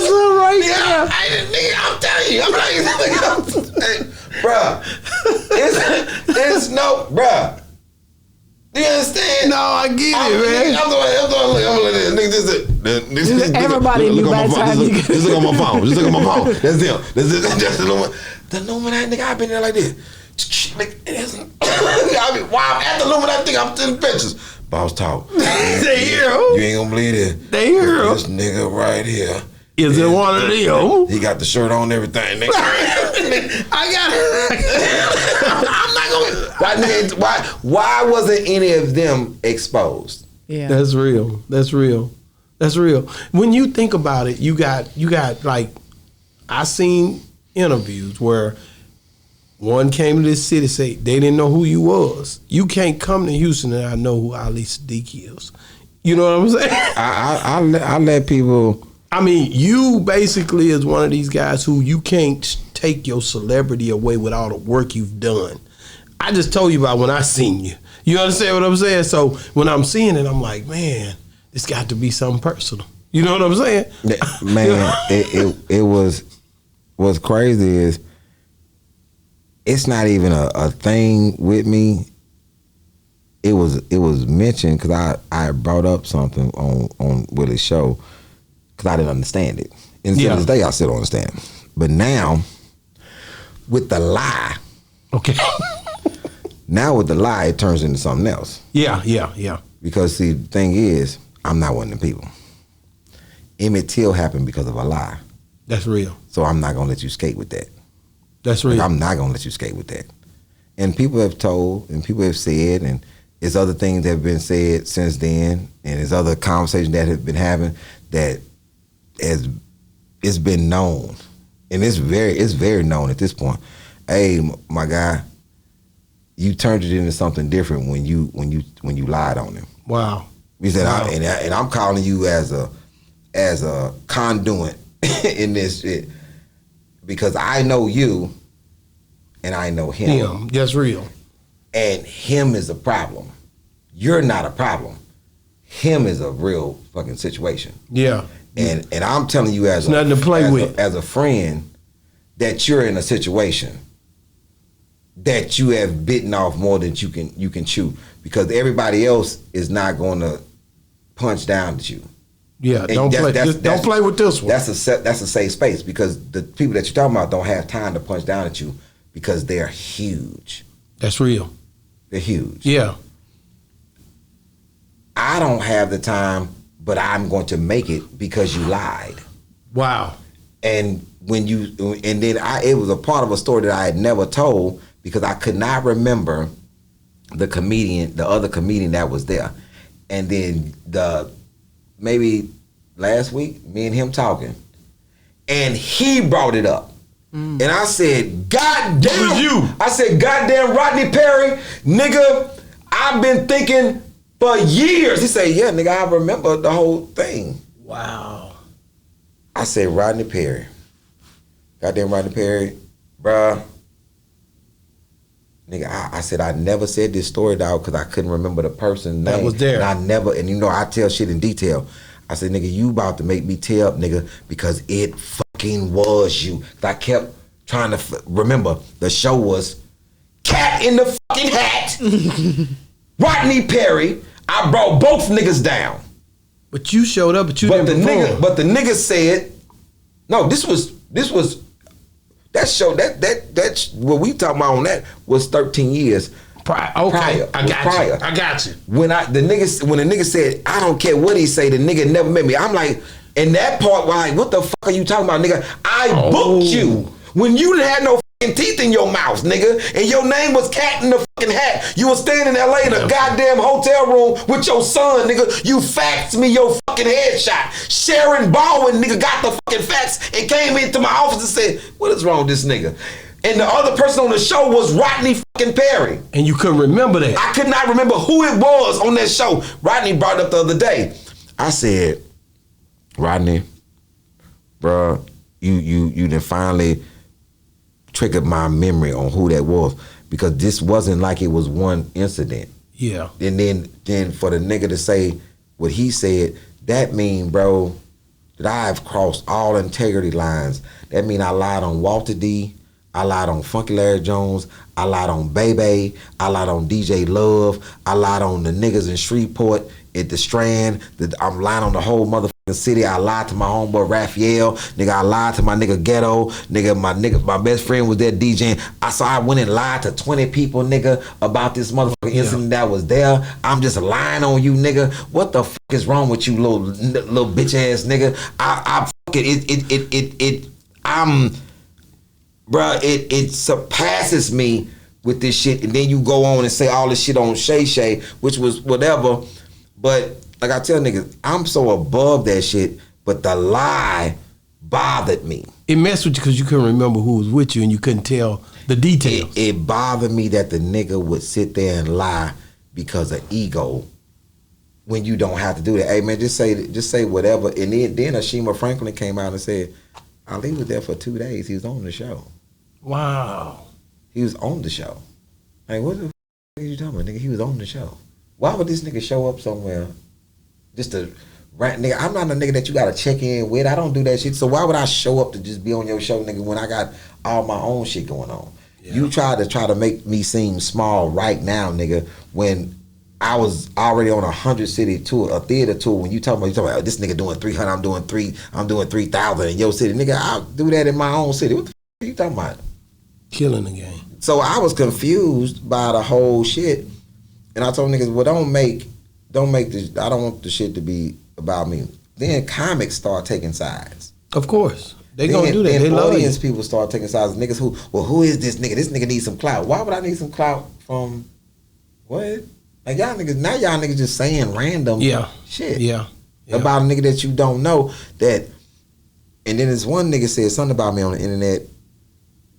her right there. Nigga, I'm telling you. I'm like, bruh, it's no, bruh. Do you understand? No, I get it, man. I'm doing Everybody knew by the time you get Just look on my phone. Just look on my phone. That's them. That's the Illuminati. The Illuminati, nigga, I've been there like this. I mean, while I'm at the Illuminati, I'm taking pictures. Boss talk. They hear him. You ain't gonna believe it. They hear him. This nigga right here. Is it one of them? He got the shirt on and everything, nigga. I got it. I'm not gonna. Why wasn't any of them exposed? Yeah. That's real. That's real. That's real. When you think about it, you got like, I seen interviews where one came to this city, say they didn't know who you was. You can't come to Houston and I know who Ali Siddiq is. You know what I'm saying? I let people. I mean, you basically is one of these guys who you can't take your celebrity away with all the work you've done. I just told you about when I seen you. You understand what I'm saying? So when I'm seeing it, I'm like, man, this got to be something personal. You know what I'm saying? Man, it was what's crazy is it's not even a thing with me. It was mentioned because I brought up something on Willie's show because I didn't understand it. And to this day, I still don't understand it. But now, with the lie, okay. Now with the lie, it turns into something else. Yeah. Because see, the thing is, I'm not one of them people. Emmett Till happened because of a lie. That's real. So I'm not gonna let you skate with that. That's real. Like, I'm not gonna let you skate with that. And people have told, and people have said, and there's other things that have been said since then, and there's other conversations that have been having that it's been known, and it's very known at this point. Hey, my guy, you turned it into something different when you lied on him. Wow. He said, Wow. and I'm calling you as a conduit in this shit because I know you and I know him. That's real. And him is a problem. You're not a problem. Him is a real fucking situation. Yeah. And I'm telling you as nothing to play with. As a friend that you're in a situation that you have bitten off more than you can chew because everybody else is not going to punch down at you. Yeah, And don't play with this one. That's a safe space because the people that you're talking about don't have time to punch down at you because they're huge. That's real. They're huge. Yeah. I don't have the time, but I'm going to make it because you lied. Wow. And it was a part of a story that I had never told because I could not remember the other comedian that was there. And then maybe last week, me and him talking, and he brought it up. And I said, God damn. It was you. I said, goddamn Rodney Perry, nigga, I've been thinking for years. He said, yeah, nigga, I remember the whole thing. Wow. I said, Rodney Perry. Goddamn Rodney Perry, bruh. Nigga, I said I never said this story, dog, because I couldn't remember the person's name. That was there. And you know, I tell shit in detail. I said, nigga, you about to make me tear up, nigga, because it fucking was you. I kept trying to remember. The show was Katt in the fucking Hat, Rodney Perry. I brought both niggas down. But you showed up, but you didn't perform. But the nigga said, no, this was that show that what we talking about on that was 13 years prior. Okay, I got you. When the nigga said, I don't care what he say, the nigga never met me. I'm like, in that part, like, what the fuck are you talking about, nigga? I booked you when you didn't have no fucking teeth in your mouth, nigga, and your name was Katt in the fucking Hat. You was staying in LA in a goddamn hotel room with your son, nigga. You faxed me your fucking headshot. Sharon Baldwin, nigga, got the fucking fax and came into my office and said, what is wrong with this nigga? And the other person on the show was Rodney fucking Perry. And you couldn't remember that. I could not remember who it was on that show. Rodney brought it up the other day. I said, Rodney, bruh, you done finally triggered my memory on who that was because this wasn't like it was one incident. Yeah. And then for the nigga to say what he said, that mean, bro, that I've crossed all integrity lines. That mean I lied on Walter D. I lied on Funky Larry Jones. I lied on Bebe. I lied on DJ Love. I lied on the niggas in Shreveport at the Strand. I'm lying on the whole motherfucking city. I lied to my homeboy Raphael. Nigga, I lied to my nigga Ghetto. Nigga, my best friend was there DJing. I went and lied to 20 people, nigga, about this motherfucking incident that was there. I'm just lying on you, nigga. What the fuck is wrong with you, little bitch ass nigga? Bruh, it surpasses me with this shit, and then you go on and say all this shit on Shay Shay, which was whatever. But like I tell niggas, I'm so above that shit, but the lie bothered me. It messed with you because you couldn't remember who was with you and you couldn't tell the details. It bothered me that the nigga would sit there and lie because of ego when you don't have to do that. Hey man, just say whatever. And then Ashima Franklin came out and said, Ali was there for 2 days. He was on the show. Wow. He was on the show. Like, what the f*** are you talking about, nigga? He was on the show. Why would this nigga show up somewhere just to rant? Nigga, I'm not a nigga that you gotta check in with. I don't do that shit. So why would I show up to just be on your show, nigga, when I got all my own shit going on? Yeah. You try to make me seem small right now, nigga, when I was already on 100-city tour, a theater tour. When you talking about oh, this nigga doing 300, I'm doing 3,000 in your city, nigga. I'll do that in my own city. What the f*** are you talking about? Killing the game. So I was confused by the whole shit, and I told niggas, well, don't make this. I don't want the shit to be about me. Then comics start taking sides. Of course, they gonna do that. They love audience you. People start taking sides. Niggas who is this nigga? This nigga needs some clout. Why would I need some clout from what? Like y'all niggas just saying random shit. Yeah. About a nigga that you don't know that. And then this one nigga said something about me on the internet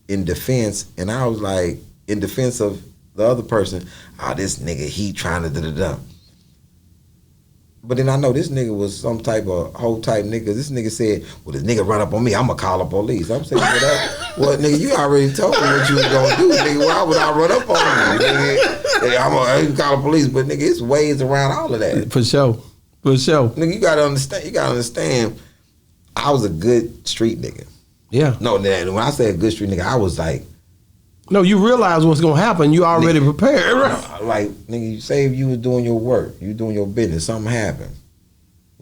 in defense, and I was like, in defense of the other person, this nigga, he trying to da-da-da. But then I know this nigga was some type of whole type nigga. This nigga said, well, this nigga run up on me, I'm gonna call the police. I'm saying, well, nigga, you already told me what you was gonna do, nigga. Why would I run up on you, nigga? Hey, I'm gonna call the police, but nigga, it's ways around all of that. For sure. Nigga, you gotta understand, I was a good street nigga. Yeah. No, when I say a good street nigga, I was like, no, you realize what's gonna happen. You already prepared, right? Like, nigga, you say you was doing your work, you doing your business, something happened.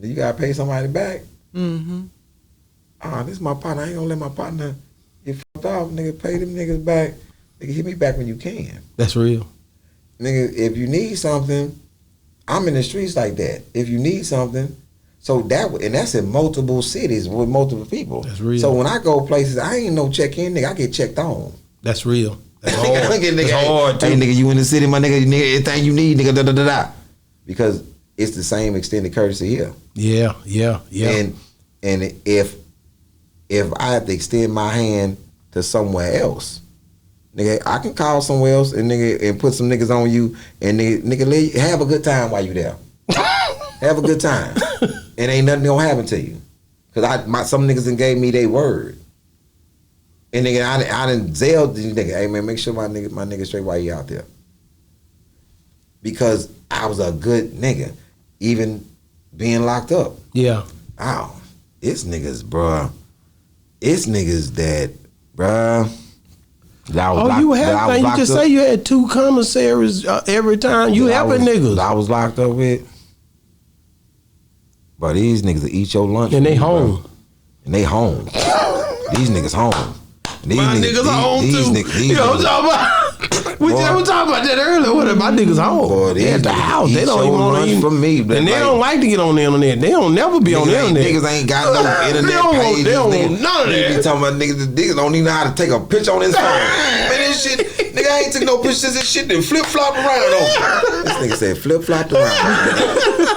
You gotta pay somebody back. Mm-hmm. This is my partner. I ain't gonna let my partner get fucked off. Nigga, pay them niggas back. Nigga, hit me back when you can. That's real. Nigga, if you need something, I'm in the streets like that. If you need something, so that's in multiple cities with multiple people. That's real. So when I go places, I ain't no check in, nigga. I get checked on. That's real. That's hard. That's hard too. Hey, nigga, you in the city, my nigga, anything you need, nigga, da-da-da-da. Because it's the same extended courtesy here. Yeah. And if I have to extend my hand to somewhere else, nigga, I can call somewhere else and put some niggas on you and nigga have a good time while you there. Have a good time. And ain't nothing gonna happen to you. Cause some niggas done gave me their word. And nigga, I done zailed these nigga. Hey man, make sure my nigga straight while you out there. Because I was a good nigga, even being locked up. Yeah. Wow, it's niggas, bruh. It's niggas that, bruh. You just say you had 2 commissaries every time. You helping niggas. I was locked up with. But these niggas will eat your lunch. And they home. Bro. And they home. These niggas home. My niggas home too. You know what I'm talking about? We were talking about that earlier. What my niggas home? Boy, they at the house. They don't even want to eat from me. And they don't like to get on the internet. They don't never be on the internet. Niggas ain't got no internet pages. They don't want none of that. They be talking about niggas don't even know how to take a picture on his phone. Man, this shit, nigga, I ain't took no pictures of this shit, then flip-flop around on me. This nigga said flip-flopped around.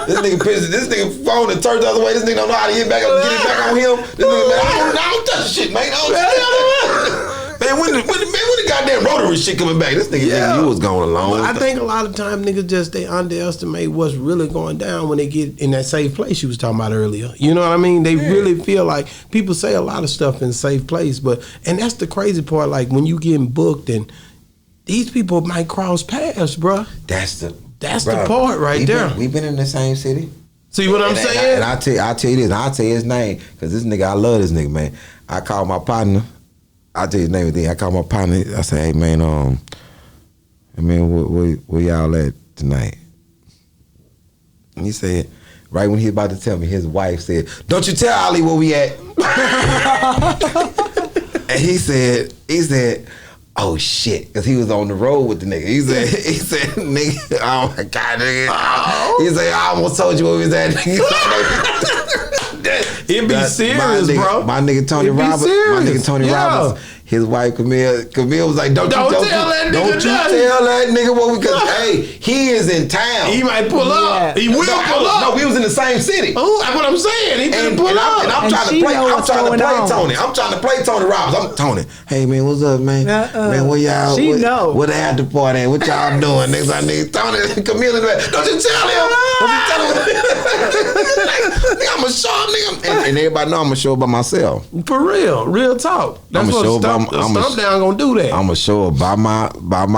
This nigga phone and turned the other way. This nigga don't know how to get it back on him. This nigga, man, I don't touch the shit, man. Man, when the goddamn rotary shit coming back? This nigga you was going along. I think a lot of times niggas they underestimate what's really going down when they get in that safe place you was talking about earlier. You know what I mean? They really feel like people say a lot of stuff in a safe place, and that's the crazy part. Like when you getting booked and these people might cross paths, bruh. That's the part right there. We've been in the same city. See what I'm saying? And I'll tell you this. I'll tell you his name because this nigga, I love this nigga, man. I called my partner. I tell you the name of the thing. I call my partner. I say, hey man, where y'all at tonight? And he said, right when he was about to tell me, his wife said, "Don't you tell Ali where we at." And he said, "Oh shit," because he was on the road with the nigga. He said, "Nigga, oh my god, nigga." Oh. He said, "I almost told you where we was at." It be serious, bro. My nigga Tony Roberts. His wife Camille was like, "Don't you tell that nigga what we could." Hey, he is in town. He might pull up. He will pull up. No, we was in the same city. Oh, that's what I'm saying. He can pull up. And I'm trying to play Tony. I'm trying to play Tony Roberts. I'm Tony. Hey man, what's up, man? Man, where y'all? She know. What the after party? And what y'all doing? Next I need Tony and Camille. Don't you tell him. Don't you tell him. I'm a show nigga. And everybody know I'm a show by myself. For real talk. That's what Stump Down gonna do that. I'm a show by my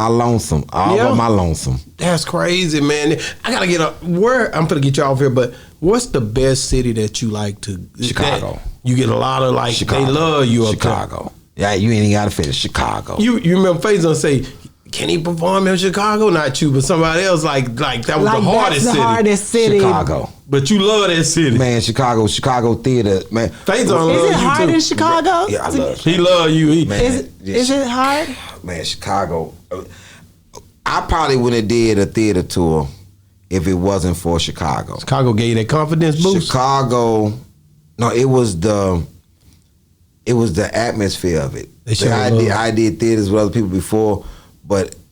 lonesome, by my lonesome. That's crazy, man. I gotta get up. I'm gonna get you off here, but what's the best city that you like to? Chicago. You get a lot of Chicago. They love you up Chicago. Yeah, you ain't gotta finish Chicago. You remember Faison say, "Can he perform in Chicago?" Not you, but somebody else. Like that was the hardest city. Chicago. But you love that city, man. Chicago theater, man. Faison love you too. Is it hard in Chicago? Yeah, I love. He love you. Is it hard? Man, Chicago. I probably wouldn't have did a theater tour if it wasn't for Chicago. Chicago gave you that confidence boost. Chicago, no, it was the atmosphere of it. I did theaters with other people before,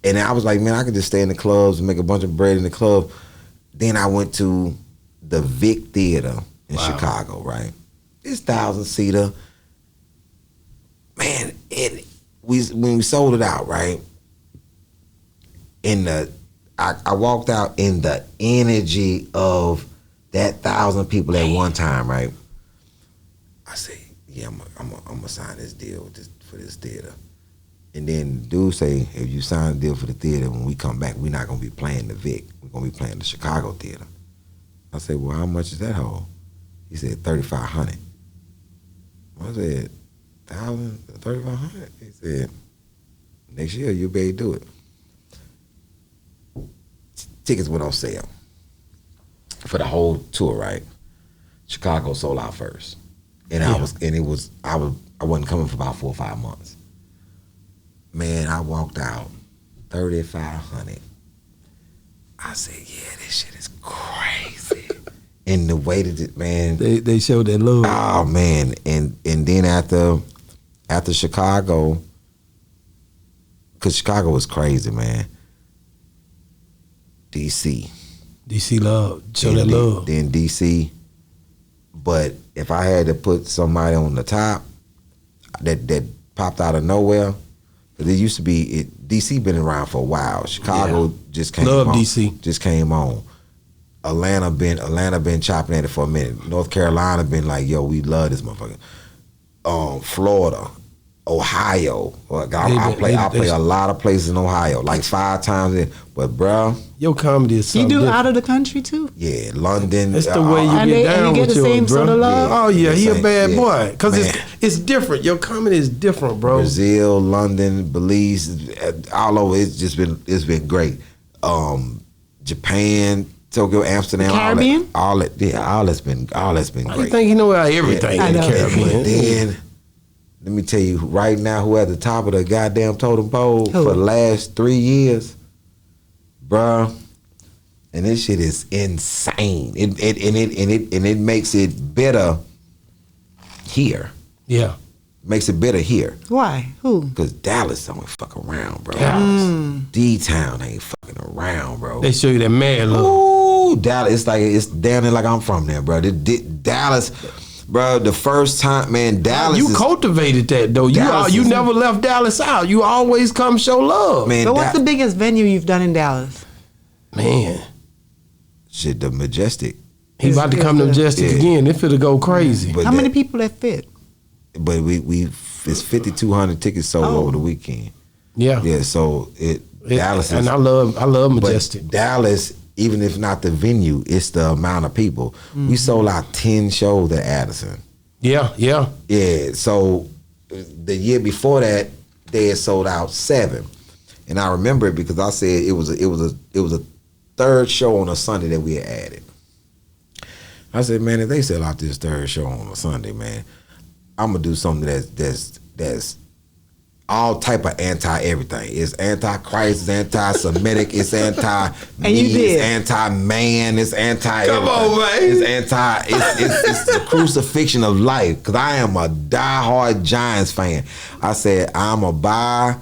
and I was like, man, I could just stay in the clubs and make a bunch of bread in the club. Then I went to the Vic Theater in Chicago, right? It's 1,000-seater. Man, when we sold it out, right? I walked out in the energy of that 1,000 people at one time, right? I say, yeah, I'm gonna sign this deal for this theater. And then the dude say, if you sign a deal for the theater, when we come back, we're not gonna be playing the Vic. We're gonna be playing the Chicago theater. I said, well, how much is that hole? He said, $3,500. I said, 1,000, 3,500? He said, next year you'll be able to do it. Tickets went on sale for the whole tour, right? Chicago sold out first. And I wasn't coming for about 4 or 5 months. Man, I walked out $3,500. I said, yeah, this shit is crazy. And the way that it, man, they showed that love. Oh man, and then after Chicago, because Chicago was crazy, man. DC love, show that love. Then DC, but if I had to put somebody on the top that popped out of nowhere, because it used to be DC been around for a while. Chicago just came on. DC. Just came on. Atlanta been chopping at it for a minute. North Carolina been like, yo, we love this motherfucker. Florida, Ohio. I play a lot of places in Ohio, like 5 times. But bro, your comedy is something you do different. Out of the country too. Yeah, London. That's the way you get down and you get with the same bro. sort of love. Yeah. Oh yeah, he a bad boy because Man. it's different. Your comedy is different, bro. Brazil, London, Belize, all over. It's been great. Japan, Tokyo, Amsterdam, the Caribbean, all that's been great. I think you know everything in the Caribbean. Then let me tell you right now, who at the top of the goddamn totem pole for the last 3 years, bruh, and this shit is insane. It makes it better here. Yeah. Makes it better here. Why? Who? Because Dallas don't fuck around, bro. Dallas. D-Town ain't fucking around, bro. They show you that mad look. Ooh, Dallas, it's down there like I'm from there, bro. Dallas, bro, the first time, man, Dallas. You cultivated that though. You never left Dallas out. You always come show love. Man, so what's the biggest venue you've done in Dallas? Man. Shit, the Majestic. He about to come to Majestic again. It finna go crazy. How many people that fit? But it's 5,200 tickets sold over the weekend. Yeah. Yeah, so Dallas is, and I love Majestic. But Dallas, even if not the venue, it's the amount of people. We sold out 10 shows at Addison. Yeah. Yeah, so the year before that, they had sold out 7. And I remember it because I said it was a third show on a Sunday that we had added. I said, man, if they sell out this third show on a Sunday, man, I'm gonna do something that's all type of anti-everything. It's anti-Christ, it's anti-Semitic, it's anti-me, it's anti-man, it's anti-everything. Come on, man. It's the crucifixion of life. Cause I am a diehard Giants fan. I said I'm gonna buy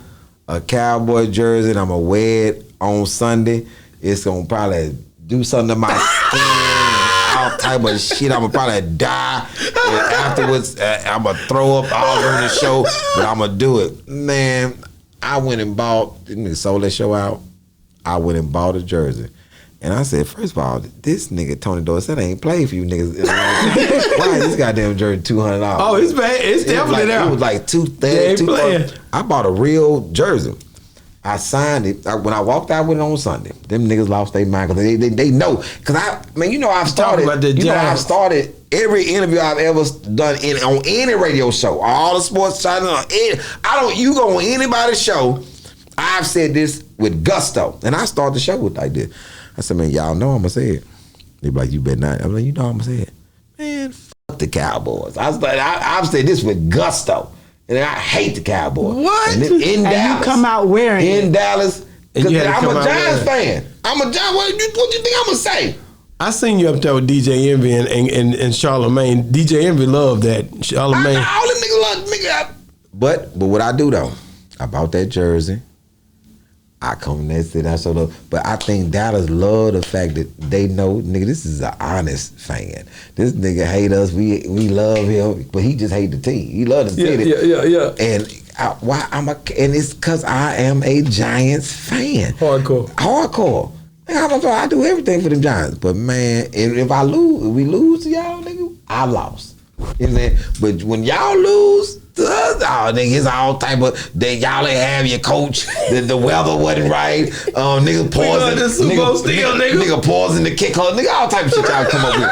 a Cowboy jersey and I'm gonna wear it on Sunday. It's gonna probably do something to my skin, all type of shit. I'm gonna probably die. And afterwards, I'm gonna throw up all over the show, but I'm gonna do it. Man, I went and bought, this nigga sold that show out. I went and bought a jersey. And I said, first of all, this nigga Tony Dorsett ain't played for you niggas. Why is this goddamn jersey $200? Oh, it's bad. It's definitely there. It was like $230. I bought a real jersey. I signed it when I walked out with it on Sunday. Them niggas lost their mind because they know. Because I've started every interview I've ever done on any radio show, all the sports channels. You go on anybody's show. I've said this with gusto, and I start the show with like this. I said, man, y'all know I'm gonna say it. They be like, you better not. I'm like, you know I'm gonna say it. Man, fuck the Cowboys. I've said this with gusto. And I hate the Cowboys. What? And in Dallas. You come out wearing in Dallas. Because I'm a Giants fan. I'm a Giants. What do you think I'm gonna say? I seen you up there with DJ Envy and Charlemagne. DJ Envy loved that. Charlemagne. All them niggas love nigga. But what I do though, I bought that jersey. I come there, sit down, so but I think Dallas love the fact that they know, nigga, this is an honest fan. This nigga hate us, we love him, but he just hate the team. He love the city. Yeah. And and it's because I am a Giants fan. Hardcore. Man, I do everything for them Giants. But man, if we lose to y'all, nigga, I lost. You know what I'm saying? But when y'all lose to us, nigga, it's all type of, y'all ain't have your coach, the weather wasn't right, nigga poison, nigga poison the kick, nigga, all type of shit y'all come up with.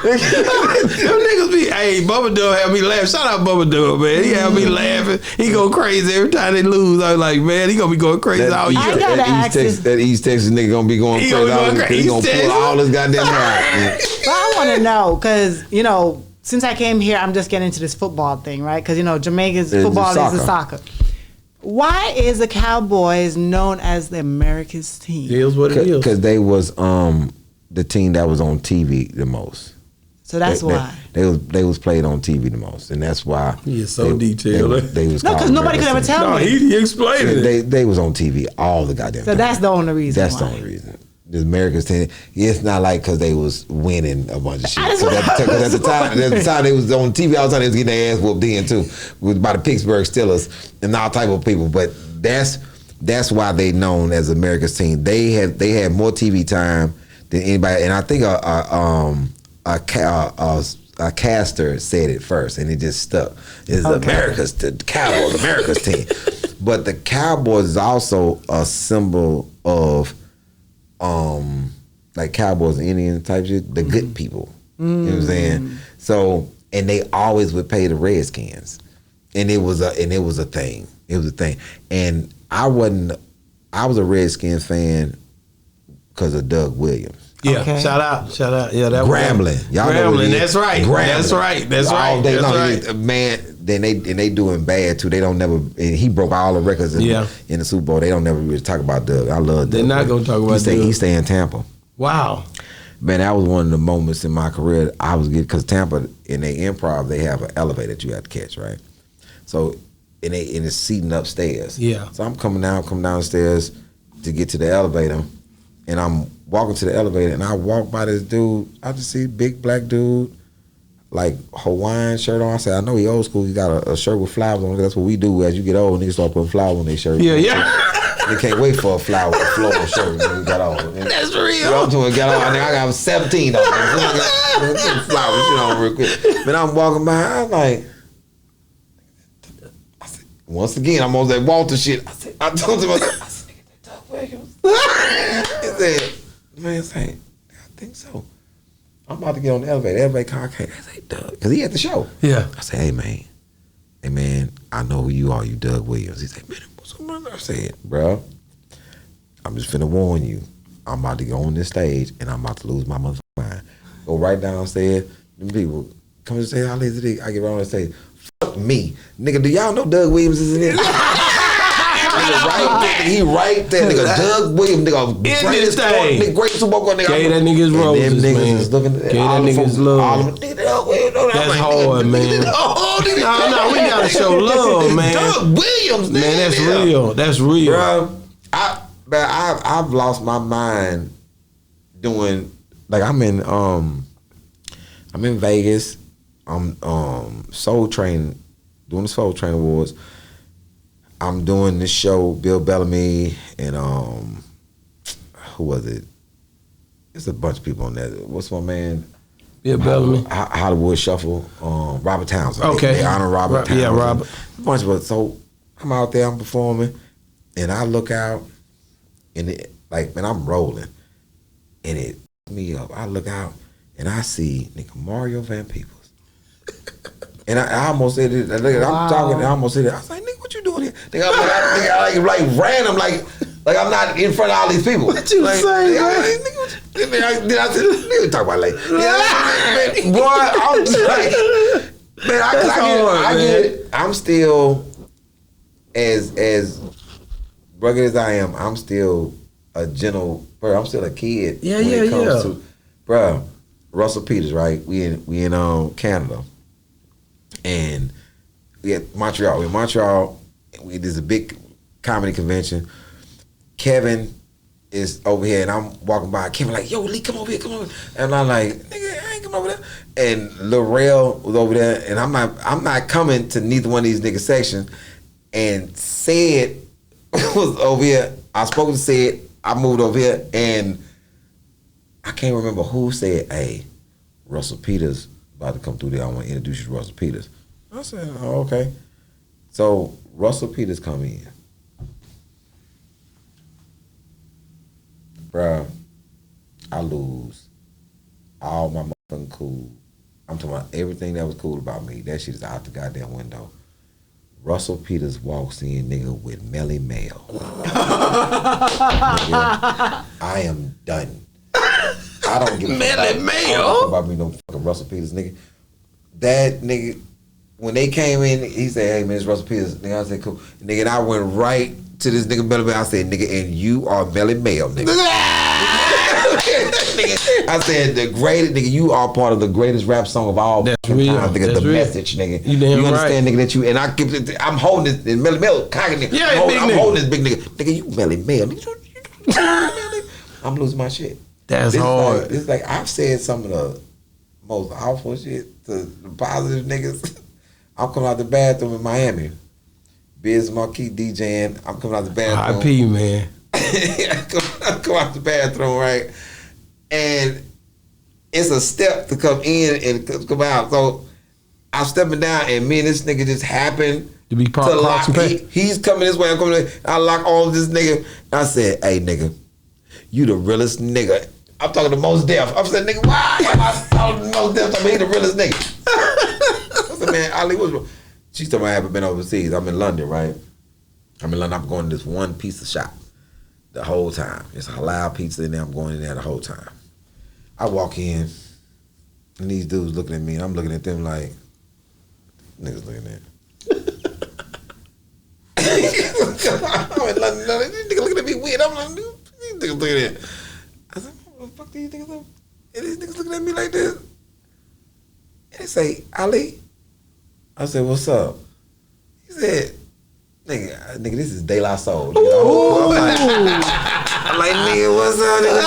Them niggas be, hey, Bubba Dub have me laugh. Shout out Bubba Dub, man. He have me laughing. He go crazy every time they lose. I was like, man, he gonna be going crazy all year. That East Texas nigga gonna be going crazy. He gonna pull all his goddamn hair. But I want to know, because, you know, since I came here, I'm just getting into this football thing, right? Because, you know, Jamaica's football is the soccer. Why is the Cowboys known as the America's team? It is what it is. Because they was the team that was on TV the most. So that's why. They was played on TV the most, and that's why. He is so detailed. They was no, because nobody could ever tell me. He explained it. They was on TV all the goddamn time. So that's the only reason. That's the only reason. The America's team. It's not like because they was winning a bunch of shit. Because at the time they was on TV all the time, they was getting their ass whooped in too, by the Pittsburgh Steelers and all type of people. But that's why they known as America's team. They had more TV time than anybody, and I think a caster said it first, and it just stuck. It's the Cowboys, America's team. But the Cowboys is also a symbol of like Cowboys and Indians type shit, the good people. You know what I'm saying? So, and they always would pay the Redskins. And it was a thing. It was a thing. And I was a Redskins fan because of Doug Williams. Yeah, okay. Shout out. Yeah, that Grambling. Y'all know Grambling, that's right. Grambling. That's right. Man, then they doing bad too. They don't never. And he broke all the records in the Super Bowl. They don't never really talk about Doug. I love Doug. They're not gonna talk about Doug. He stay in Tampa. Wow. Man, that was one of the moments in my career I was getting, because Tampa in their improv they have an elevator that you have to catch, right? So and it's seating upstairs. Yeah. So I'm coming downstairs to get to the elevator, and I'm walking to the elevator, and I walk by this dude. I just see a big black dude, like Hawaiian shirt on. I said, I know he old school. He got a shirt with flowers on. That's what we do as you get old. Niggas start putting flowers on their shirt. Yeah. They can't wait for a flower floral shirt when we got on. That's real. You know, I got 17 of them. I got flowers, real quick. But I'm walking by, I'm like, once again, I'm on that Walter shit. I told him, I said, nigga, that Doug Williams. He said, man, I think so. I'm about to get on the elevator. Everybody car came. I said, Doug, because he at the show. Yeah. I said, hey, man, hey man, I know who you are, you Doug Williams. He said, man, what's up, man? I said, bro, I'm just finna warn you. I'm about to go on this stage and I'm about to lose my motherfucking mind. Go right downstairs. Them people come and say, Ali Siddiq. I get right on the stage. Fuck me. Nigga, do y'all know Doug Williams is in here? Nigga, he right there, nigga. Doug Williams, nigga. Greatest thing. Nigga, great Super Bowl nigga. Gave that niggas roses, them niggas man. is looking at Gave that niggas love. That's hard, man. No, we gotta show love, man. Doug Williams, nigga. Man, that's real. That's real. Bro, I've lost my mind doing, like, I'm in Vegas. I'm Soul Train, doing the Soul Train Awards. I'm doing this show, Bill Bellamy and who was it? There's a bunch of people on there. What's my man? Bill Bellamy. Hollywood Shuffle. Robert Townsend. Okay. They honor Robert Townsend. Yeah, Robert. A bunch of us. So I'm out there, I'm performing, and I look out, and it, like, man, I'm rolling, and it me up. I look out, and I see nigga Mario Van Peebles. And I almost said it. I'm talking. I almost said it. I was like, "Nigga, what you doing here?" Nigga, I like random, like I'm not in front of all these people. What you like, say, Then I said, "Nigga, talk about later." Man, boy, I'm just like, man, I get it. I'm still as rugged as I am. I'm still a gentle, bro. I'm still a kid. Yeah, when it comes yeah. to, bro. Russell Peters, right? We in Canada. And we at Montreal. We're in Montreal. There's a big comedy convention. Kevin is over here, and I'm walking by. Kevin like, yo, Lee, come over here, come over. And I'm like, nigga, I ain't come over there. And Lorel was over there, and I'm not coming to neither one of these niggas' section. And Sid was over here. I spoke to Sid. I moved over here, and I can't remember who said, hey, Russell Peters about to come through there. I want to introduce you to Russell Peters. I said, oh, okay. So Russell Peters come in. Bruh, I lose all my motherfucking cool. I'm talking about everything that was cool about me. That shit is out the goddamn window. Russell Peters walks in, nigga, with Melly Mel. Nigga, I am done. I don't give a fuck about me, no fucking Russell Peters, nigga. That nigga, when they came in, he said, hey man, it's Russell Peters. Nigga, I said, cool. Nigga, and I went right to this nigga Melly Mel. I said, nigga, and you are Melly Mel, nigga. Nigga, I said, the greatest, nigga, you are part of the greatest rap song of all time, nigga. That's the real. Message, nigga. You damn understand, right. nigga, that you, and I'm holding this, and Melly Mel, cocking nigga. Yeah, I'm holding this big nigga. Nigga, you Melly Mel. Nigga, I'm losing my shit. That's hard. It's like I've said some of the most awful shit to the positive niggas. I'm coming out the bathroom in Miami. Biz Marquis DJing. I'm coming out the bathroom. IP, man. I come out the bathroom, right? And it's a step to come in and come out. So I'm stepping down, and me and this nigga just happened To be to lock. He's coming this way. I'm coming this way. I lock all of this nigga. I said, hey, nigga, you the realest nigga. I'm talking to Mos Def. I'm saying, nigga, why am I talking to Mos Def? I mean, he the realest nigga. I said, man, Ali, what's wrong? She's talking about I haven't been overseas. I'm in London, right? I'm in London. I'm going to this one pizza shop the whole time. It's a halal pizza in there. I'm going in there the whole time. I walk in, and these dudes looking at me, and I'm looking at them like, niggas looking at me. I'm in London. These niggas looking at me weird. I'm like, these niggas looking at me. I said, what the fuck these niggas look? And these niggas looking at me like this. And they say, Ali. I said, what's up? He said, nigga, this is De La Soul. I'm like, nigga, what's up, nigga?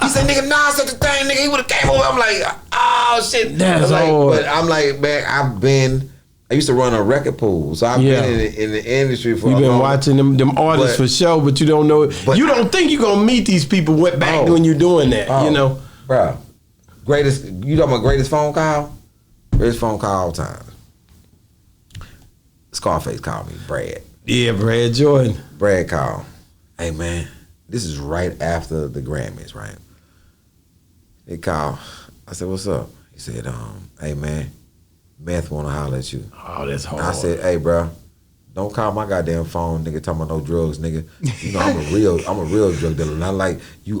He said, nigga, nah, such a thing, nigga. He would have came over. I'm like, oh, shit. That's like, hard. but I'm like, man, I used to run a record pool. So I've been in the industry for You've a been long watching them artists for show, but you don't know it. You don't think you're going to meet these people back when you're doing that, you know? Bro, greatest, you talking about greatest phone call? Greatest phone call all time. Scarface called me, Brad. Yeah, Brad Jordan. Brad called. Hey, man, this is right after the Grammys, right? He called. I said, what's up? He said, hey, man, meth want to holler at you. Oh, that's hard. I said, hey, bro, don't call my goddamn phone, nigga, talking about no drugs, nigga. You know, I'm a real drug dealer. Not like you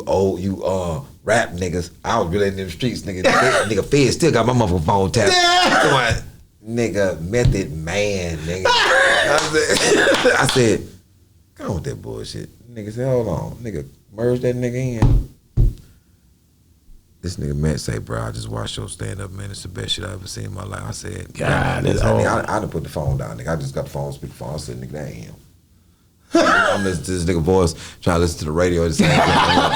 rap niggas. I was really in the streets, nigga. Nigga Fed still got my motherfucking phone tapped. Come on, nigga, method man, nigga. I said, come on with that bullshit. Nigga said, hold on. Nigga, merge that nigga in. This nigga Matt say, bro, I just watched your stand up, man. It's the best shit I ever seen in my life. I said, God, that's hard. I done put the phone down, nigga. I just got the phone, speakerphone. I said, nigga, that ain't him. I'm listening to this nigga voice, trying to listen to the radio at the same time.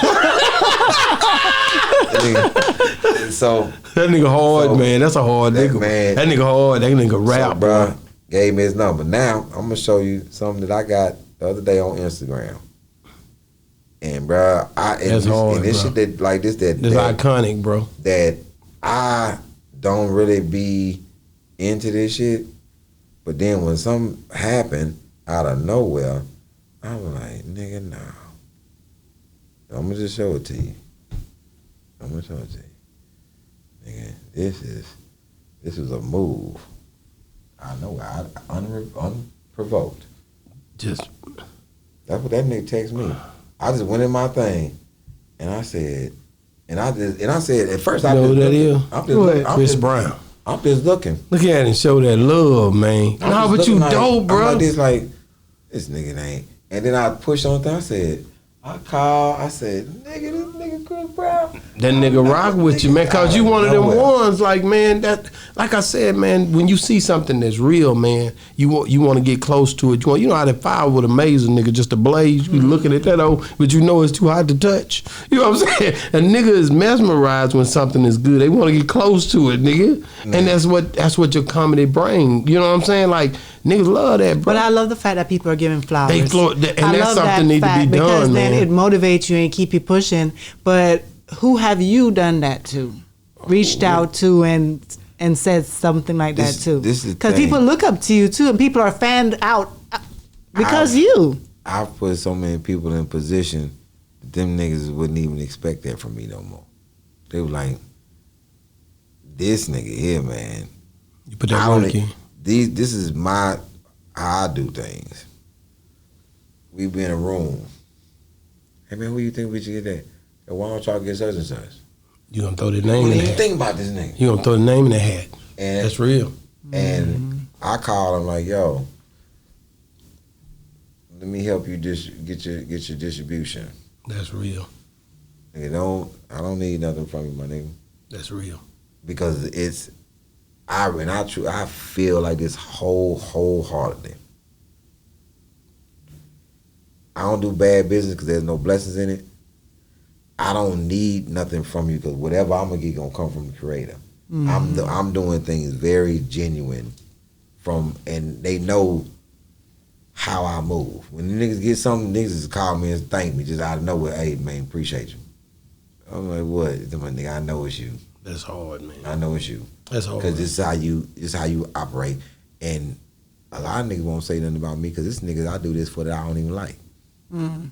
So that nigga hard, man. That's a hard nigga. Man, that nigga hard. That nigga rap, bro. Gave me his number. Now I'm gonna show you something that I got the other day on Instagram. And bro, that's hard, and this bro. shit that It's iconic, bro. That I don't really be into this shit, but then when something happened out of nowhere, I was like, nigga, no. I'm gonna just show it to you. Nigga, this is a move. I know, unprovoked. That's what that nigga text me. I just went in my thing, and I said, at first I know who that is? Chris Brown. I'm just looking. Look at it and show that love, man. Nah, but you dope, bro. I'm like this nigga ain't. And then I pushed on it. I said, I said, nigga, this nigga Chris Brown. That nigga rock with you, man, cause you one of them ones, like, man, that, like I said, man, when you see something that's real, man, you want to get close to it. You know how that fire would amaze a nigga, just a blaze. You be looking at that, but you know it's too hot to touch. You know what I'm saying? A nigga is mesmerized when something is good. They want to get close to it, nigga. Mm. And that's what your comedy bring. You know what I'm saying? Like, niggas love that, bro. But I love the fact that people are giving flowers. And that's something need to be done, because man. then it motivates you and keep you pushing. But who have you done that to? Reached out to and said something like that too? Because people look up to you too, and people are fanned out because I've put so many people in position that them niggas wouldn't even expect that from me no more. They were like, this nigga here, man. You put that work in. This is how I do things. We be in a room. Hey man, who you think we should get that? Hey, why don't y'all get such and such? You gonna throw the name in the hat. What do you think about this nigga? You gonna throw the name in the hat. And that's real. And I call him like, yo, let me help you get your distribution. That's real. Nigga, I don't need nothing from you, my nigga. That's real. Because I feel like this wholeheartedly. I don't do bad business because there's no blessings in it. I don't need nothing from you because whatever I'm gonna get gonna come from the creator. Mm-hmm. I'm doing things very genuine and they know how I move. When the niggas get something, niggas just call me and thank me just out of nowhere. Hey man, appreciate you. I'm like, what? My nigga, I know it's you. That's hard, man. I know it's you. That's hard. Because this is how you operate. And a lot of niggas won't say nothing about me because this niggas I do this for that I don't even like. Mm.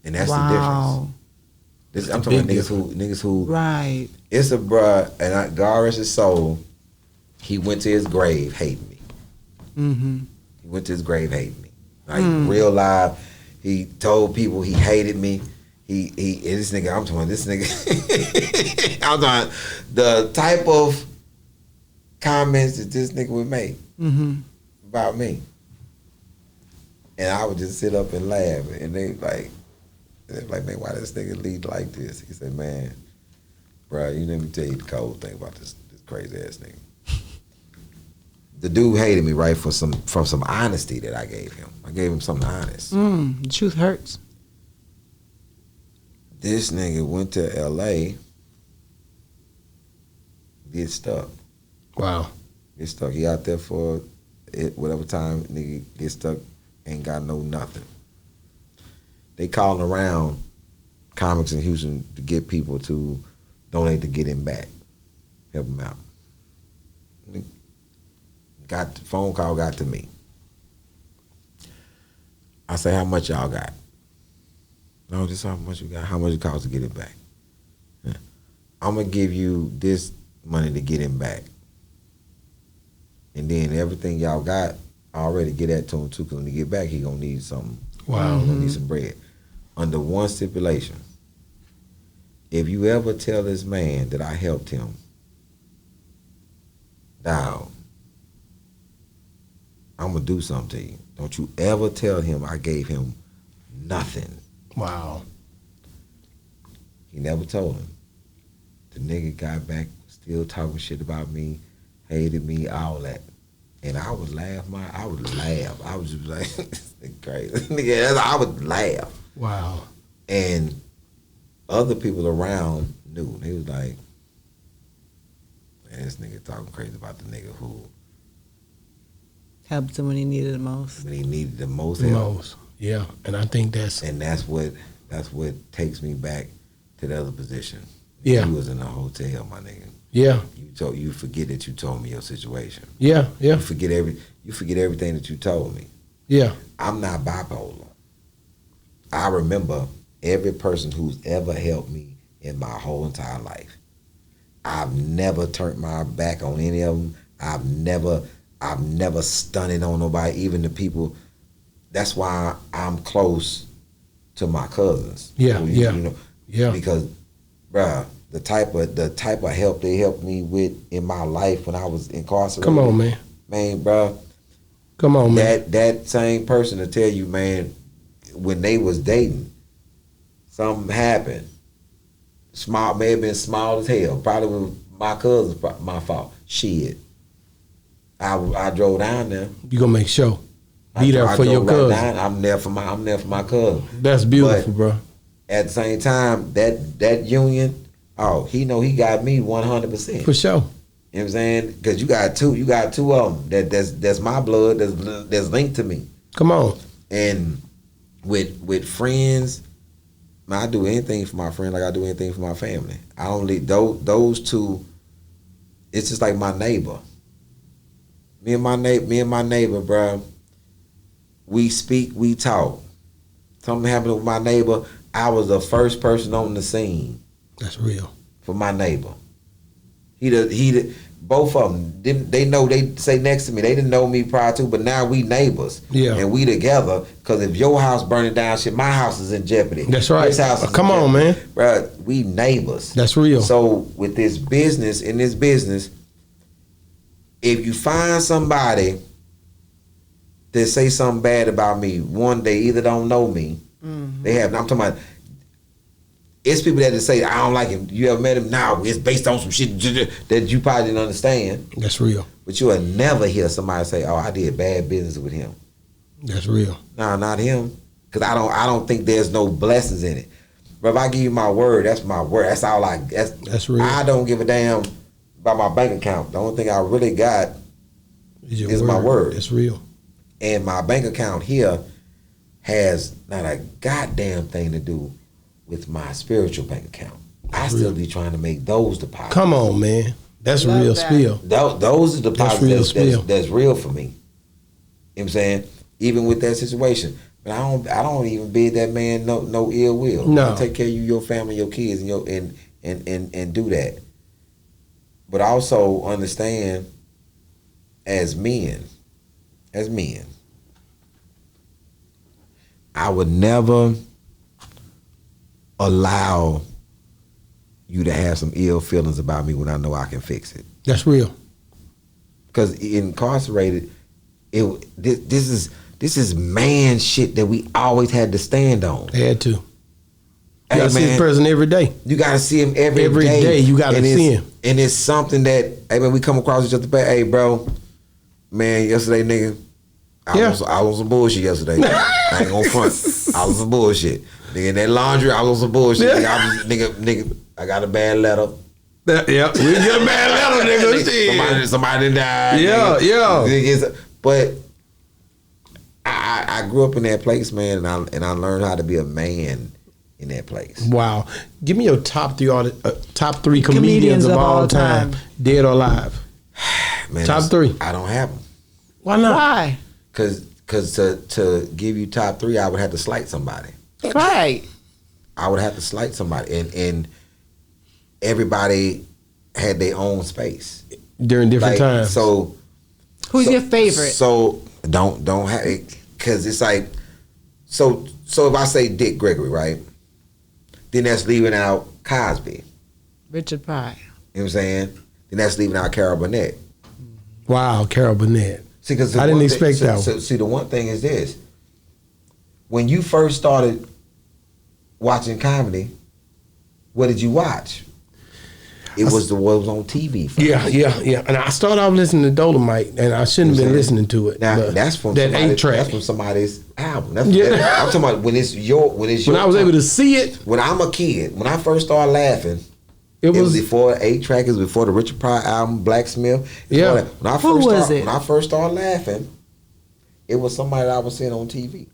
And that's the difference. I'm talking about niggas who right. It's a bruh, and God rest his soul, he went to his grave hating me. Mm-hmm. He went to his grave hating me. Like real live, he told people he hated me. This nigga, I'm talking the type of comments that this nigga would make about me. And I would just sit up and laugh, and they're like, man, why this nigga lead like this? He said, man, bro, you let me tell you the cold thing about this crazy ass nigga. The dude hated me, right, from some honesty that I gave him. I gave him something honest. The truth hurts. This nigga went to LA, get stuck. Wow. Get stuck. He out there for whatever time nigga get stuck, ain't got no nothing. They calling around comics in Houston to get people to donate to get him back, help him out. The phone call got to me. I say, how much y'all got? No, just how much you got. How much it costs to get it back? Yeah. I'm gonna give you this money to get him back. and then everything y'all got, I already get that to him too. Cause when he get back, he gonna need something. Wow. He gonna need some bread. Under one stipulation: if you ever tell this man that I helped him, dog, I'm gonna do something to you. Don't you ever tell him I gave him nothing. Wow. He never told him. The nigga got back, still talking shit about me, hated me, all that. And I would laugh, I would just like, this nigga crazy. Nigga, I would laugh. Wow. And other people around knew. They was like, man, this nigga talking crazy about the nigga who Helped him when he needed it most. when he needed the most help. Most. Yeah. And I think that's And that's what takes me back to the other position. Yeah. You was in a hotel, my nigga. yeah. You forget that you told me your situation. Yeah. Yeah. You forget everything that you told me. Yeah. I'm not bipolar. I remember every person who's ever helped me in my whole entire life. I've never turned my back on any of them. I've never stunted on nobody, even the people. That's why I'm close to my cousins. Yeah, You yeah, know, yeah. Because, bruh, the type of help they helped me with in my life when I was incarcerated. Come on, man. Man, bruh. Come on, man. That same person to tell you, man, when they was dating, something happened. Small, may have been small as hell. Probably was my cousin's my fault. Shit. I drove down there. You gonna make sure. Be there I for your drove right cousin. down. I'm there for my cousin. That's beautiful, But bro. at the same time, that union, he know he got me 100%. For sure. You know what I'm saying? Because you got two of them that's my blood that's linked to me. Come on. And with friends, man, I do anything for my friend like I do anything for my family. I only those two. It's just like my neighbor. Me and my neighbor, bro. We speak, we talk. Something happened with my neighbor. I was the first person on the scene That's real. for my neighbor. Both of them. They know, they say next to me. They didn't know me prior to, but now we neighbors. Yeah. And we together, because if your house burning down, shit, my house is in jeopardy. That's right. His house is Come in on, jeopardy. man. Bro, we neighbors. That's real. So with this business, if you find somebody that say something bad about me, one, they either don't know me. Mm-hmm. They have. I'm talking about. It's people that just say I don't like him. You ever met him? No, it's based on some shit that you probably didn't understand. That's real. But you will never hear somebody say, "Oh, I did bad business with him." That's real. No, not him. Because I don't think there's no blessings in it. But if I give you my word, that's my word. That's all I. That's real. I don't give a damn about my bank account. The only thing I really got is my word. That's real. And my bank account here has not a goddamn thing to do with my spiritual bank account. I still be trying to make those deposits. Come on, man. That's Love real that. spill. Those are deposits real that's real for me. You know what I'm saying? Even with that situation. But I don't even bid that man no ill will. No. I take care of you, your family, your kids, and do that. But also understand as men, I would never allow you to have some ill feelings about me when I know I can fix it. That's real. Because incarcerated, this is man shit that we always had to stand on. They had to. You Hey, gotta see man, this person every day. you gotta see him every Every day you gotta And see it's- him. And it's something that, hey man, we come across each other, hey bro, man, yesterday nigga, I was on some bullshit yesterday. I ain't gonna front. I was some bullshit. Nigga, in that laundry, I was on some bullshit. Nigga, I got a bad letter. Yeah, we get a bad letter, nigga. Shit. Somebody died. Yeah, yeah. But I grew up in that place, man, and I learned how to be a man in that place. Wow. Give me your top three comedians of all time, dead or alive. Man, Top three. I don't have them. Why not? Why? Cause to give you top three, I would have to slight somebody. Right. I would have to slight somebody, and everybody had their own space During different times. So Who's your favorite? So don't have it, because it's like so if I say Dick Gregory, right? Then that's leaving out Cosby. Richard Pryor. You know what I'm saying? Then that's leaving out Carol Burnett. Wow, Carol Burnett. See, because I didn't expect that one. So, see, the one thing is this: when you first started watching comedy, what did you watch? It was what was on TV. First. Yeah. And I started off listening to Dolomite, and I shouldn't have been listening to it. Now that's from that 8-track. That's from somebody's album. That's Yeah. I'm talking about when it's your When I was able to see it, When I'm a kid, when I first started laughing, it was before 8-track. It was before the Richard Pryor album, Blacksmith. Yeah. When I first started laughing, it was somebody that I was seeing on TV.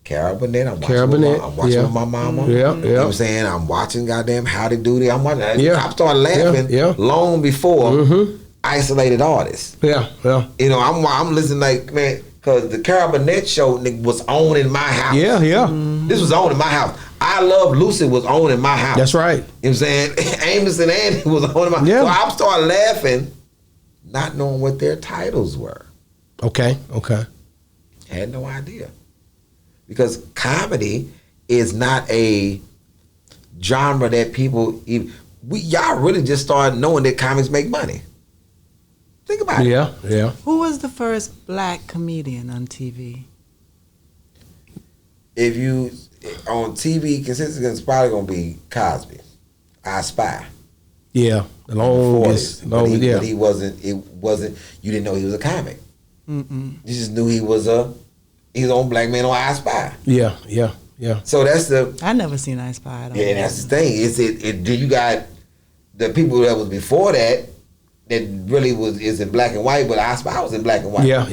Carol Burnett. I'm watching with my mama. Yeah, You know what I'm saying? I'm watching goddamn How to Do It. I'm watching. I started laughing long before isolated artists. Yeah. You know, I'm listening like, man, because the Carol Burnett show was on in my house. Yeah. This was on in my house. I Love Lucy was on in my house. That's right. You know what I'm saying? Amos and Andy was on in my house. Yeah. So I started laughing, not knowing what their titles were. Okay. Had no idea. Because comedy is not a genre that people even, y'all really just started knowing that comics make money. Think about it. Yeah. Who was the first black comedian on TV? If you on TV, consistently, it's probably gonna be Cosby. I Spy. Yeah. The longest. But he wasn't. It wasn't. You didn't know he was a comic. You just knew he was on Black Man on I Spy. Yeah. So that's the. I never seen I Spy. Yeah, that's the thing. Then you got the people that was before that really is in black and white, but I Spy was in black and white. Yeah.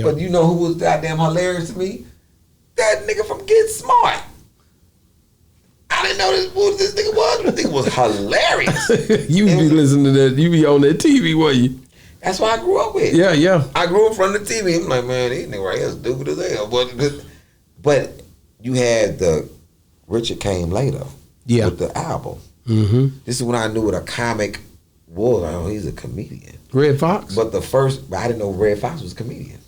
But you know who was goddamn hilarious to me? That nigga from Get Smart. I didn't know who this nigga was. This nigga was hilarious. You be listening to that. You be on that TV, were you? That's what I grew up with. Yeah. I grew up in front of the TV. I'm like, man, these niggas right here stupid as hell. But you had Richard came later with the album. Mm-hmm. This is when I knew what a comic was. I know he's a comedian. Red Fox? But I didn't know Red Fox was a comedian.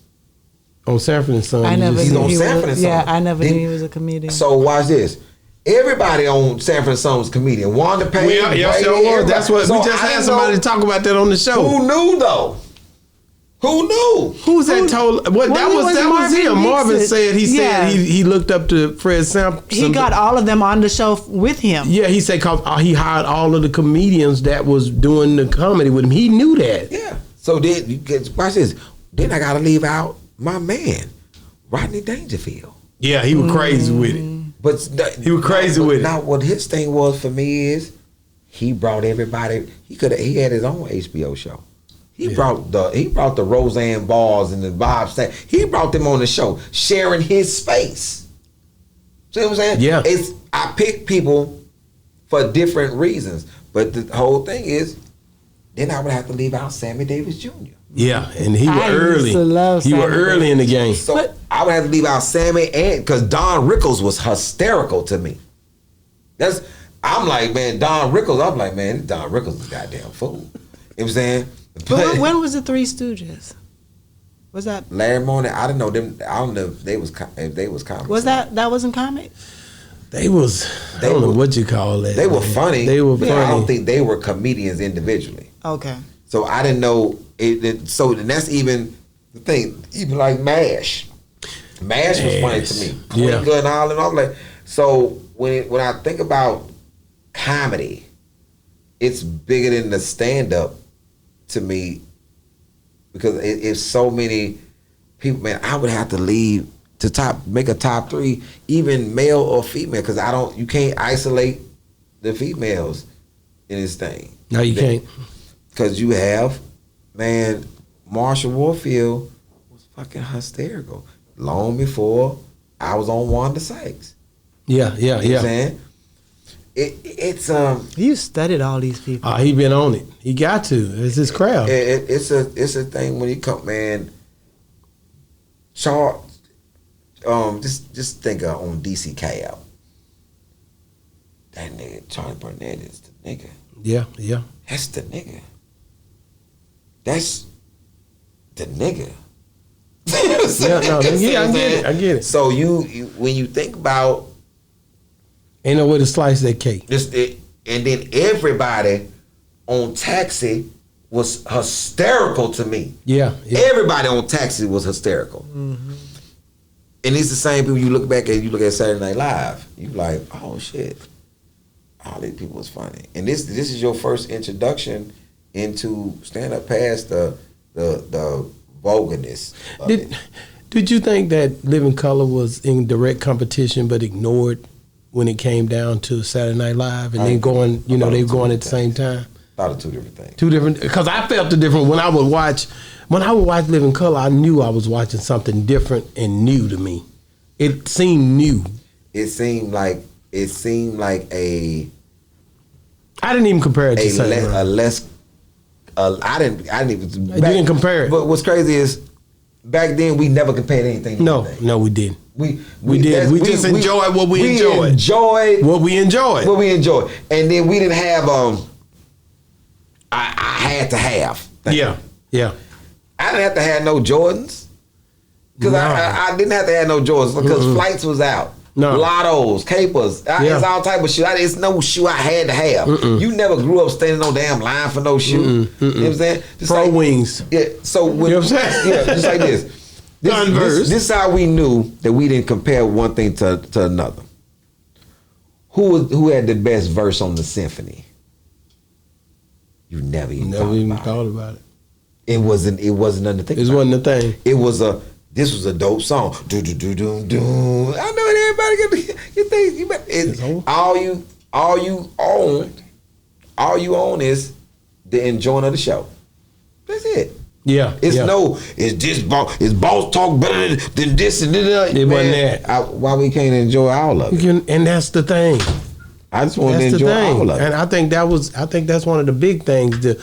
On Sanford and Son. I never He's knew on he Sanford and was. Son. Yeah, I never knew he was a comedian. So watch this. Everybody on Sanford and Son was a comedian. Wanda Payne. Yeah, sure was. That's what we just had somebody to talk about that on the show. Who knew though? Who knew? Who's that told? That was him. Marvin said he looked up to Fred Sampson. He got all of them on the show with him. Yeah, he said he hired all of the comedians that was doing the comedy with him. He knew that. Yeah. So then watch this. Then I gotta leave out my man, Rodney Dangerfield. Yeah, he was crazy with it. But he was crazy with it. Now what his thing was for me is he brought everybody. He had his own HBO show. He brought the Roseanne Barrs and the Bob Stan. He brought them on the show, sharing his space. See what I'm saying? Yeah. I pick people for different reasons, but the whole thing is, then I would have to leave out Sammy Davis Jr. Yeah, and he was early. Used to love he was Sammy early in the game. So I would have to leave out Sammy because Don Rickles was hysterical to me. I'm like, man, Don Rickles. I'm like, man, Don Rickles is a goddamn fool. You know what I'm saying? But when was the Three Stooges? Was that Larry Morning? I don't know them. I don't know if they was comic. Was that wasn't comic? I don't know what you call that. They were funny. They were funny. I don't think they were comedians individually. Okay. So I didn't know it. So and that's even the thing. Even like MASH. MASH was funny to me. Yeah. Good and all and all that. So when I think about comedy, it's bigger than the stand up to me because it's so many people. Man, I would have to leave to make a top 3, even male or female, because you can't isolate the females in this thing. No, you can't. Because you have, man, Marsha Warfield was fucking hysterical long before I was on Wanda Sykes. Yeah. You know what I'm saying? It's You studied all these people. He been on it. He got to. It's his crowd. It's a thing when you come, man. Charles, just think on DC Cab. That nigga Charlie Burnett is the nigga. Yeah. That's the nigga. That's the nigga. I get it. So you when you think about ain't no way to slice that cake. And then everybody on Taxi was hysterical to me. Yeah. Everybody on Taxi was hysterical. Mm-hmm. And it's the same people you look back at. You look at Saturday Night Live. You like, oh shit, all these people was funny. And this is your first introduction into stand up past the vulgarness. Did you think that Living Color was in direct competition but ignored when it came down to Saturday Night Live and then going, they were going at the same time? Thought of two different things. Two different, because I felt the different when I would watch Living Color. I knew I was watching something different and new to me. It seemed new. It seemed like a. I didn't even compare it to Saturday Night. I didn't even. You didn't compare it. But what's crazy is, back then we never compared anything to anything. No, we didn't. We did. We just enjoyed what we enjoyed. What we enjoyed. And then we didn't have I had to have. Yeah. I didn't have to have no Jordans. Because I didn't have to have no Jordans because Flights was out. No. Lottos, capers, it's all type of shoe. It's no shoe I had to have. You never grew up standing no damn line for no shoe. You know what I'm saying? Just Pro wings. Yeah. So when, you know what I'm saying? Yeah, just like this. This is how we knew that we didn't compare one thing to another. Who had the best verse on the symphony? You never even thought about it. It wasn't nothing to think about. It wasn't a thing. This was a dope song. Do do do do do. I know everybody you think all you own is the enjoying of the show. That's it. Yeah. It's boss talk better than this and that. It wasn't that. Why we can't enjoy all of it? And that's the thing. I just want to enjoy all of it. And I think that's one of the big things to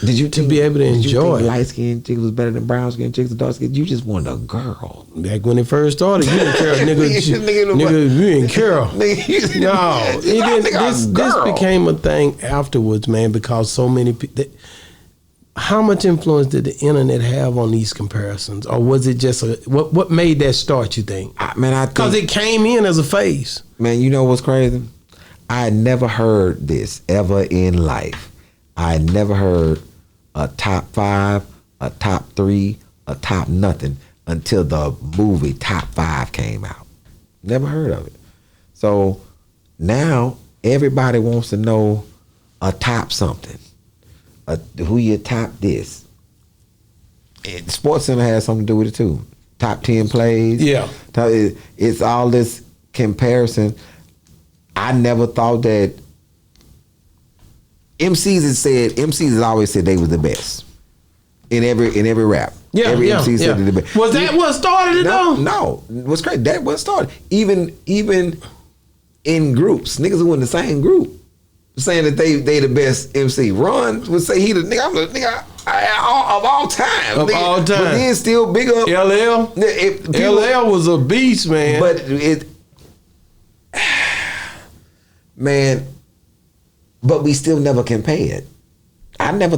be able to enjoy. Did you think light skinned chicks was better than brown skinned chicks and dark skinned? You just wanted a girl. Back when it first started, you didn't care, nigga. Nigga, you didn't care. No, this became a thing afterwards, man, because so many people. How much influence did the internet have on these comparisons, or was it just what made that start? You think? I think because it came in as a phase. Man, you know what's crazy? I had never heard this ever in life. I had never heard a top 5, a top 3, a top nothing until the movie Top 5 came out. Never heard of it. So now everybody wants to know a top something. Who you top this. And SportsCenter has something to do with it too. Top 10 plays. Yeah. It's all this comparison. I never thought that MCs has always said they was the best in every rap. Yeah, every MC said they the best. Was that what started it though? No, what's crazy? That what started. Even in groups, niggas who in the same group saying that they the best MC. Ron would say he the nigga. I'm the nigga of all time. Of all time, but then still big up LL. LL was a beast, man. But man, but we still never compared. I never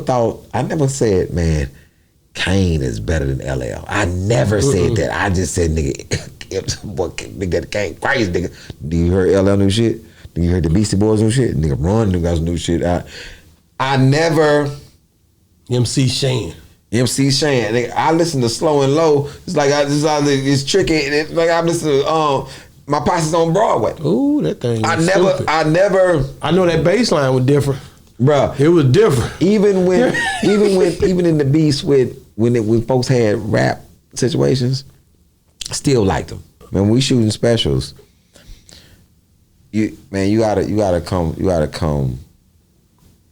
said, man, Kane is better than LL. I never said that. I just said, nigga, that Kane crazy, nigga. Do you hear LL new shit? Do you hear the Beastie Boys new shit? Nigga, Ron got some new shit. I never. MC Shan. Nigga, I listen to Slow and Low. It's like it's tricky. It's like I'm listening to My Posse's on Broadway. Ooh, that thing. I never. I know that bass line was different, bruh. It was different. Even in the beats when folks had rap situations, still liked them. Man, when we shooting specials, you gotta come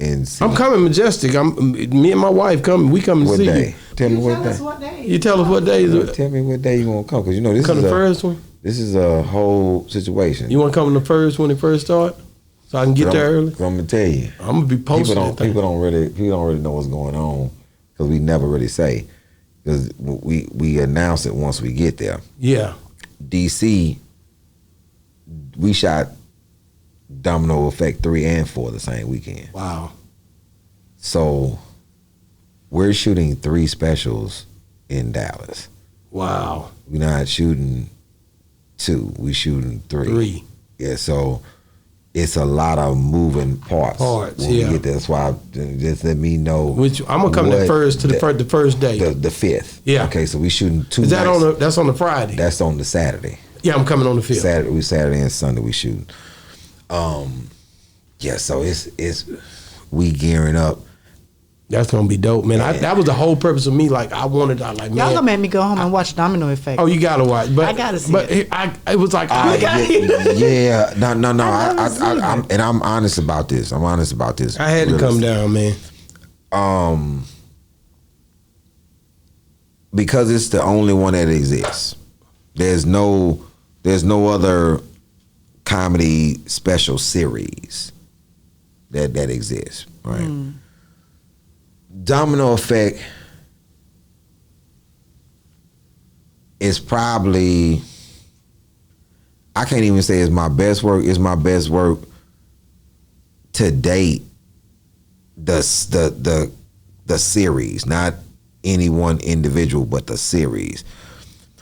and see. I'm coming, Majestic. Me and my wife coming. We coming to see day? You. Tell me what day. You tell us what day. Tell me what day you gonna come, because this come is the first one. This is a whole situation. You want to come the first when it first start, so I can get there early. I'm gonna tell you. I'm gonna be posting. People don't really know what's going on, because we never really say, because we announce it once we get there. Yeah. DC, we shot Domino Effect 3 and 4 the same weekend. Wow. So we're shooting 3 specials in Dallas. Wow. We're not shooting 2. We shooting 3. Yeah, so it's a lot of moving parts. when we get there. That's why just let me know. Which I'm gonna come the first day. The 5th. Yeah. Okay, so we shooting 2 Is that nights. that's on the Friday? That's on the Saturday. Yeah, I'm coming on the 5th. Saturday and Sunday we shooting. Yeah, so it's we gearing up. That's gonna be dope, man. That was the whole purpose of me. Like I like, man. Y'all gonna make me go home and watch Domino Effect. Oh, you gotta watch. But I gotta see it was like, yeah, no. it. I'm honest about this. I had to come down, man. Because it's the only one that exists. There's no other comedy special series that exists, right? Domino Effect is probably, I can't even say it's my best work. It's my best work to date. The series, not any one individual, but the series.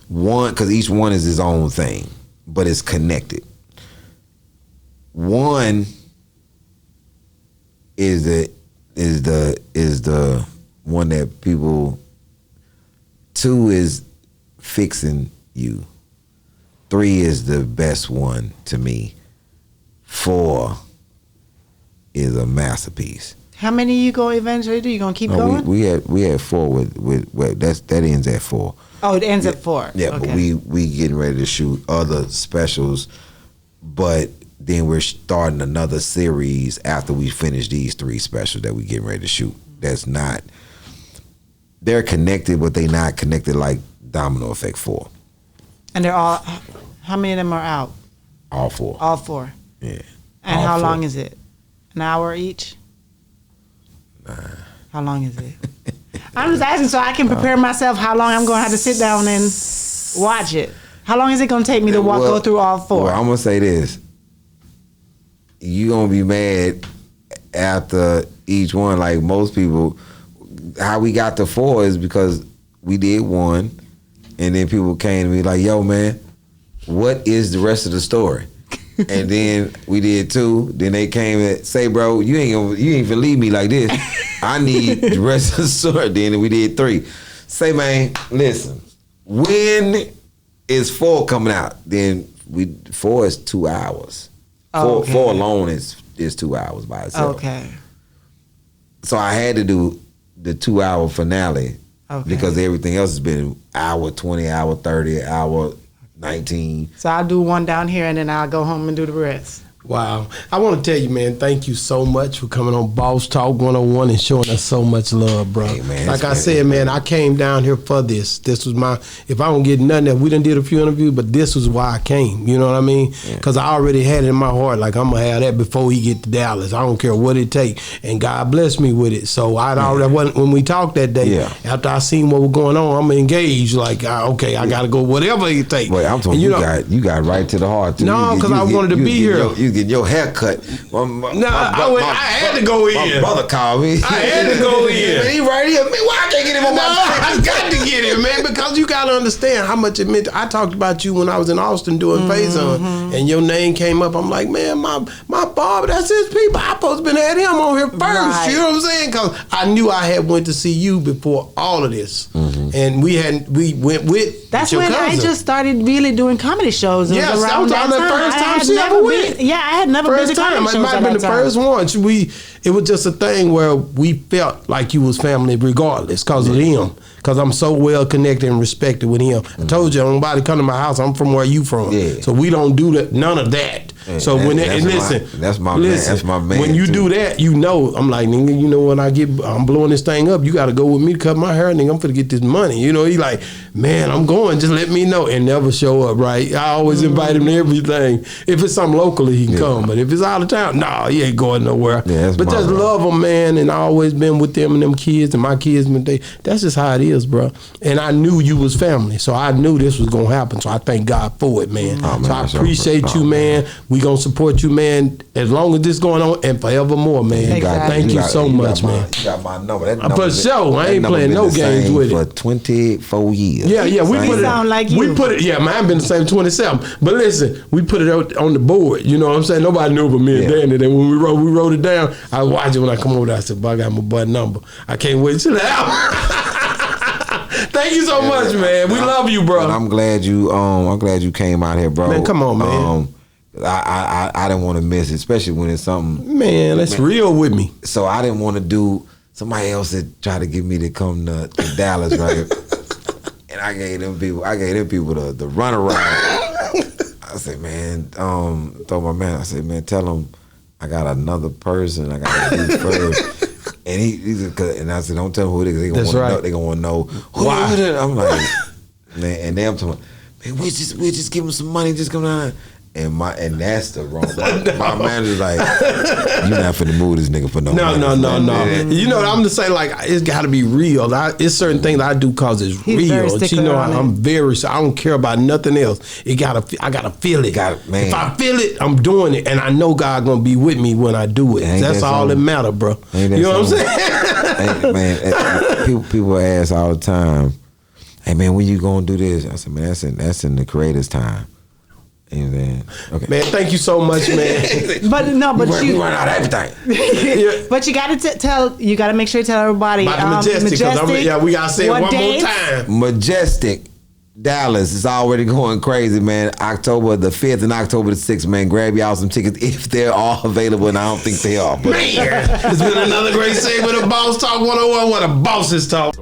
One, because each one is his own thing, but it's connected. One is the one that people. 2 is Fixing You. 3 is the best one to me. 4 is a masterpiece. How many you gonna eventually do? You gonna keep going? We had 4 with that ends at 4. Oh, it ends at 4. Yeah, okay. But we getting ready to shoot other specials, but then we're starting another series after we finish these 3 specials that we getting ready to shoot. They're connected, but they not connected like Domino Effect 4. And they're all. How many of them are out? All 4. All 4. Yeah. And all how 4. long is it? An hour each? How long is it? I'm just asking so I can prepare myself how long I'm going to have to sit down and watch it. How long is it going to take me to go through all 4? Well, I'm going to say this. You going to be mad after each one. Like most people, how we got to 4 is because we did 1, and then people came to me like, yo, man, what is the rest of the story? And then we did 2. Then they came and say, bro, you ain't gonna leave me like this. I need the rest of the story. Then we did 3. Say, man, listen, when is 4 coming out? Then 4 is 2 hours. Oh, okay. 4 alone is 2 hours by itself. Okay. So I had to do the 2-hour finale because everything else has been hour 20, hour 30, hour 19. So I'll do 1 down here and then I'll go home and do the rest. Wow. I want to tell you, man, thank you so much for coming on Boss Talk 101 and showing us so much love, bro. Hey, man, like I said, man, I came down here for this. This was if I don't get nothing, we done did a few interviews, but this was why I came. You know what I mean? Because I already had it in my heart, like I'm going to have that before he get to Dallas. I don't care what it take. And God blessed me with it. So I already, when we talked that day, after I seen what was going on, I'm engaged. Like, I got to go whatever it take. Wait, I'm talking, you got right to the heart, too. No, because I wanted to be here. You get your hair cut. I had to go in. My brother called me. I had to go in. He right here. Why I can't get him on I got to get him, man, because you got to understand how much it meant. I talked about you when I was in Austin doing Faison, and your name came up. I'm like, man, my barber, that's his people. I supposed to been had him on here first. Right. You know what I'm saying? Because I knew I had went to see you before all of this, and we went with. That's your when cousin. I just started really doing comedy shows. It was around that the time. first time she ever went. I had never been to comedy shows. It might have been the first one. It was just a thing where we felt like you was family regardless because of him. Because I'm so well connected and respected with him. I told you, nobody come to my house. I'm from where you from. Yeah. So we don't do that. None of that. Yeah, so that's my man. When you do that, you know, I'm like, nigga, you know, when I'm blowing this thing up, you got to go with me to cut my hair, nigga. I'm finna get this money. You know, he like, man, I'm going. Just let me know, and never show up. Right? I always invite him to everything. If it's something locally, he can come. But if it's out of town, nah, he ain't going nowhere. Yeah, but just love them, man. And I always been with them and them kids and my kids. That's just how it is, bro. And I knew you was family, so I knew this was gonna happen. So I thank God for it, man. So I appreciate you, man. We gonna support you, man, as long as this going on and forevermore, man. Exactly. Thank you so much, man. You got my number. That number For sure. I ain't playing no games with for it. 24 years. Yeah, we put it. Sound like you. We put it. Yeah, mine been the same 27. But listen, we put it out on the board. You know what I'm saying? Nobody knew but me and Danny. Then when we wrote it down. I watched it when I come over there. I said, "Boy, I got my butt number. I can't wait till now." Thank you so much, man. We love you, bro. And I'm glad you came out here, bro. Man, come on, man. I didn't want to miss it, especially when it's something. Man, that's real with me. So I didn't want to do. Somebody else that tried to get me to come to Dallas, right? And I gave them people the run around. I said, man, told my man, I said, man, tell them I got another person I got to do first. And and I said, don't tell them who it is. They gonna want to know why. I'm like, man, and then I'm talking, man, we just give them some money, just come down. And that's the wrong. My manager's like, you're not finna move this nigga for no money. No. You know what I'm just saying? Like, it's got to be real. It's certain things I do cause it's He's very real. You know, I'm very. I don't care about nothing else. I gotta feel it. Man. If I feel it, I'm doing it, and I know God gonna be with me when I do it. That's all that matter, bro. You know what I'm saying? Man, people ask all the time, hey man, when you gonna do this? I said, man, that's in the creator's time. And then, okay. Man, thank you so much, man. But we run out of everything. But you got to you got to make sure you tell everybody about the Majestic. We got to say it one more time. Majestic, Dallas is already going crazy, man. October the 5th and October the 6th, man. Grab y'all some tickets if they're all available, and I don't think they are. But Man, it's been another great segment of Boss Talk 101. What a boss is talk.